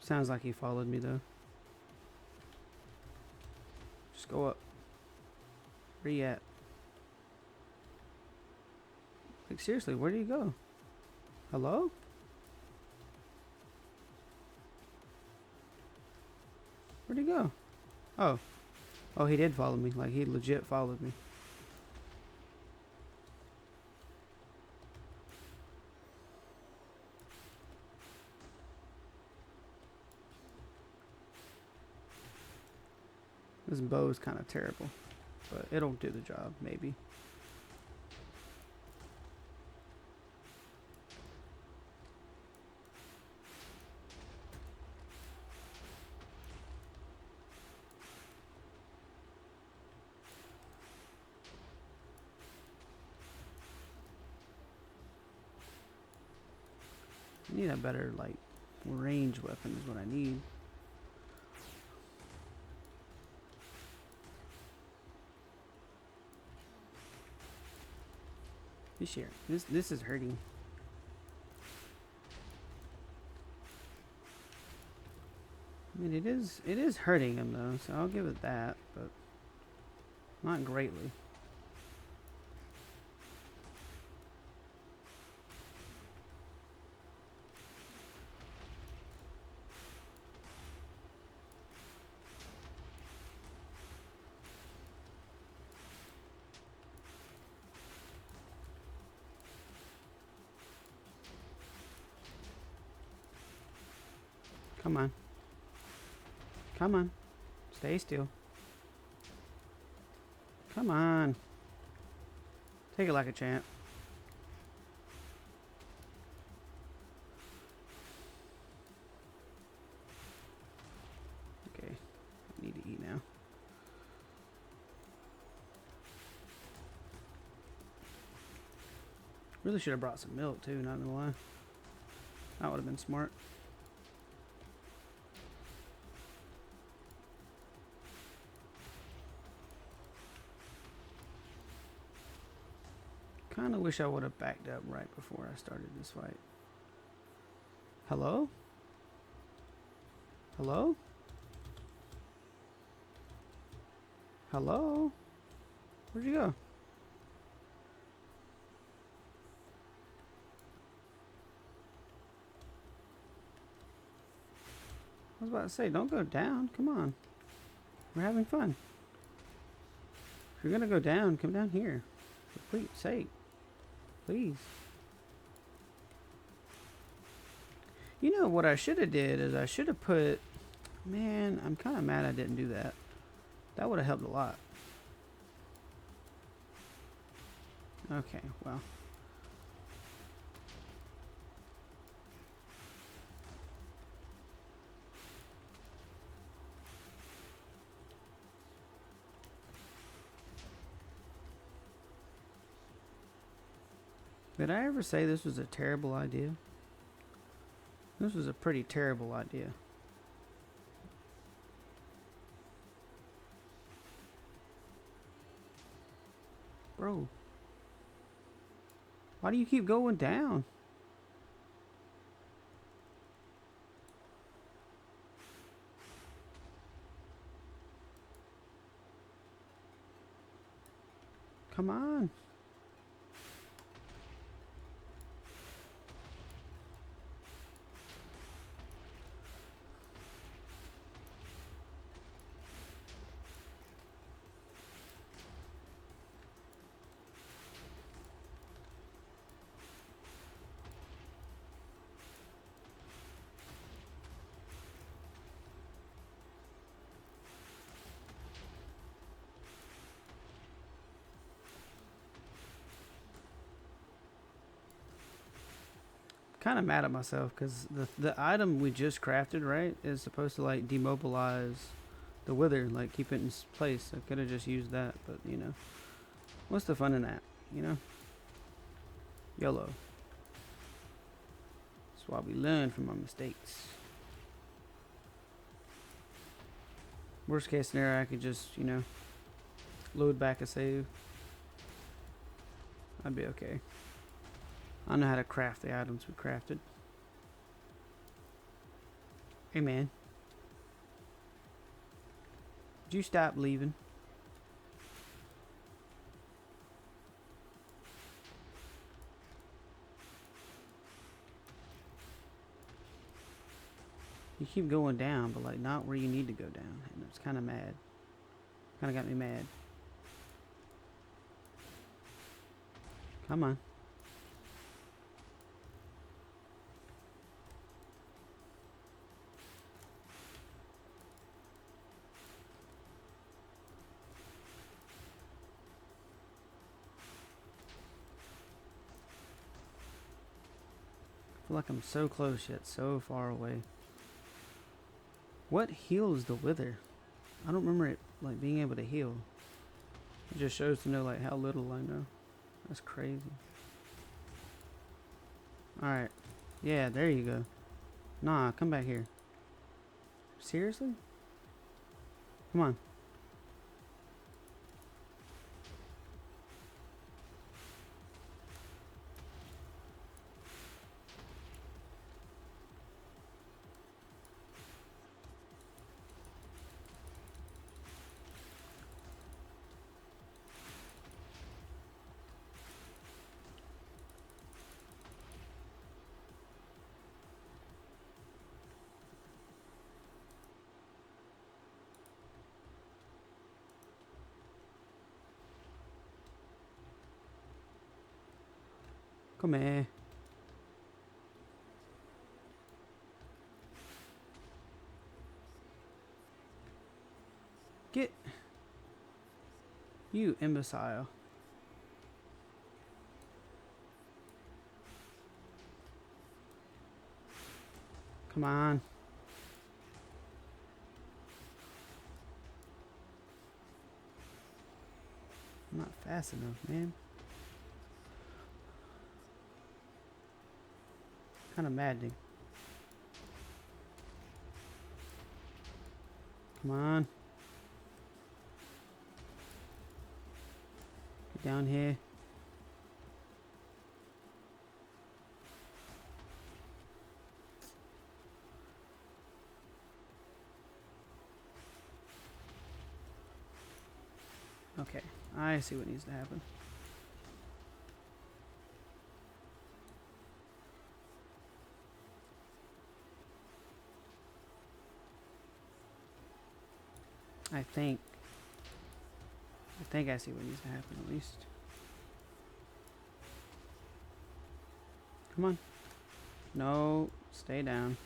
Sounds like he followed me though. Just go up. Where you at? Like seriously, where did he go? Hello? Where'd he go? Oh. Oh, he did follow me. Like he legit followed me. This bow is kind of terrible, but it'll do the job, maybe. I need a better, like, range weapon is what I need. This year, this is hurting. I mean, it is hurting him though, so I'll give it that, but not greatly. Come on. Come on. Stay still. Come on. Take it like a champ. Okay. I need to eat now. Really should have brought some milk too, not gonna lie. That would have been smart. Kinda wish I would have backed up right before I started this fight. Hello? Hello? Hello? Where'd you go? I was about to say, don't go down. Come on. We're having fun. If you're gonna go down, come down here. For Pete's sake. Please. You know what I should have did is I should have put... Man, I'm kind of mad I didn't do that. That would have helped a lot. Okay, well. Did I ever say this was a terrible idea? This was a pretty terrible idea. Bro. Why do you keep going down? Come on. Kind of mad at myself because the item we just crafted, right, is supposed to like demobilize the wither, like keep it in place. I could have just used that, but you know, what's the fun in that, you know? YOLO. That's why we learn from our mistakes. Worst case scenario, I could just, you know, load back a save. I'd be okay. I know how to craft the items we crafted. Hey man. Would you stop leaving? You keep going down, but like not where you need to go down. And it's kind of mad. Kind of got me mad. Come on. I feel like I'm so close yet so far away. What heals the wither? I don't remember it like being able to heal. It just shows to know like how little I know. That's crazy. Alright. Yeah, there you go. Nah, come back here. Seriously? Come on. Come here. Get. You imbecile. Come on. I'm not fast enough, man. Kind of maddening. Come on. Get down here. Okay, I see what needs to happen. I think I see what needs to happen at least. Come on. No, stay down.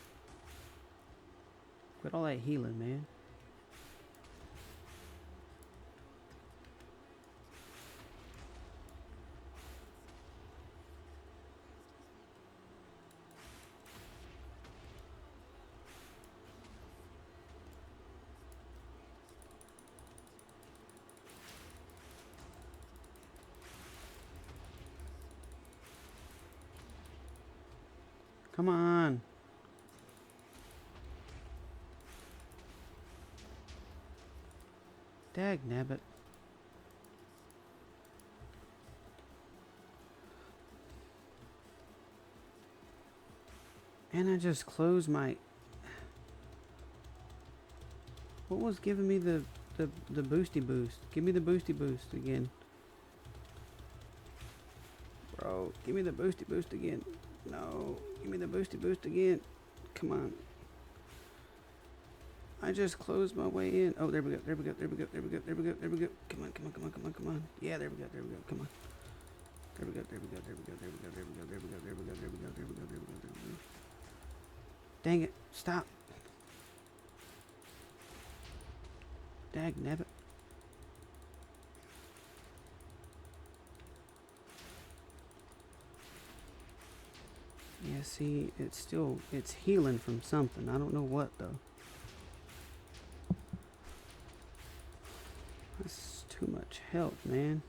Quit all that healing, man. Come on. Dag nabbit. And I just closed my... What was giving me the boosty boost? Give me the boosty boost again. Bro, give me the boosty boost again. No, give me the boosty boost again. Come on. I just closed my way in. Oh, there we go, there we go, there we go, there we go, there we go, there we go. Come on, come on, come on, come on, come on. Yeah, there we go, there we go, come on. There we go, there we go, there we go, there we go, there we go, there we go, there we go, there we go, there we go, there we go, there we go. Dang it, stop. Dag nabbit. Yeah, see, it's healing from something. I don't know what, though. That's too much help, man.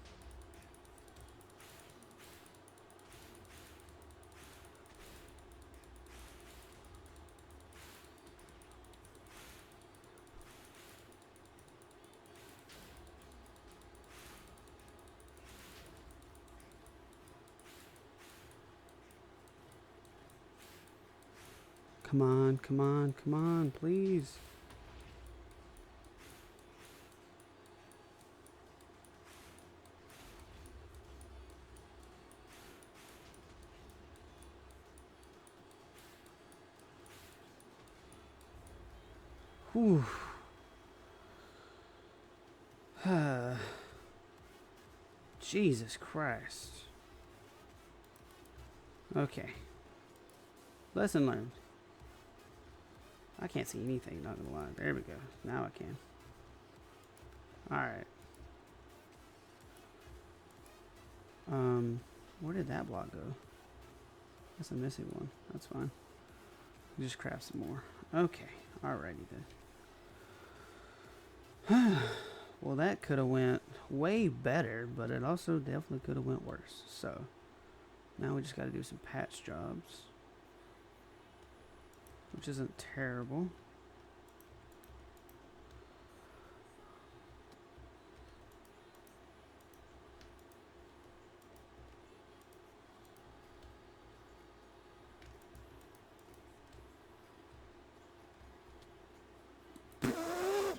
Come on, come on, come on, please. Whew. Jesus Christ. Okay. Lesson learned. I can't see anything, not gonna lie. There we go. Now I can. Alright. Where did that block go? That's a missing one. That's fine. Just craft some more. Okay. Alrighty then. Well, that could have went way better, but it also definitely could have went worse. So, now we just got to do some patch jobs, which isn't terrible.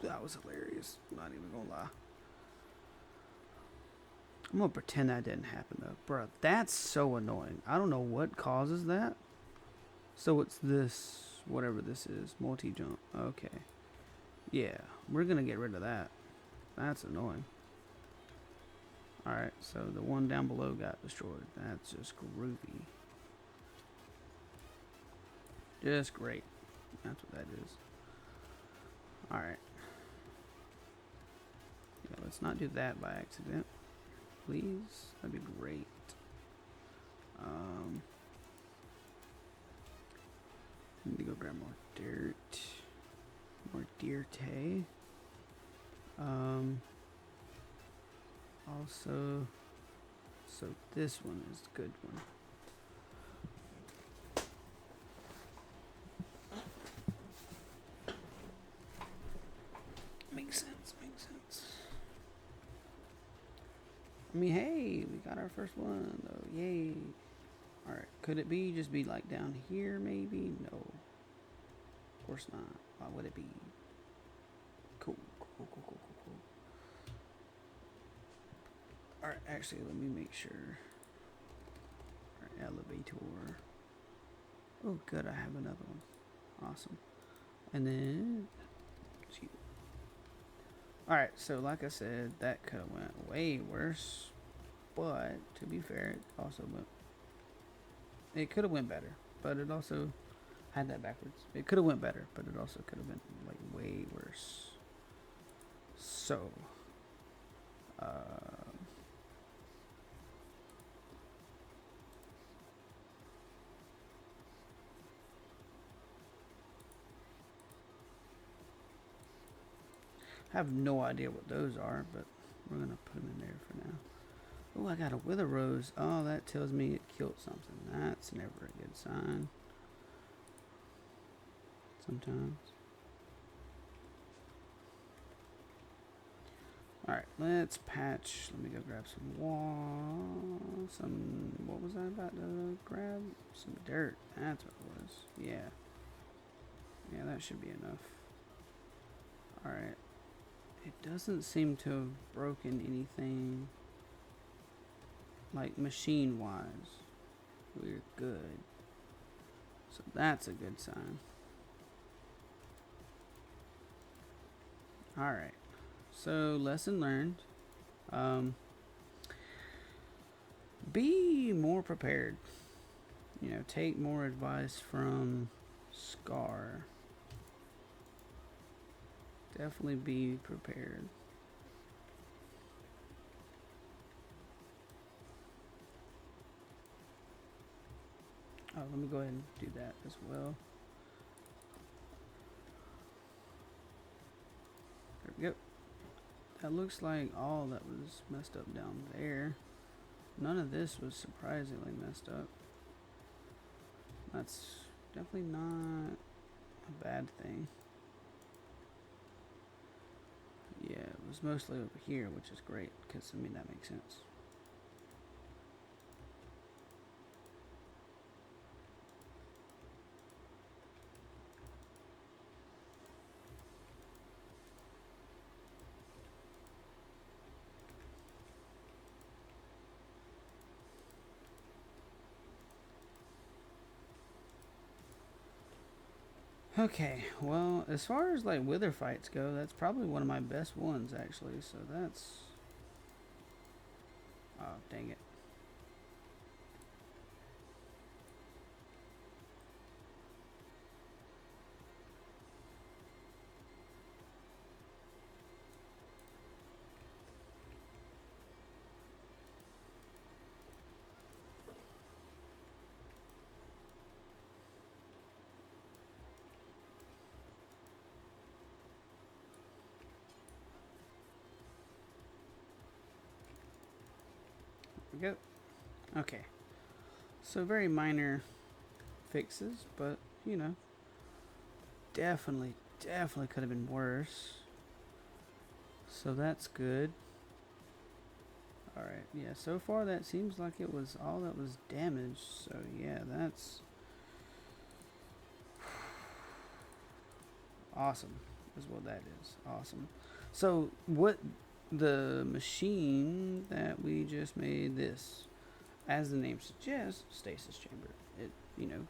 That was hilarious. Not even gonna lie. I'm gonna pretend that didn't happen though. Bruh, that's so annoying. I don't know what causes that. So it's this, whatever this is, multi-jump. Okay. Yeah, we're gonna get rid of that. That's annoying. Alright, so the one down below got destroyed. That's just groovy. Just great. That's what that is. Alright. Yeah, let's not do that by accident. Please. That'd be great. Need to go grab more dirt. More dirte. Also, so this one is a good one. Makes sense, makes sense. I mean, hey, we got our first one, though. Yay. Alright, could it be just be like down here, maybe? No. Of course not. Why would it be? Cool, cool, cool, cool, cool, cool. Alright, actually, let me make sure. Alright, elevator. Oh, good, I have another one. Awesome. And then... Alright, so like I said, that could have went way worse. But, to be fair, it also went... It could have went better. But it also... had that backwards. It could have went better, but it also could have been, like, way worse. So... I have no idea what those are, but we're going to put them in there for now. Oh, I got a wither rose. Oh, that tells me it killed something. That's never a good sign. Sometimes. Alright, let's patch. Let me go grab some wall. What was I about to grab? Some dirt. That's what it was. Yeah. Yeah, that should be enough. Alright. It doesn't seem to have broken anything, like, machine-wise. We're good. So that's a good sign. Alright. So, lesson learned. Be more prepared. You know, take more advice from Scar. Definitely be prepared. Oh, let me go ahead and do that as well. There we go. That looks like all that was messed up down there. None of this was surprisingly messed up. That's definitely not a bad thing. Yeah, it was mostly over here, which is great, because, I mean, that makes sense. Okay, well, as far as, like, wither fights go, that's probably one of my best ones, actually, so that's... Oh, dang it. There we go. Okay. So very minor fixes, but, you know, definitely could have been worse. So that's good. Alright, yeah, so far that seems like it was all that was damaged. So yeah, that's awesome is what that is. Awesome. So what the machine that we just made, this, as the name suggests, stasis chamber. It, you know,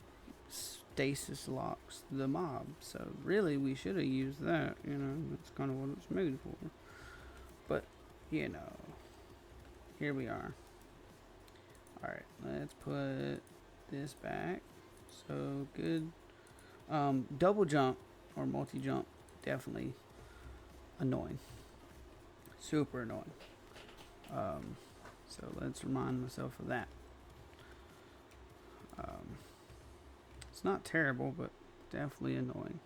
stasis locks the mob. So really we should have used that, you know, that's kind of what it's made for. But, you know, here we are. Alright, let's put this back. So good. Double jump or multi jump, definitely annoying. Super annoying. So let's remind myself of that. It's not terrible, but definitely annoying.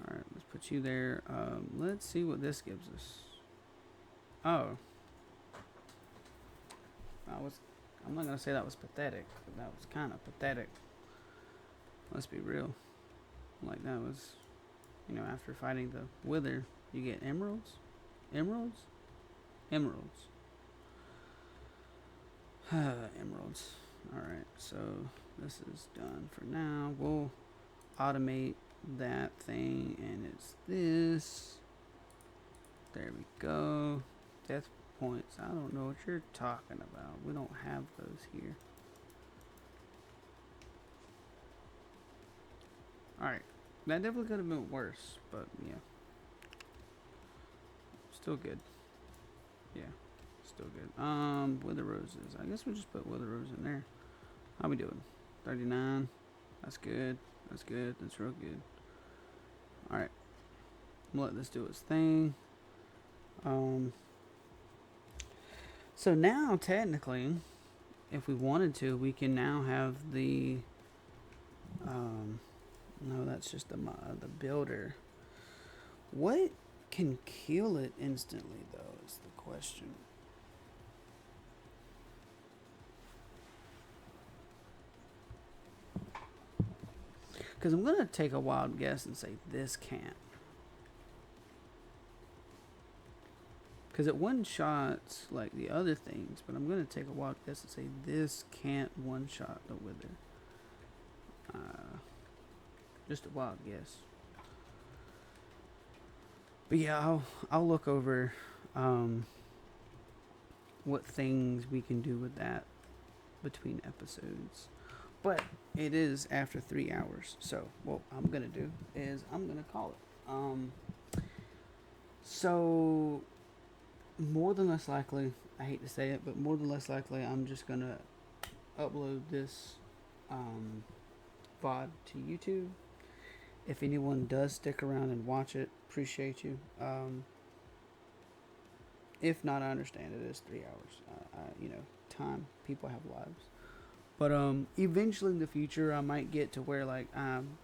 Alright, let's put you there. Let's see what this gives us. Oh. I'm not going to say that was pathetic, but that was kind of pathetic. Let's be real. Like, that was, you know, after fighting the wither, you get emeralds? Emeralds? Emeralds. Emeralds. Alright, so this is done for now. We'll automate that thing, and it's this. There we go. Death points. I don't know what you're talking about. We don't have those here. Alright. That definitely could have been worse, but yeah. Still good. Yeah. Still good. Wither roses. I guess we'll just put wither rose in there. How we doing? 39. That's good. That's good. That's real good. Alright. I'm gonna let this do its thing. So now, technically, if we wanted to, we can now have the... no, that's just the builder. What can kill it instantly, though, is the question. Because I'm going to take a wild guess and say this can't. Because it one-shots like the other things, but I'm going to take a wild guess and say this can't one-shot the wither. Just a wild guess. But yeah, I'll look over what things we can do with that between episodes. But it is after 3 hours, so what I'm gonna do is I'm gonna call it. So more than less likely, I hate to say it, but more than less likely, I'm just gonna upload this VOD to YouTube. If anyone does stick around and watch it, appreciate you. If not, I understand it is 3 hours. Time. People have lives. But eventually in the future, I might get to where like I'm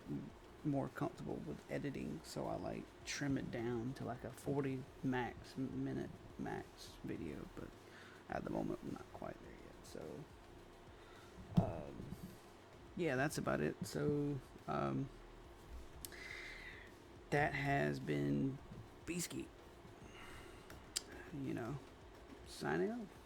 more comfortable with editing, so I like trim it down to like a 40 minute max video. But at the moment, I'm not quite there yet. So yeah, that's about it. So that has been Beasky. Signing off.